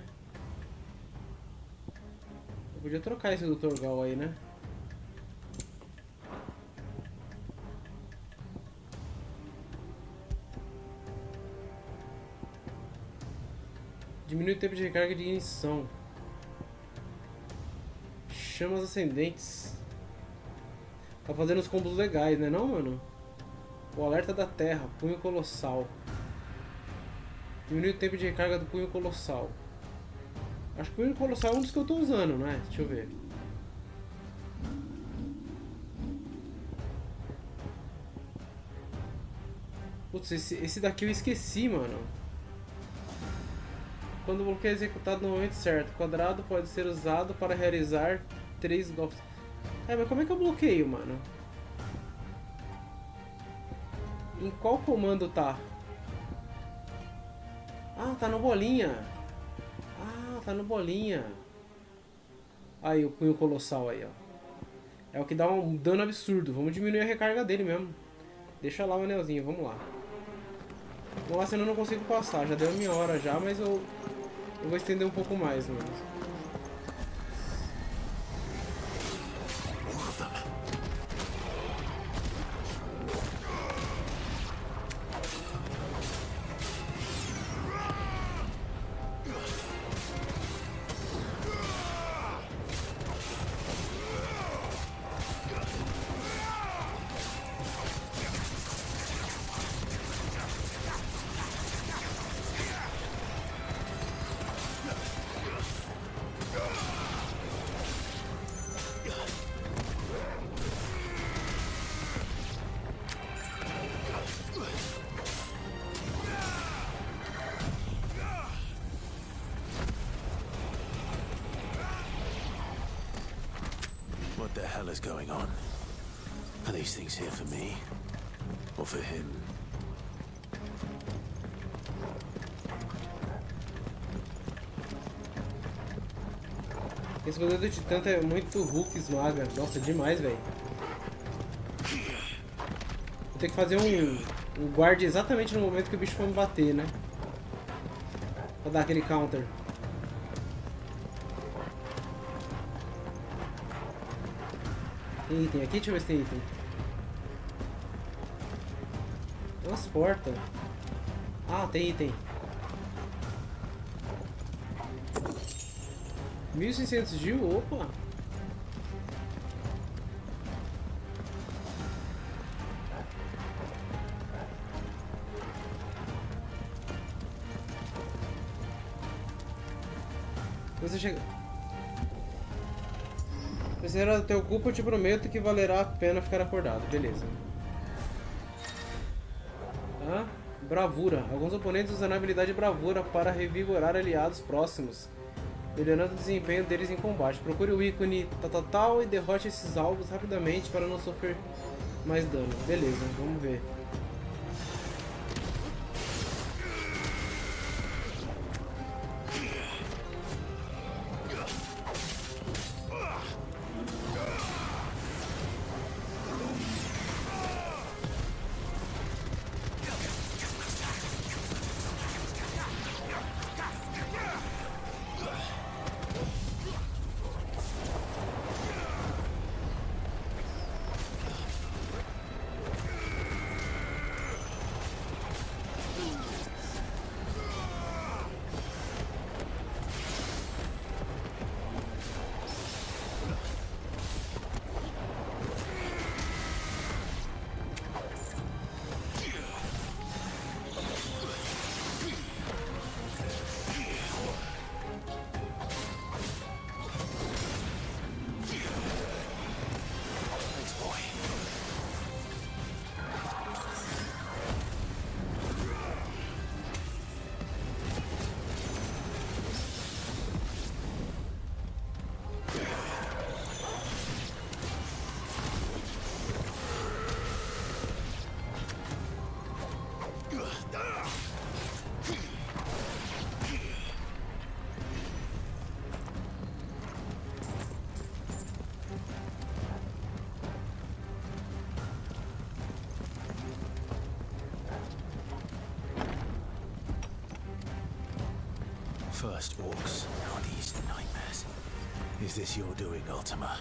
A: Eu podia trocar esse do Torgal aí, né? Diminui o tempo de recarga de ignição. Chamas ascendentes. Tá fazendo os combos legais, né não, mano? O alerta da terra, punho colossal. Diminui o tempo de recarga do punho colossal. Acho que o punho colossal é um dos que eu tô usando, né? Deixa eu ver. Putz, esse daqui eu esqueci, mano. Quando o bloqueio é executado no momento certo, o quadrado pode ser usado para realizar 3 golpes. Mas como é que eu bloqueio, mano? Em qual comando tá? Ah, tá no bolinha. Ah, tá no bolinha. Aí, o punho colossal aí, ó. É o que dá um dano absurdo. Vamos diminuir a recarga dele mesmo. Deixa lá o anelzinho, vamos lá. Vamos lá, senão eu não consigo passar. Já deu a minha hora já, mas eu vou estender um pouco mais, mano.
E: What the hell is going on? Are these things here for me? Or for him?
A: Esse poder do Titã é muito Hulk esmaga. Nossa, demais, velho. Vou ter que fazer um guard exatamente no momento que o bicho for me bater, né? Pra dar aquele counter. Tem item aqui? Deixa eu ver se tem item. Transporta. Ah, tem item. 1.600 Gil, opa! Você chega... Se você era teu culpa, eu te prometo que valerá a pena ficar acordado. Beleza. Tá? Bravura. Alguns oponentes usarão a habilidade bravura para revigorar aliados próximos, melhorando o desempenho deles em combate. Procure o ícone tal e derrote esses alvos rapidamente para não sofrer mais dano. Beleza, vamos ver.
E: First orcs, now these nightmares. Is this your doing, Ultima?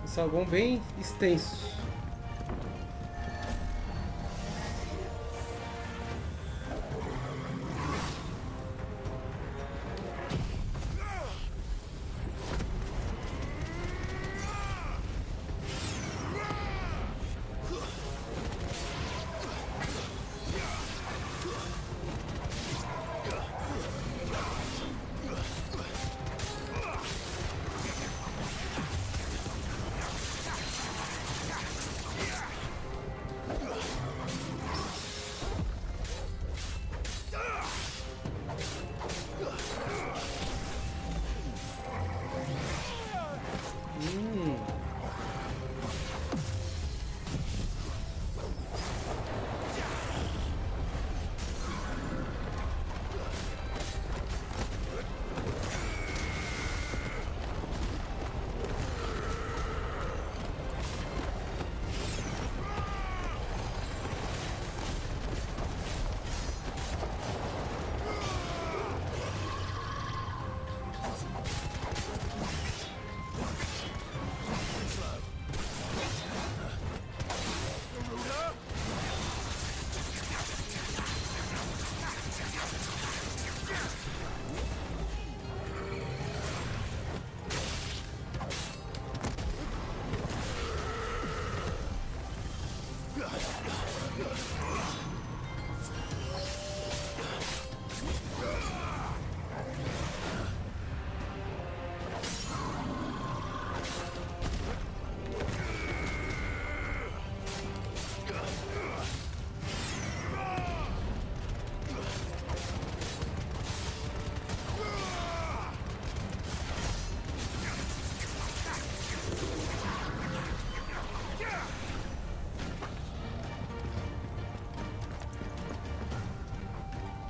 A: Saguão bem extenso.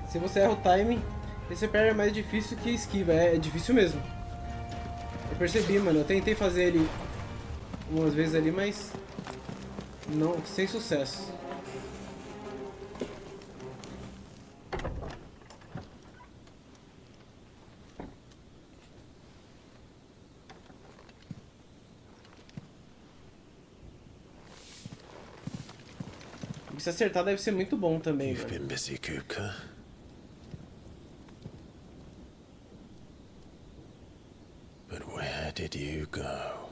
A: Se você erra o timing, esse parry é mais difícil que esquiva. É difícil mesmo. Eu percebi, mano. Eu tentei fazer ele umas vezes ali, mas não, sem sucesso. Se acertar deve ser muito bom também.
E: You've been busy, Kupka. But where did you go?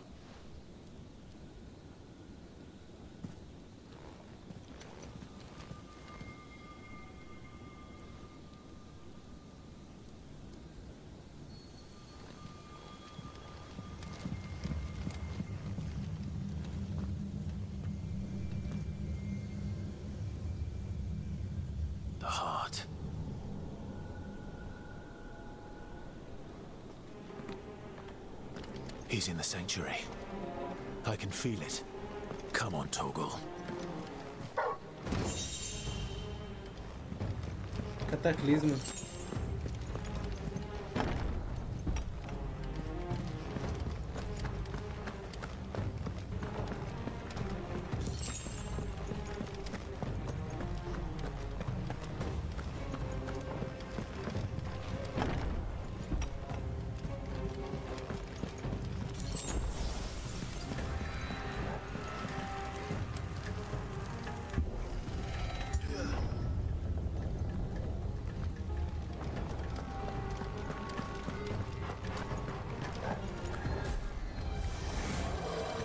E: He's in the sanctuary. I can feel it. Come on, Toggle.
A: Cataclisma.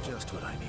E: Just what I needed.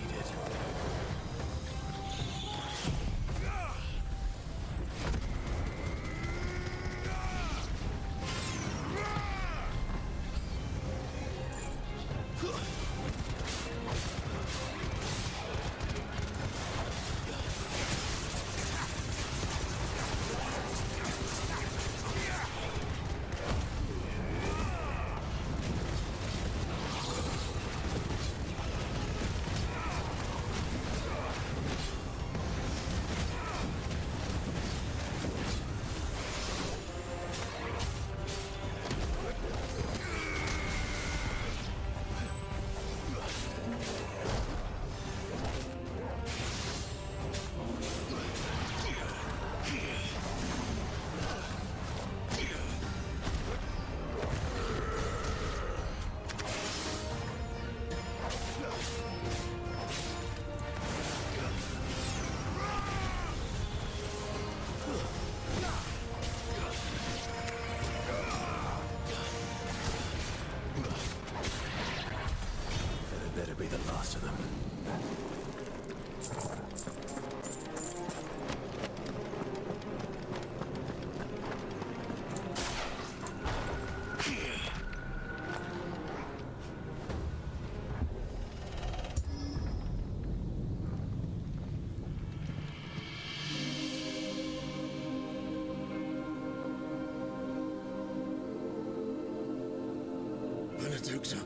D: Benedicta,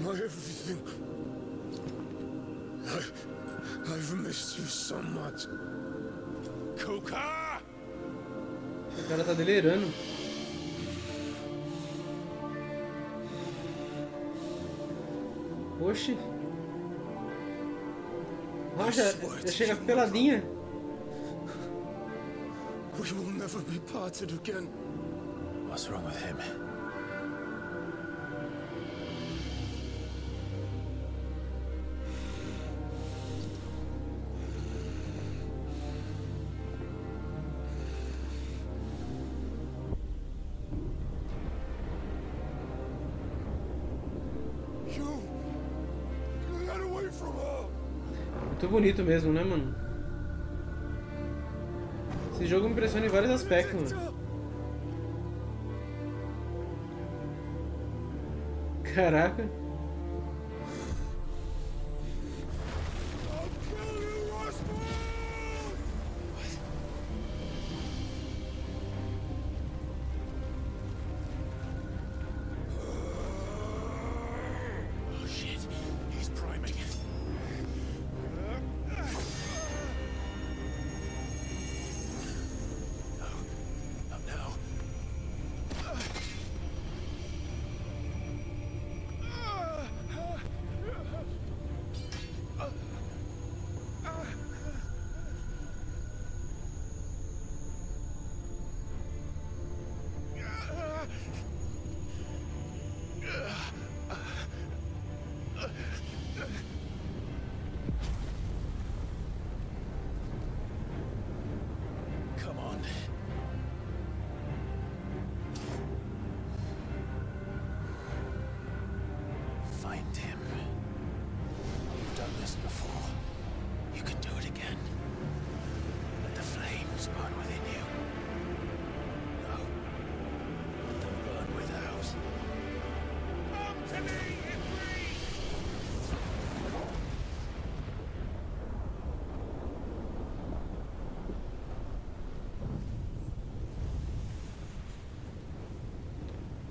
D: my everything. I've missed you so much. Kuka!
A: O cara tá delirando. Oxi. Ah, já chega peladinha.
D: We will never be parted again.
E: What's wrong with him?
A: Muito bonito mesmo, né, mano? Esse jogo me impressiona em vários aspectos, mano. Caraca.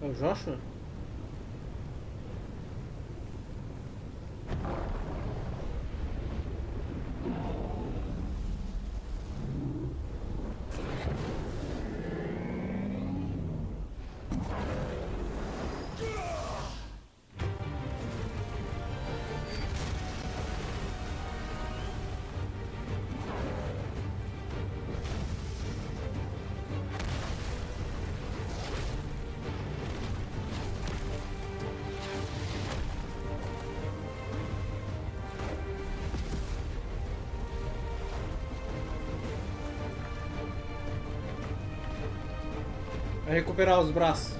A: É o Joshua? Vai recuperar os braços.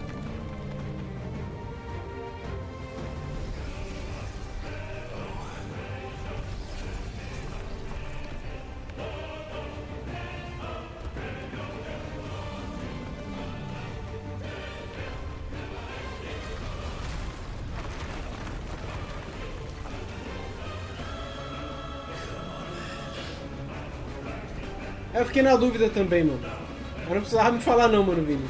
A: Eu fiquei na dúvida também, mano. Eu não precisava me falar não, mano, Vini.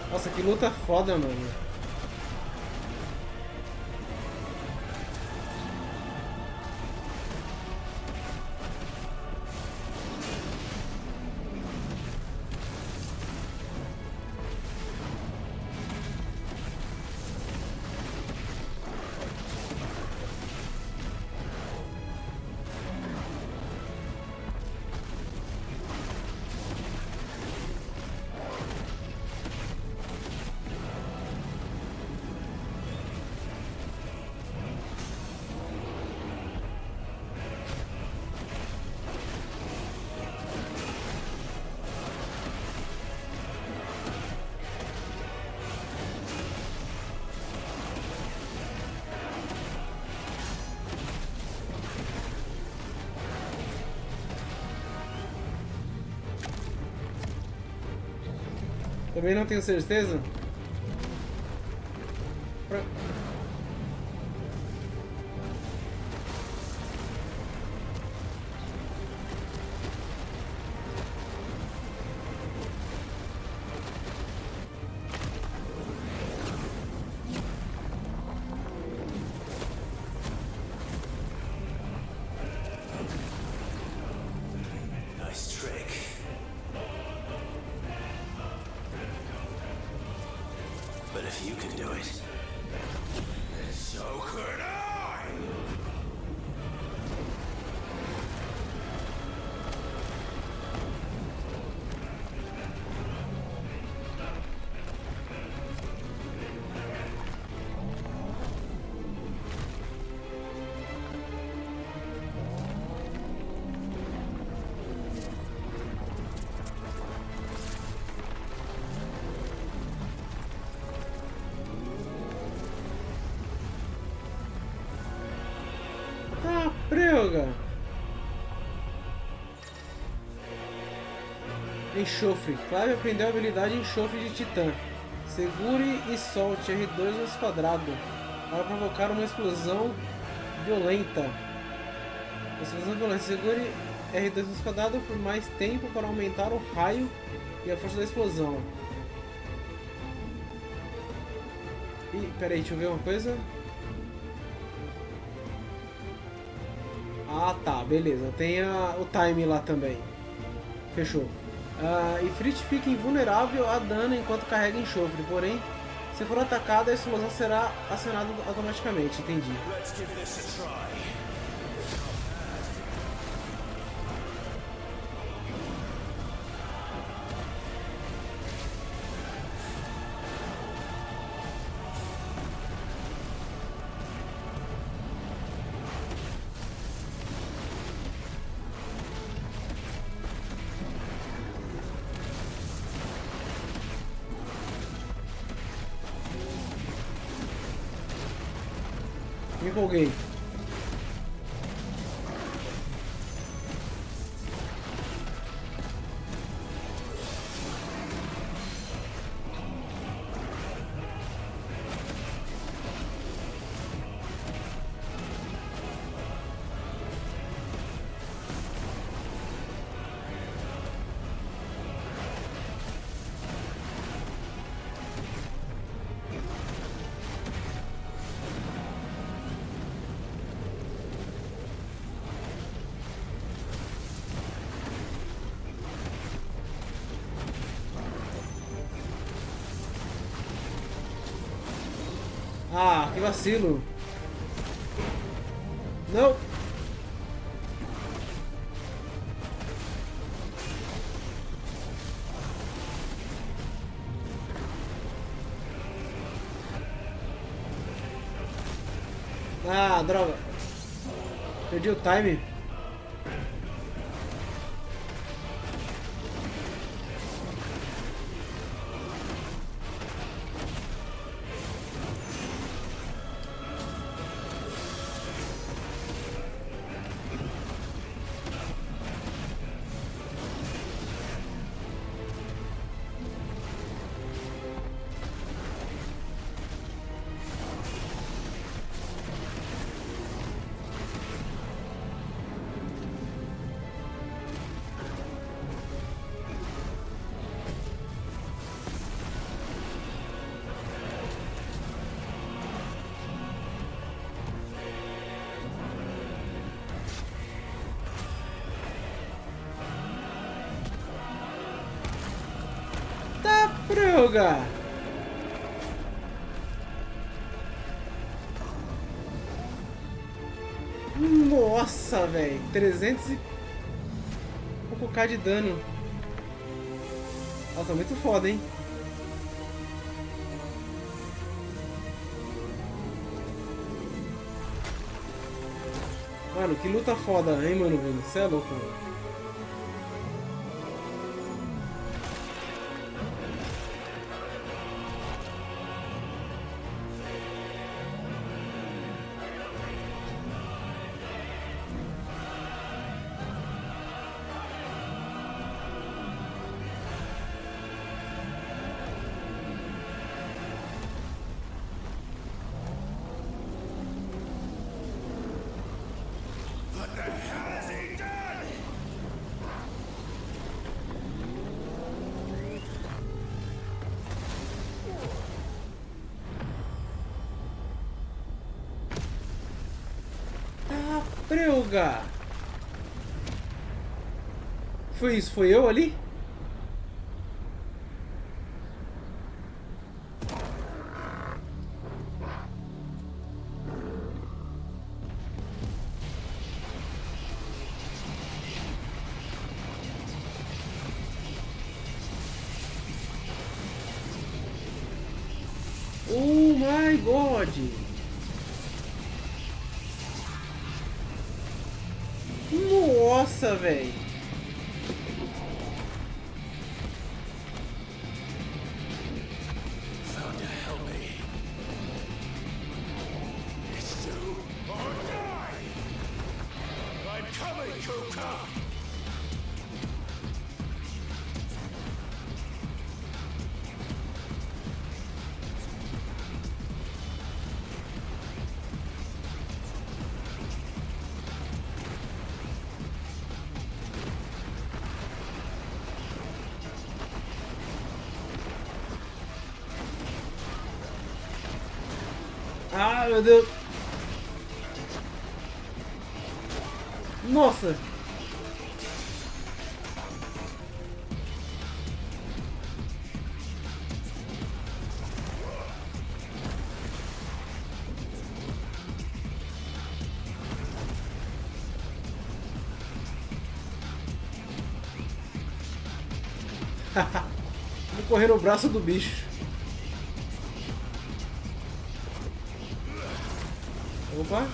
A: Nossa, que luta foda, mano. Também não tenho certeza. Prega! Enxofre. Clive aprendeu a habilidade enxofre de titã. Segure e solte R2 ao quadrado para provocar uma explosão violenta. Segure R2 ao quadrado por mais tempo para aumentar o raio e a força da explosão. E peraí, deixa eu ver uma coisa. Ah tá, beleza. Tem o time lá também. Fechou. E Fritz fica invulnerável a dano enquanto carrega enxofre, porém, se for atacado, a explosão será acionada automaticamente. Entendi. Me empolguei. Ah, que vacilo. Não. Ah, droga. Perdi o time. Droga! Nossa, velho! 300 e pouco K de dano. Nossa, muito foda, hein? Mano, que luta foda, hein, mano? Você é louco, mano. Preuga! Foi isso? Foi eu ali? Oh my god! Nossa, velho. Ah, meu Deus. Nossa. Vou correr no braço do bicho. Opa!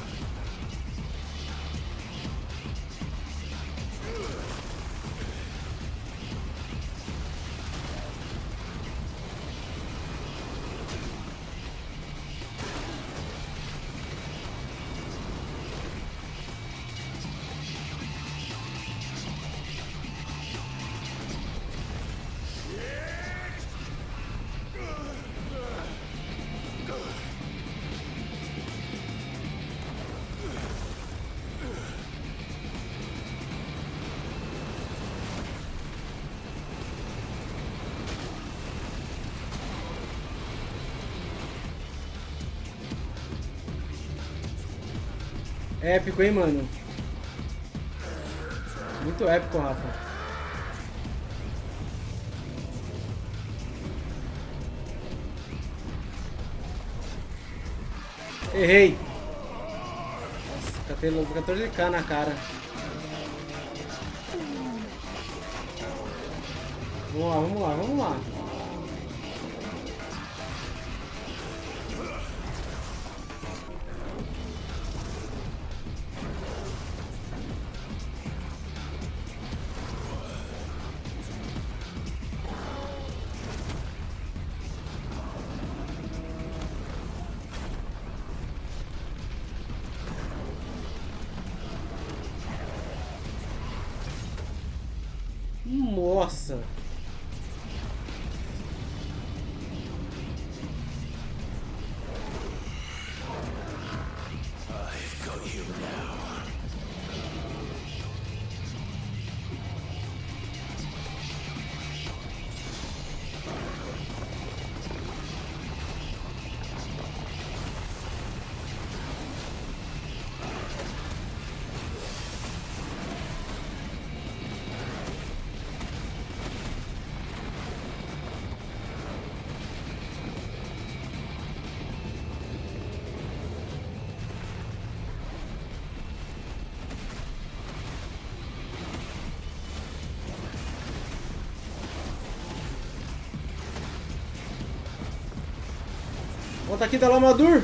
A: Épico, hein, mano? Muito épico, Rafa. Errei. 14k na cara. Vamos lá, vamos lá, vamos lá. Nossa.
O: I've got you now.
A: Volta aqui da Lamador.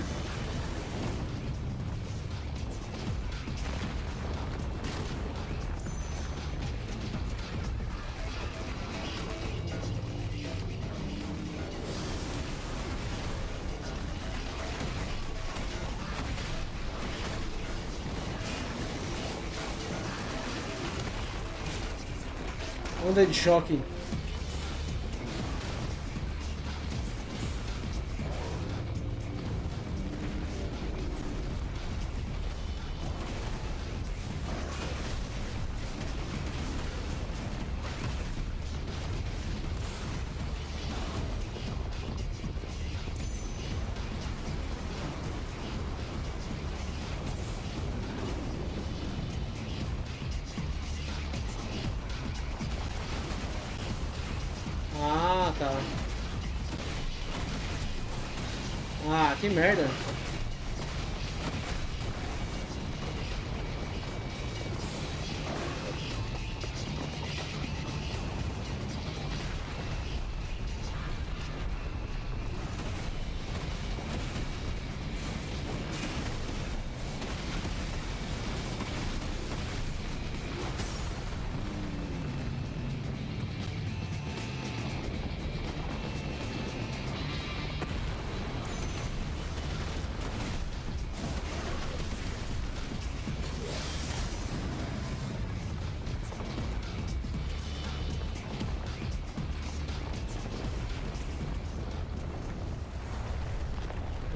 A: Onda de choque. Ah, tá. Ah, que merda.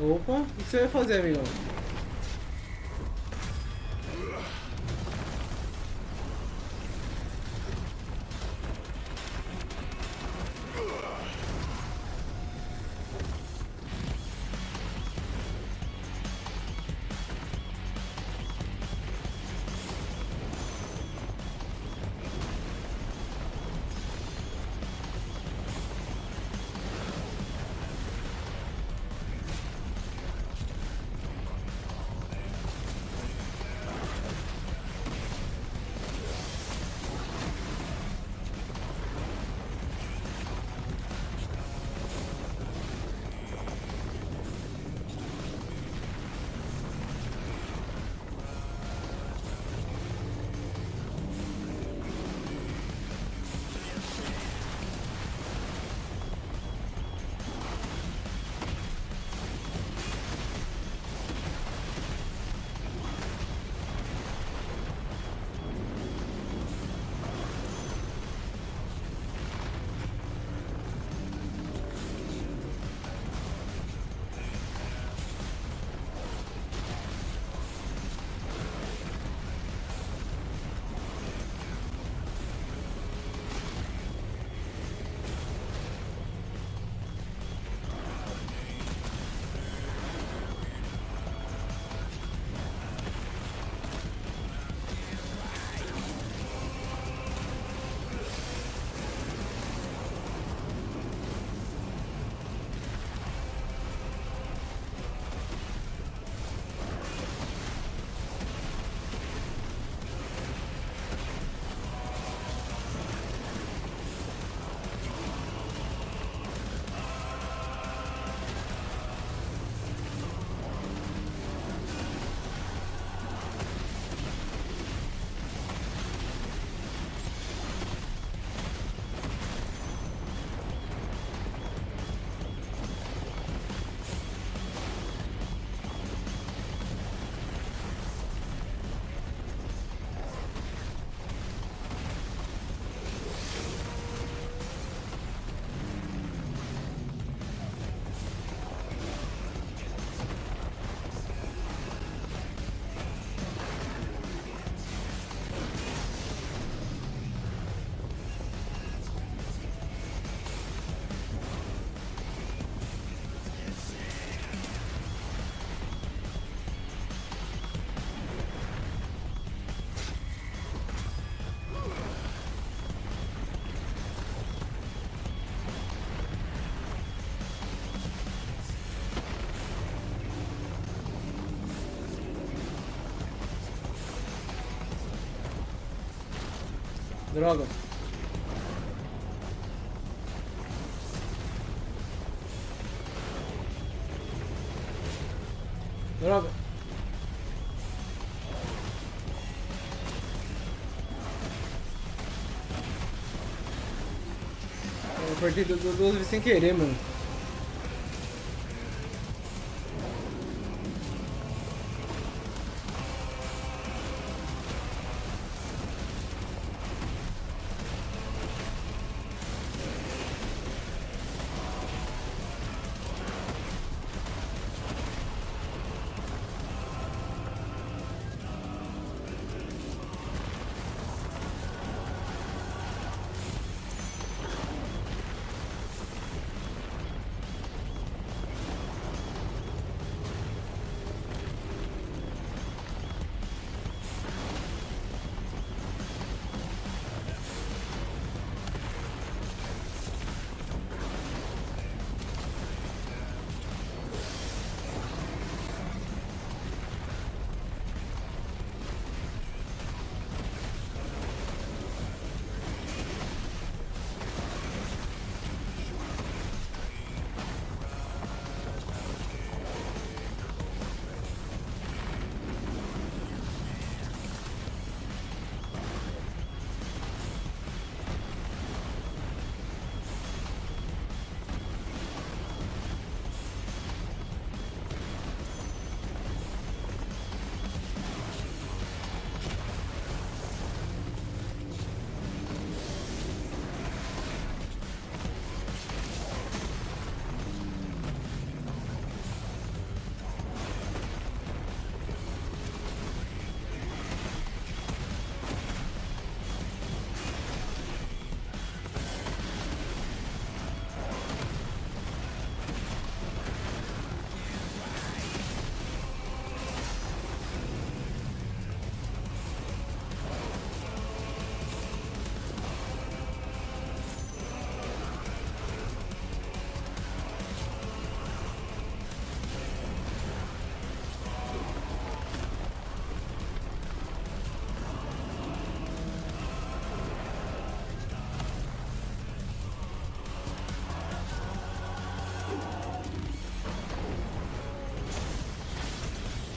A: Opa, o que você vai fazer, amigão? Droga. Droga. Eu apertei duas vezes sem querer, mano.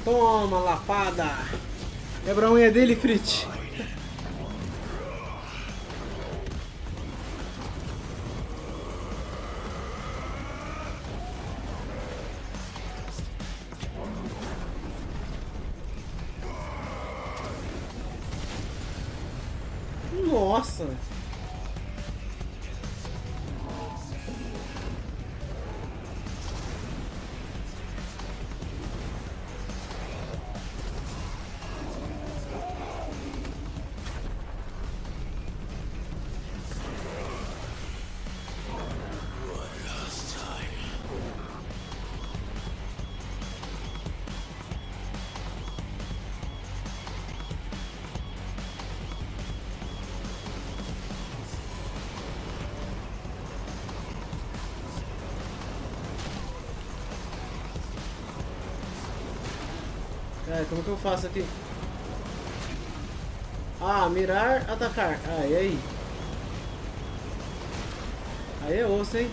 A: Toma, lapada! Quebra a unha dele, Fritz! Nossa! Como que eu faço aqui? Ah, mirar, atacar. Ah, e aí? Aí é osso, hein?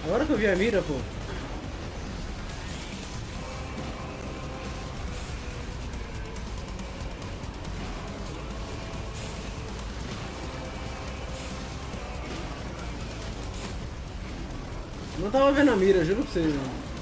A: Agora que eu vi a mira, pô. Não tava vendo a mira, juro pra vocês, mano.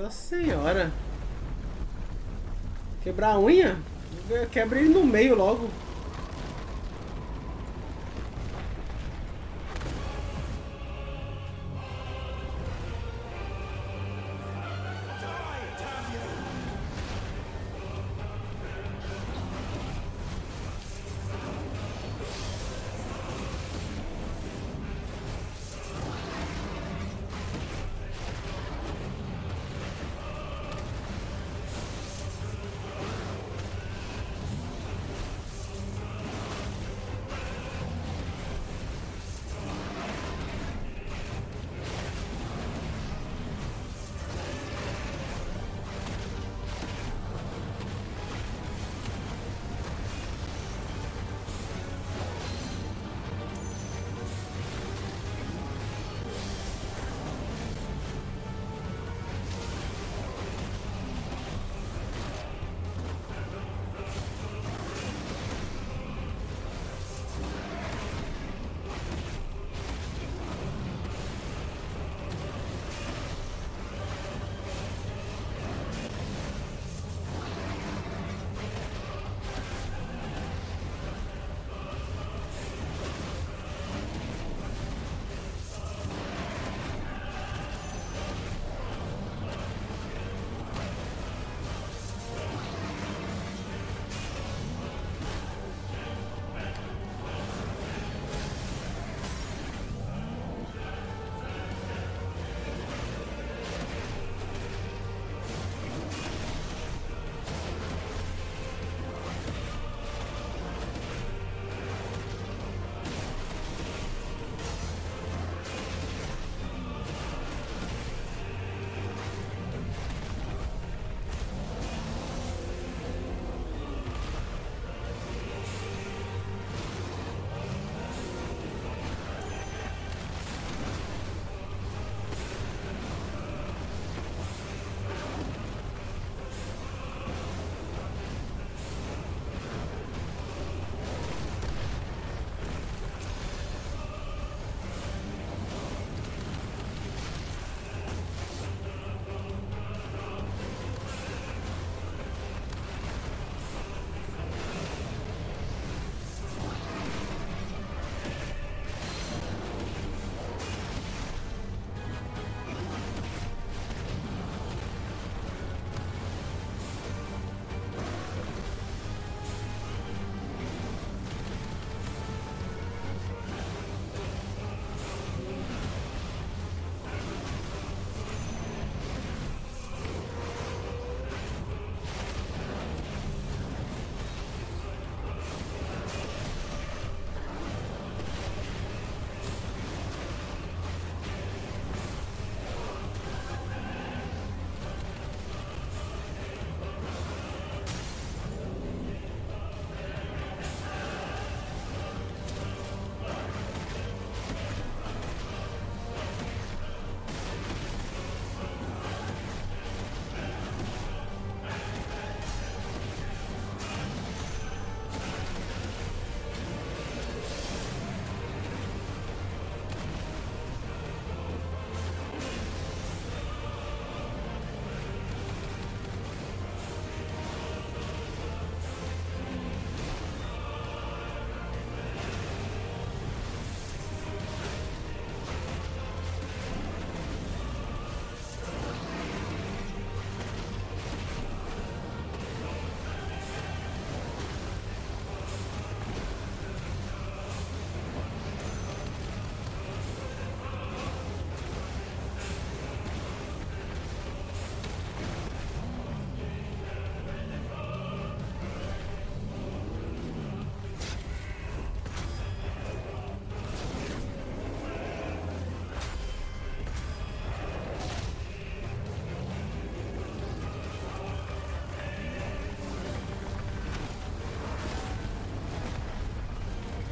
A: Nossa senhora. Quebrar a unha? Quebra ele no meio logo.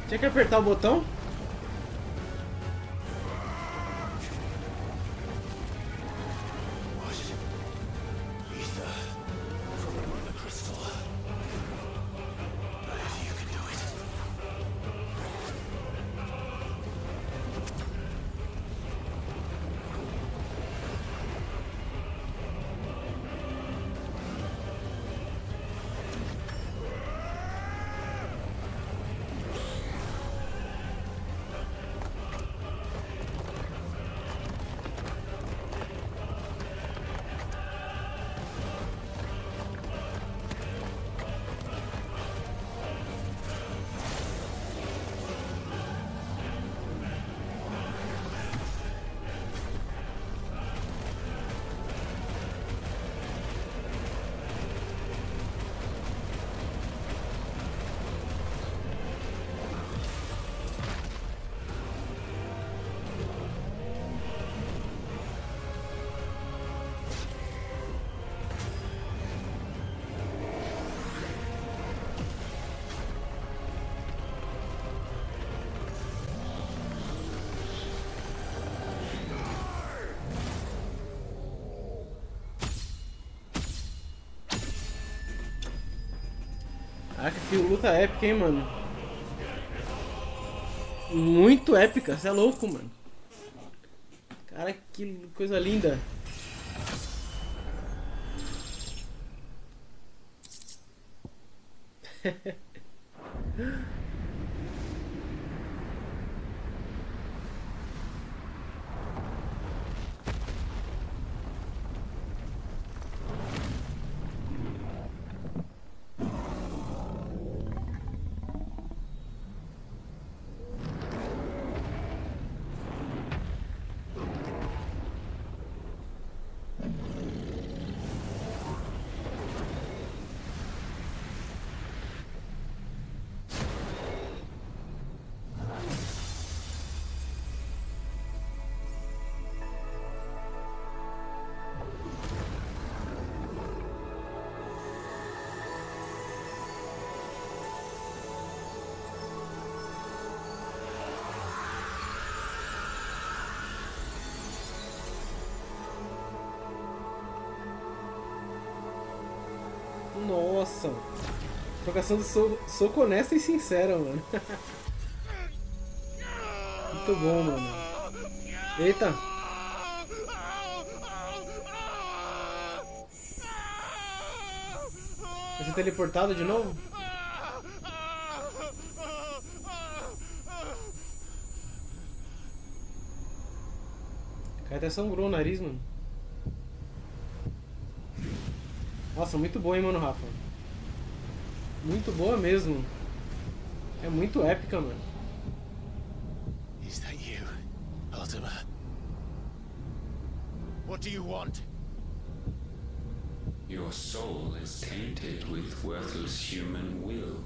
A: Tinha que apertar o botão? Caraca, que luta épica, hein, mano? Muito épica, você é louco, mano. Cara, que coisa linda. Nossa, trocação de soco honesta e sincera, mano. Muito bom, mano. Eita. Vai ser teleportado de novo? O cara até sangrou o nariz, mano. Nossa, muito boa, hein, mano, Rafa? Muito boa mesmo. É muito épica, mano.
O: Is that you, Ultima? What do you want?
N: Your soul is tainted with worthless human will,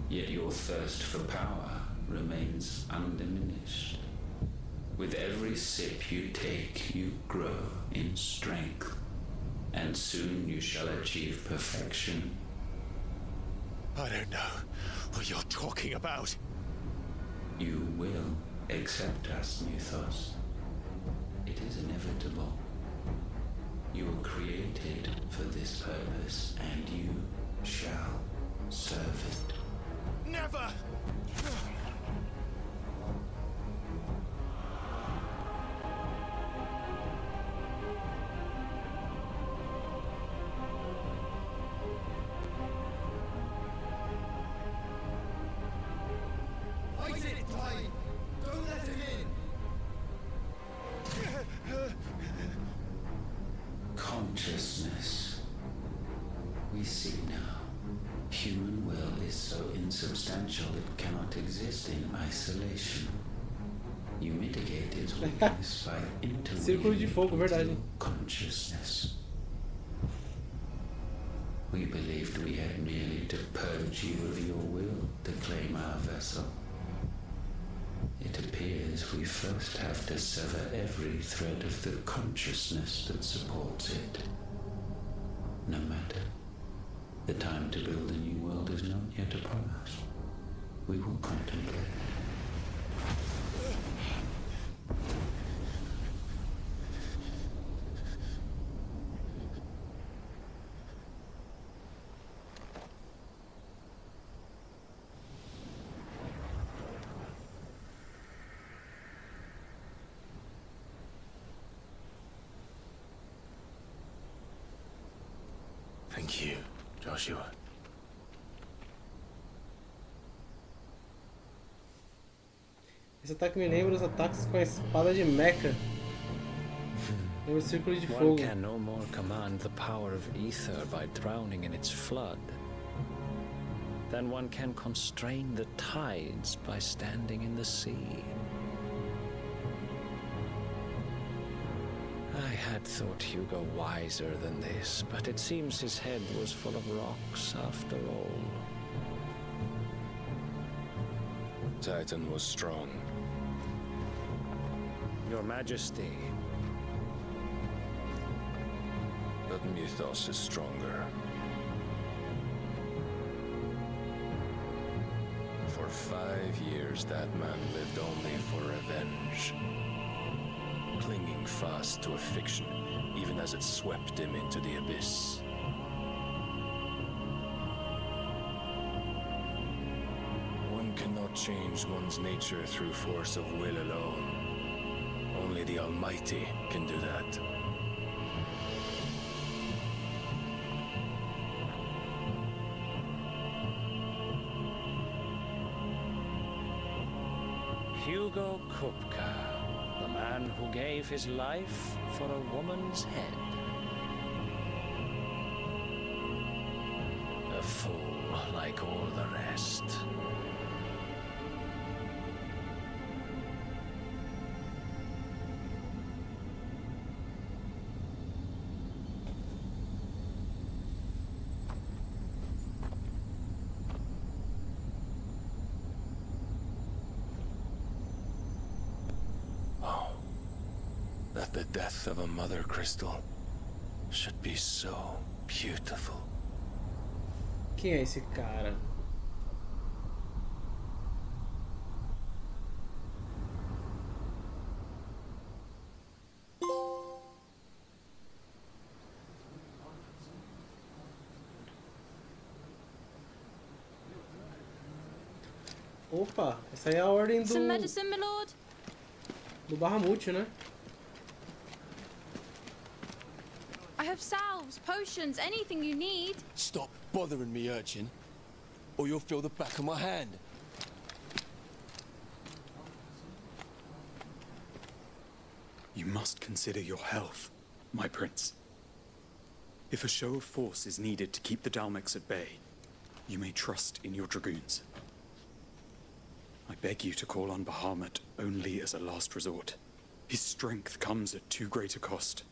N: yet your thirst for power remains undiminished. With every sip you take, you grow in strength. And soon you shall achieve perfection.
O: I don't know what you're talking about.
N: You will accept us, Mythos. It is inevitable. You were created for this purpose, and you shall serve it.
O: Never!
N: Consciousness. We see now. Human will is so insubstantial it cannot exist in isolation. You mitigate its weakness by
A: Círculo de fogo, verdade.
N: Consciousness. We believed we had merely to purge you of your will to claim our vessel. It appears we first have to sever every thread of the consciousness that supports it. No matter. The time to build a new world is not yet upon us. We will contemplate.
O: Thank you, Joshua.
A: Esse ataque me lembra os ataques com a espada de Mecha. Lembra o círculo de
I: One
A: fogo.
I: can no more command the power of ether by drowning in its flood than one can constrain the tides by standing in the sea. I had thought Hugo wiser than this, but it seems his head was full of rocks after all.
C: Titan was strong.
I: Your Majesty.
C: But Mythos is stronger. For 5 years, that man lived only for revenge. Clinging fast to a fiction, even as it swept him into the abyss.
S: change one's nature through force of will alone. Only the Almighty can do that.
I: Hugo Kupka, the man who gave his life for a woman's head. A fool like all the rest.
S: That the death of a mother crystal should be so beautiful.
A: Quem é esse cara? Opa, essa aí é a ordem do...
M: Some medicine, my lord?
A: Do Bahamut, né?
M: I have salves, potions, anything you need.
K: Stop bothering me, urchin, or you'll feel the back of my hand.
P: You must consider your health, my prince. If a show of force is needed to keep the Dalmex at bay, you may trust in your dragoons. I beg you to call on Bahamut only as a last resort. His strength comes at too great a cost.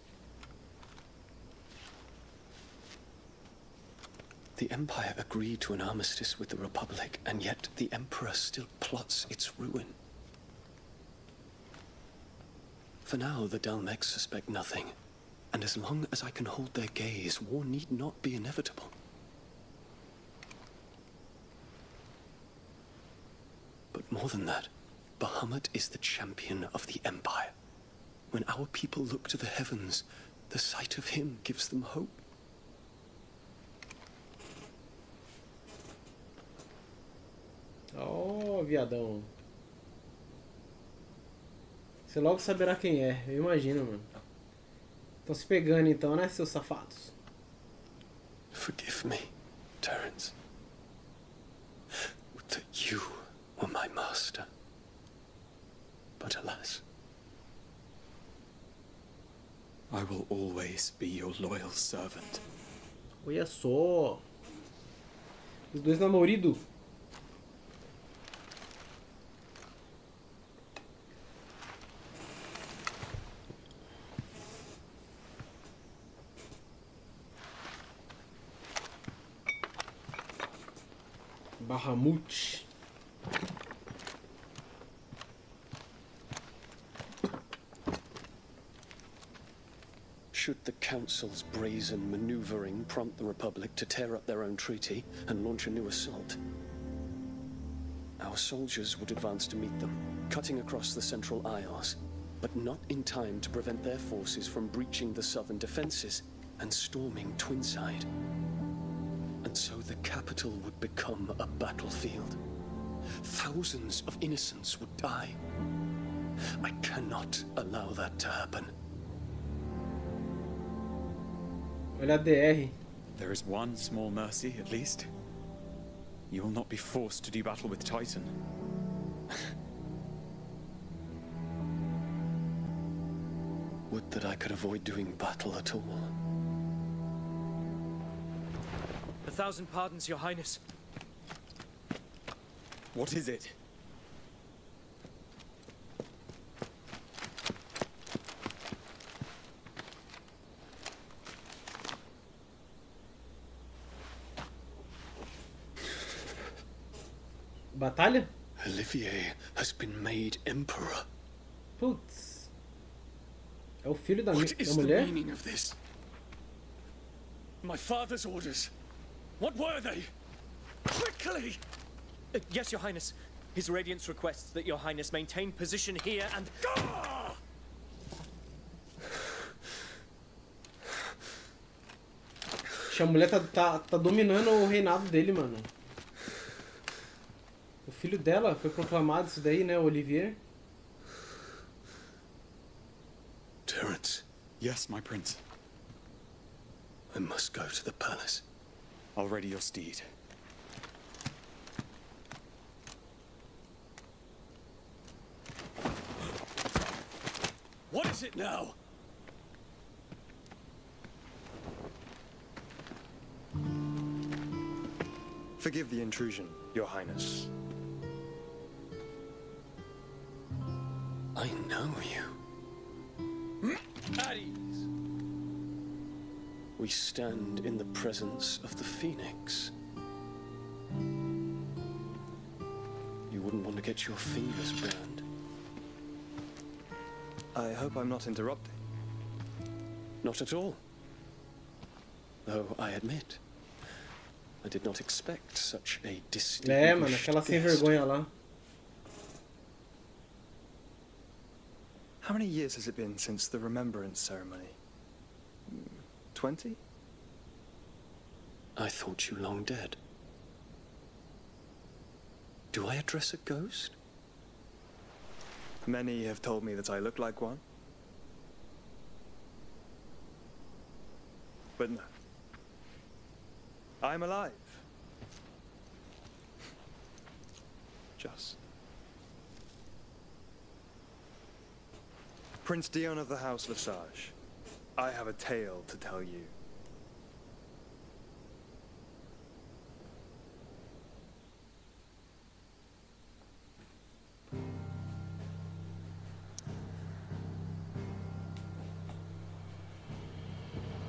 W: The Empire agreed to an armistice with the Republic, and yet the Emperor still plots its ruin. For now, the Dalmex suspect nothing, and as long as I can hold their gaze, war need not be inevitable. But more than that, Bahamut is the champion of the Empire. When our people look to the heavens, the sight of him gives them hope.
A: Oh, viadão. Você logo saberá quem é, eu imagino, mano. Estão se pegando então, né, seus safados?
W: Forgive me, Terence. Would that you were my master. But alas.
P: I will always be your loyal servant.
A: Olha só. Os dois namoridos. Bahamut.
W: Should the Council's brazen maneuvering prompt the Republic to tear up their own treaty and launch a new assault, our soldiers would advance to meet them, cutting across the Central Isles, but not in time to prevent their forces from breaching the southern defenses and storming Twinside. And so the capital would become a battlefield. Thousands of innocents would die. I cannot allow that to happen.
A: Olha a DR.
P: There is one small mercy, at least. You will not be forced to do battle with Titan.
W: Would that I could avoid doing battle at all.
X: 1,000 pardons, Your Highness.
P: What is it?
A: Batalha?
W: Olivier has been made emperor.
A: Putz. É o filho da
K: What is the
A: mulher?
K: meaning of this? My father's orders. What were they? Quickly!
X: Yes, Your Highness. His Radiance requests that Your Highness maintain position here and... A
A: mulher tá dominando o reinado dele, mano. O filho filho dela foi proclamado isso daí, né, Olivier?
P: Terence. Yes, my prince.
T: I must go to the palace.
P: I'll ready your steed.
K: What is it now?
F: Forgive the intrusion, Your Highness.
T: I know you.
K: At ease.
W: We stand in the presence of the Phoenix. You wouldn't want to get your fingers burned.
F: I hope I'm not interrupting.
W: Not at all. Though I admit, I did not expect such a distinguished
A: Mano, aquela sem
W: guest.
A: vergonha lá.
F: How many years has it been since the remembrance ceremony? 20?
W: I thought you long dead. Do I address a ghost?
F: Many have told me that I look like one. But no. I'm alive. Just. Prince Dion of the House Lesage, I have a tale to tell you.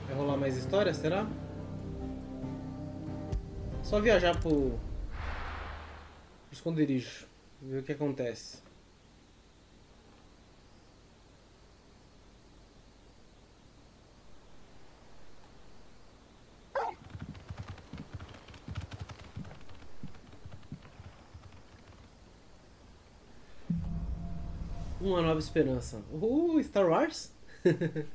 A: Vai rolar mais história, será? Só viajar pro esconderijo, ver o que acontece. Uma nova esperança. Star Wars?
E: I'd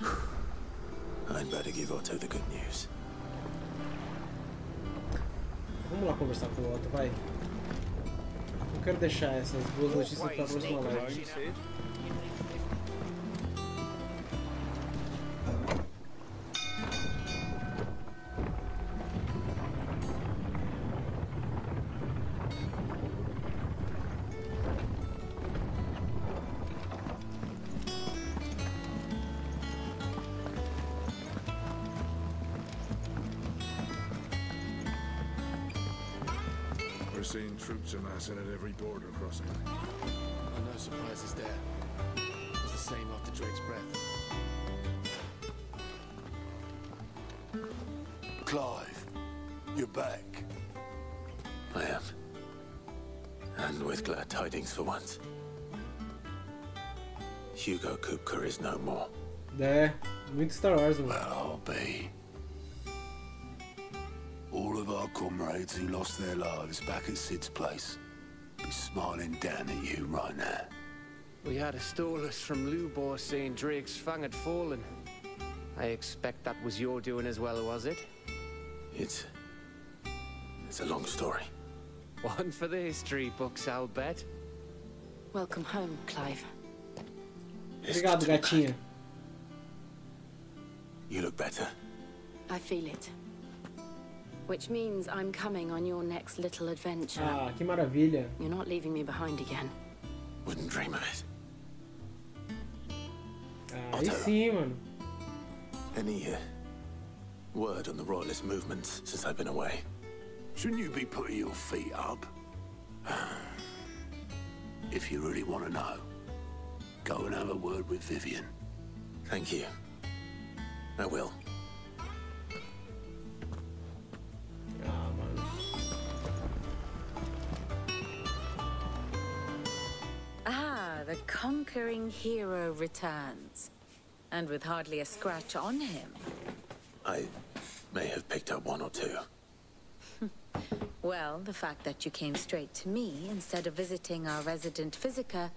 E: better give Otto the good news.
A: Vamos lá conversar com o Otto, vai. Eu quero deixar essas boas notícias para a próxima live.
J: We're seeing troops amassing at every border crossing.
L: Oh, no surprises there. It was the same after Drake's breath.
E: Clive, you're back. I am. And with glad tidings for once. Hugo Kupka is no more.
A: É, muito Star Wars, mano.
E: Well, I'll be. All of our comrades who lost their lives back at Sid's place be smiling down at you right now.
V: We had a stolus from Lubor saying Drake's fang had fallen. I expect that was your doing as well, was it?
E: It's a long story.
V: One for the history books, I'll bet.
Y: Welcome home, Clive.
A: Obrigado, gatinha.
E: You look better.
Y: I feel it. Which means I'm coming on your next little adventure.
A: Ah, que maravilha.
Y: You're not leaving me behind again.
E: Wouldn't dream of it.
A: Ah, aí sim, mano.
E: Any word on the royalist movements since I've been away?
Z: Shouldn't you be putting your feet up? If you really want to know, go and have a word with Vivian.
E: Thank you. I will.
A: Ah, mano.
Y: Ah, the conquering hero returns. And with hardly a scratch on him.
E: I may have picked up one or two.
Y: Well, the fact that you came straight to me instead of visiting our resident physiker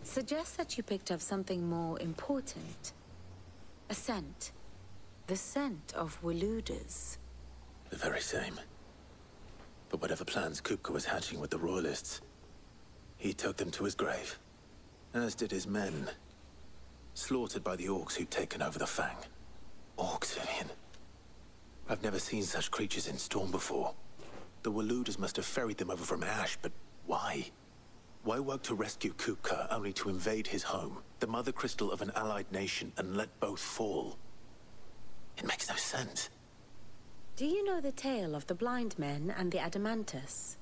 Y: suggests that you picked up something more important. A scent. The scent of Waludas.
E: The very same. But whatever plans Kupka was hatching with the royalists, He took them to his grave, as did his men, slaughtered by the orcs who'd taken over the Fang. Orcs, Vivian. I've never seen such creatures in Storm before. The Waluders must have ferried them over from Ash, but why? Why work to rescue Kupka only to invade his home, the mother crystal of an allied nation, and let both fall? It makes no sense.
Y: Do you know the tale of the blind men and the Adamantus?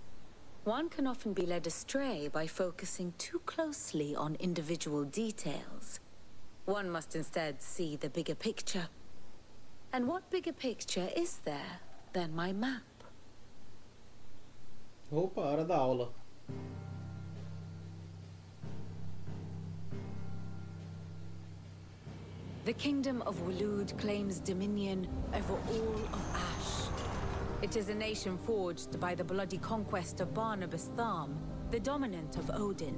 Y: One can often be led astray by focusing too closely on individual details. One must instead see the bigger picture. And what bigger picture is there than my map?
A: Opa, hora da aula.
Y: The kingdom of Waloed claims dominion over all of Ash. It is a nation forged by the bloody conquest of Barnabas Tharm, the dominant of Odin.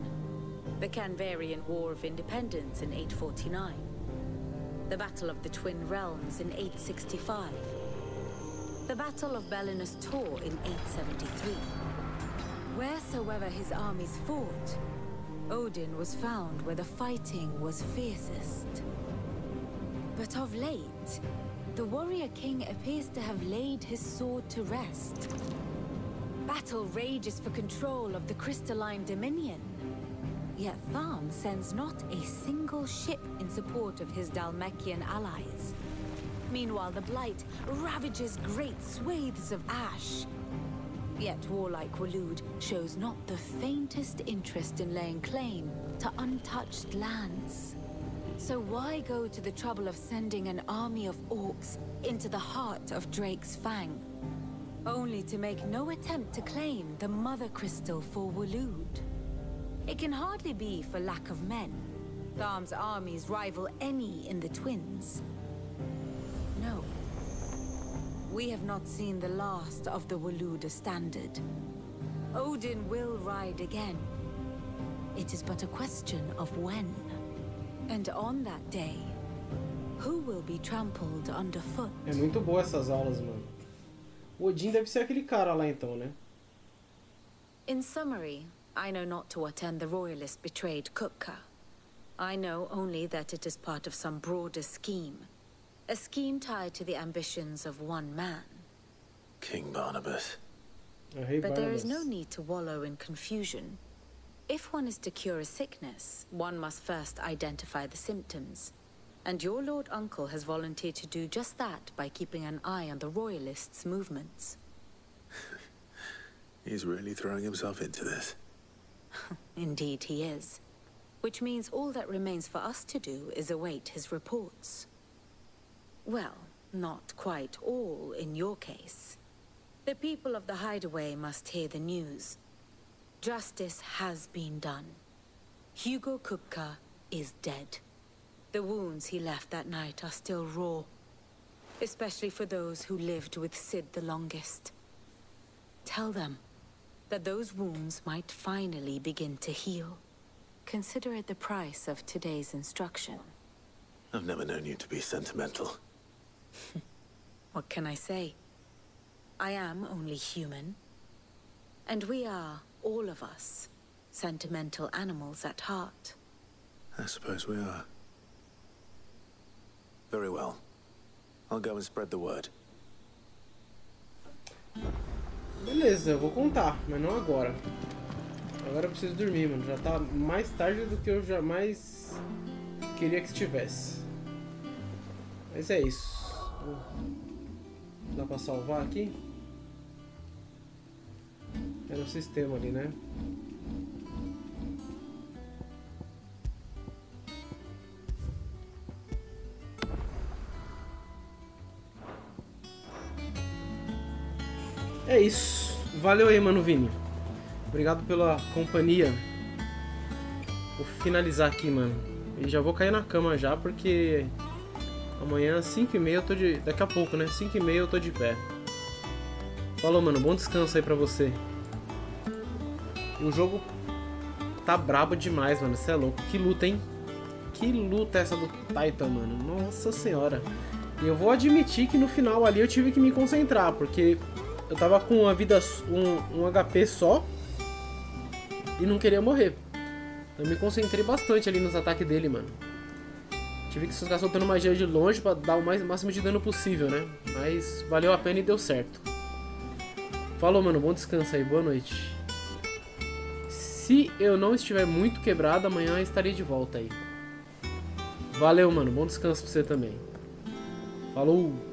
Y: The Canvarian War of Independence in 849. The Battle of the Twin Realms in 865. The Battle of Belinus Tor in 873. Wheresoever his armies fought, Odin was found where the fighting was fiercest. But of late, the warrior king appears to have laid his sword to rest. Battle rages for control of the crystalline dominion. Yet Tharm sends not a single ship in support of his Dhalmekian allies. Meanwhile, the Blight ravages great swathes of Ash. Yet warlike Waloed shows not the faintest interest in laying claim to untouched lands. So why go to the trouble of sending an army of orcs into the heart of Drake's Fang, only to make no attempt to claim the Mother Crystal for Waloed? It can hardly be for lack of men. Tharm's armies rival any in the Twins. No. We have not seen the last of the Waloed standard. Odin will ride again. It is but a question of when. And on that day, who will be trampled underfoot?
A: É muito boa essas aulas, mano. O Odin deve ser aquele cara lá então, né?
Y: In summary, I know not to what end the royalists betrayed Kupka. I know only that it is part of some broader scheme. A scheme tied to the ambitions of one man.
E: King Barnabas.
Y: But there is no need to wallow in confusion. If one is to cure a sickness, one must first identify the symptoms. And your Lord Uncle has volunteered to do just that by keeping an eye on the royalists' movements.
E: He's really throwing himself into this.
Y: Indeed he is. Which means all that remains for us to do is await his reports. Well, not quite all in your case. The people of the Hideaway must hear the news. Justice has been done. Hugo Kupka is dead. The wounds he left that night are still raw, especially for those who lived with Sid the longest. Tell them that those wounds might finally begin to heal. Consider it the price of today's instruction.
E: I've never known you to be sentimental.
Y: What can I say? I am only human. And we are, all of us, sentimental animals at heart.
E: I suppose we are. Very well. I'll go and spread the word.
A: Beleza, eu vou contar, mas não agora. Agora eu preciso dormir, mano. Já tá mais tarde do que eu jamais queria que estivesse. Mas é isso. Dá pra salvar aqui? É no sistema ali, né? É isso. Valeu aí, mano Vini. Obrigado pela companhia. Vou finalizar aqui, mano. E já vou cair na cama já, porque amanhã, 5h30, eu tô de... Daqui a pouco, né? 5h30 eu tô de pé. Falou, mano. Bom descanso aí pra você. E o jogo tá brabo demais, mano. Você é louco. Que luta, hein? Que luta essa do Titan, mano. Nossa senhora. E eu vou admitir que no final ali eu tive que me concentrar, porque eu tava com uma vida, um HP só. e não queria morrer. Eu me concentrei bastante ali nos ataques dele, mano. Tive que ficar soltando magia de longe pra dar o máximo de dano possível, né? Mas valeu a pena e deu certo. Falou, mano. Bom descanso aí. Boa noite. Se eu não estiver muito quebrado, amanhã estarei de volta aí. Valeu, mano. Bom descanso pra você também. Falou!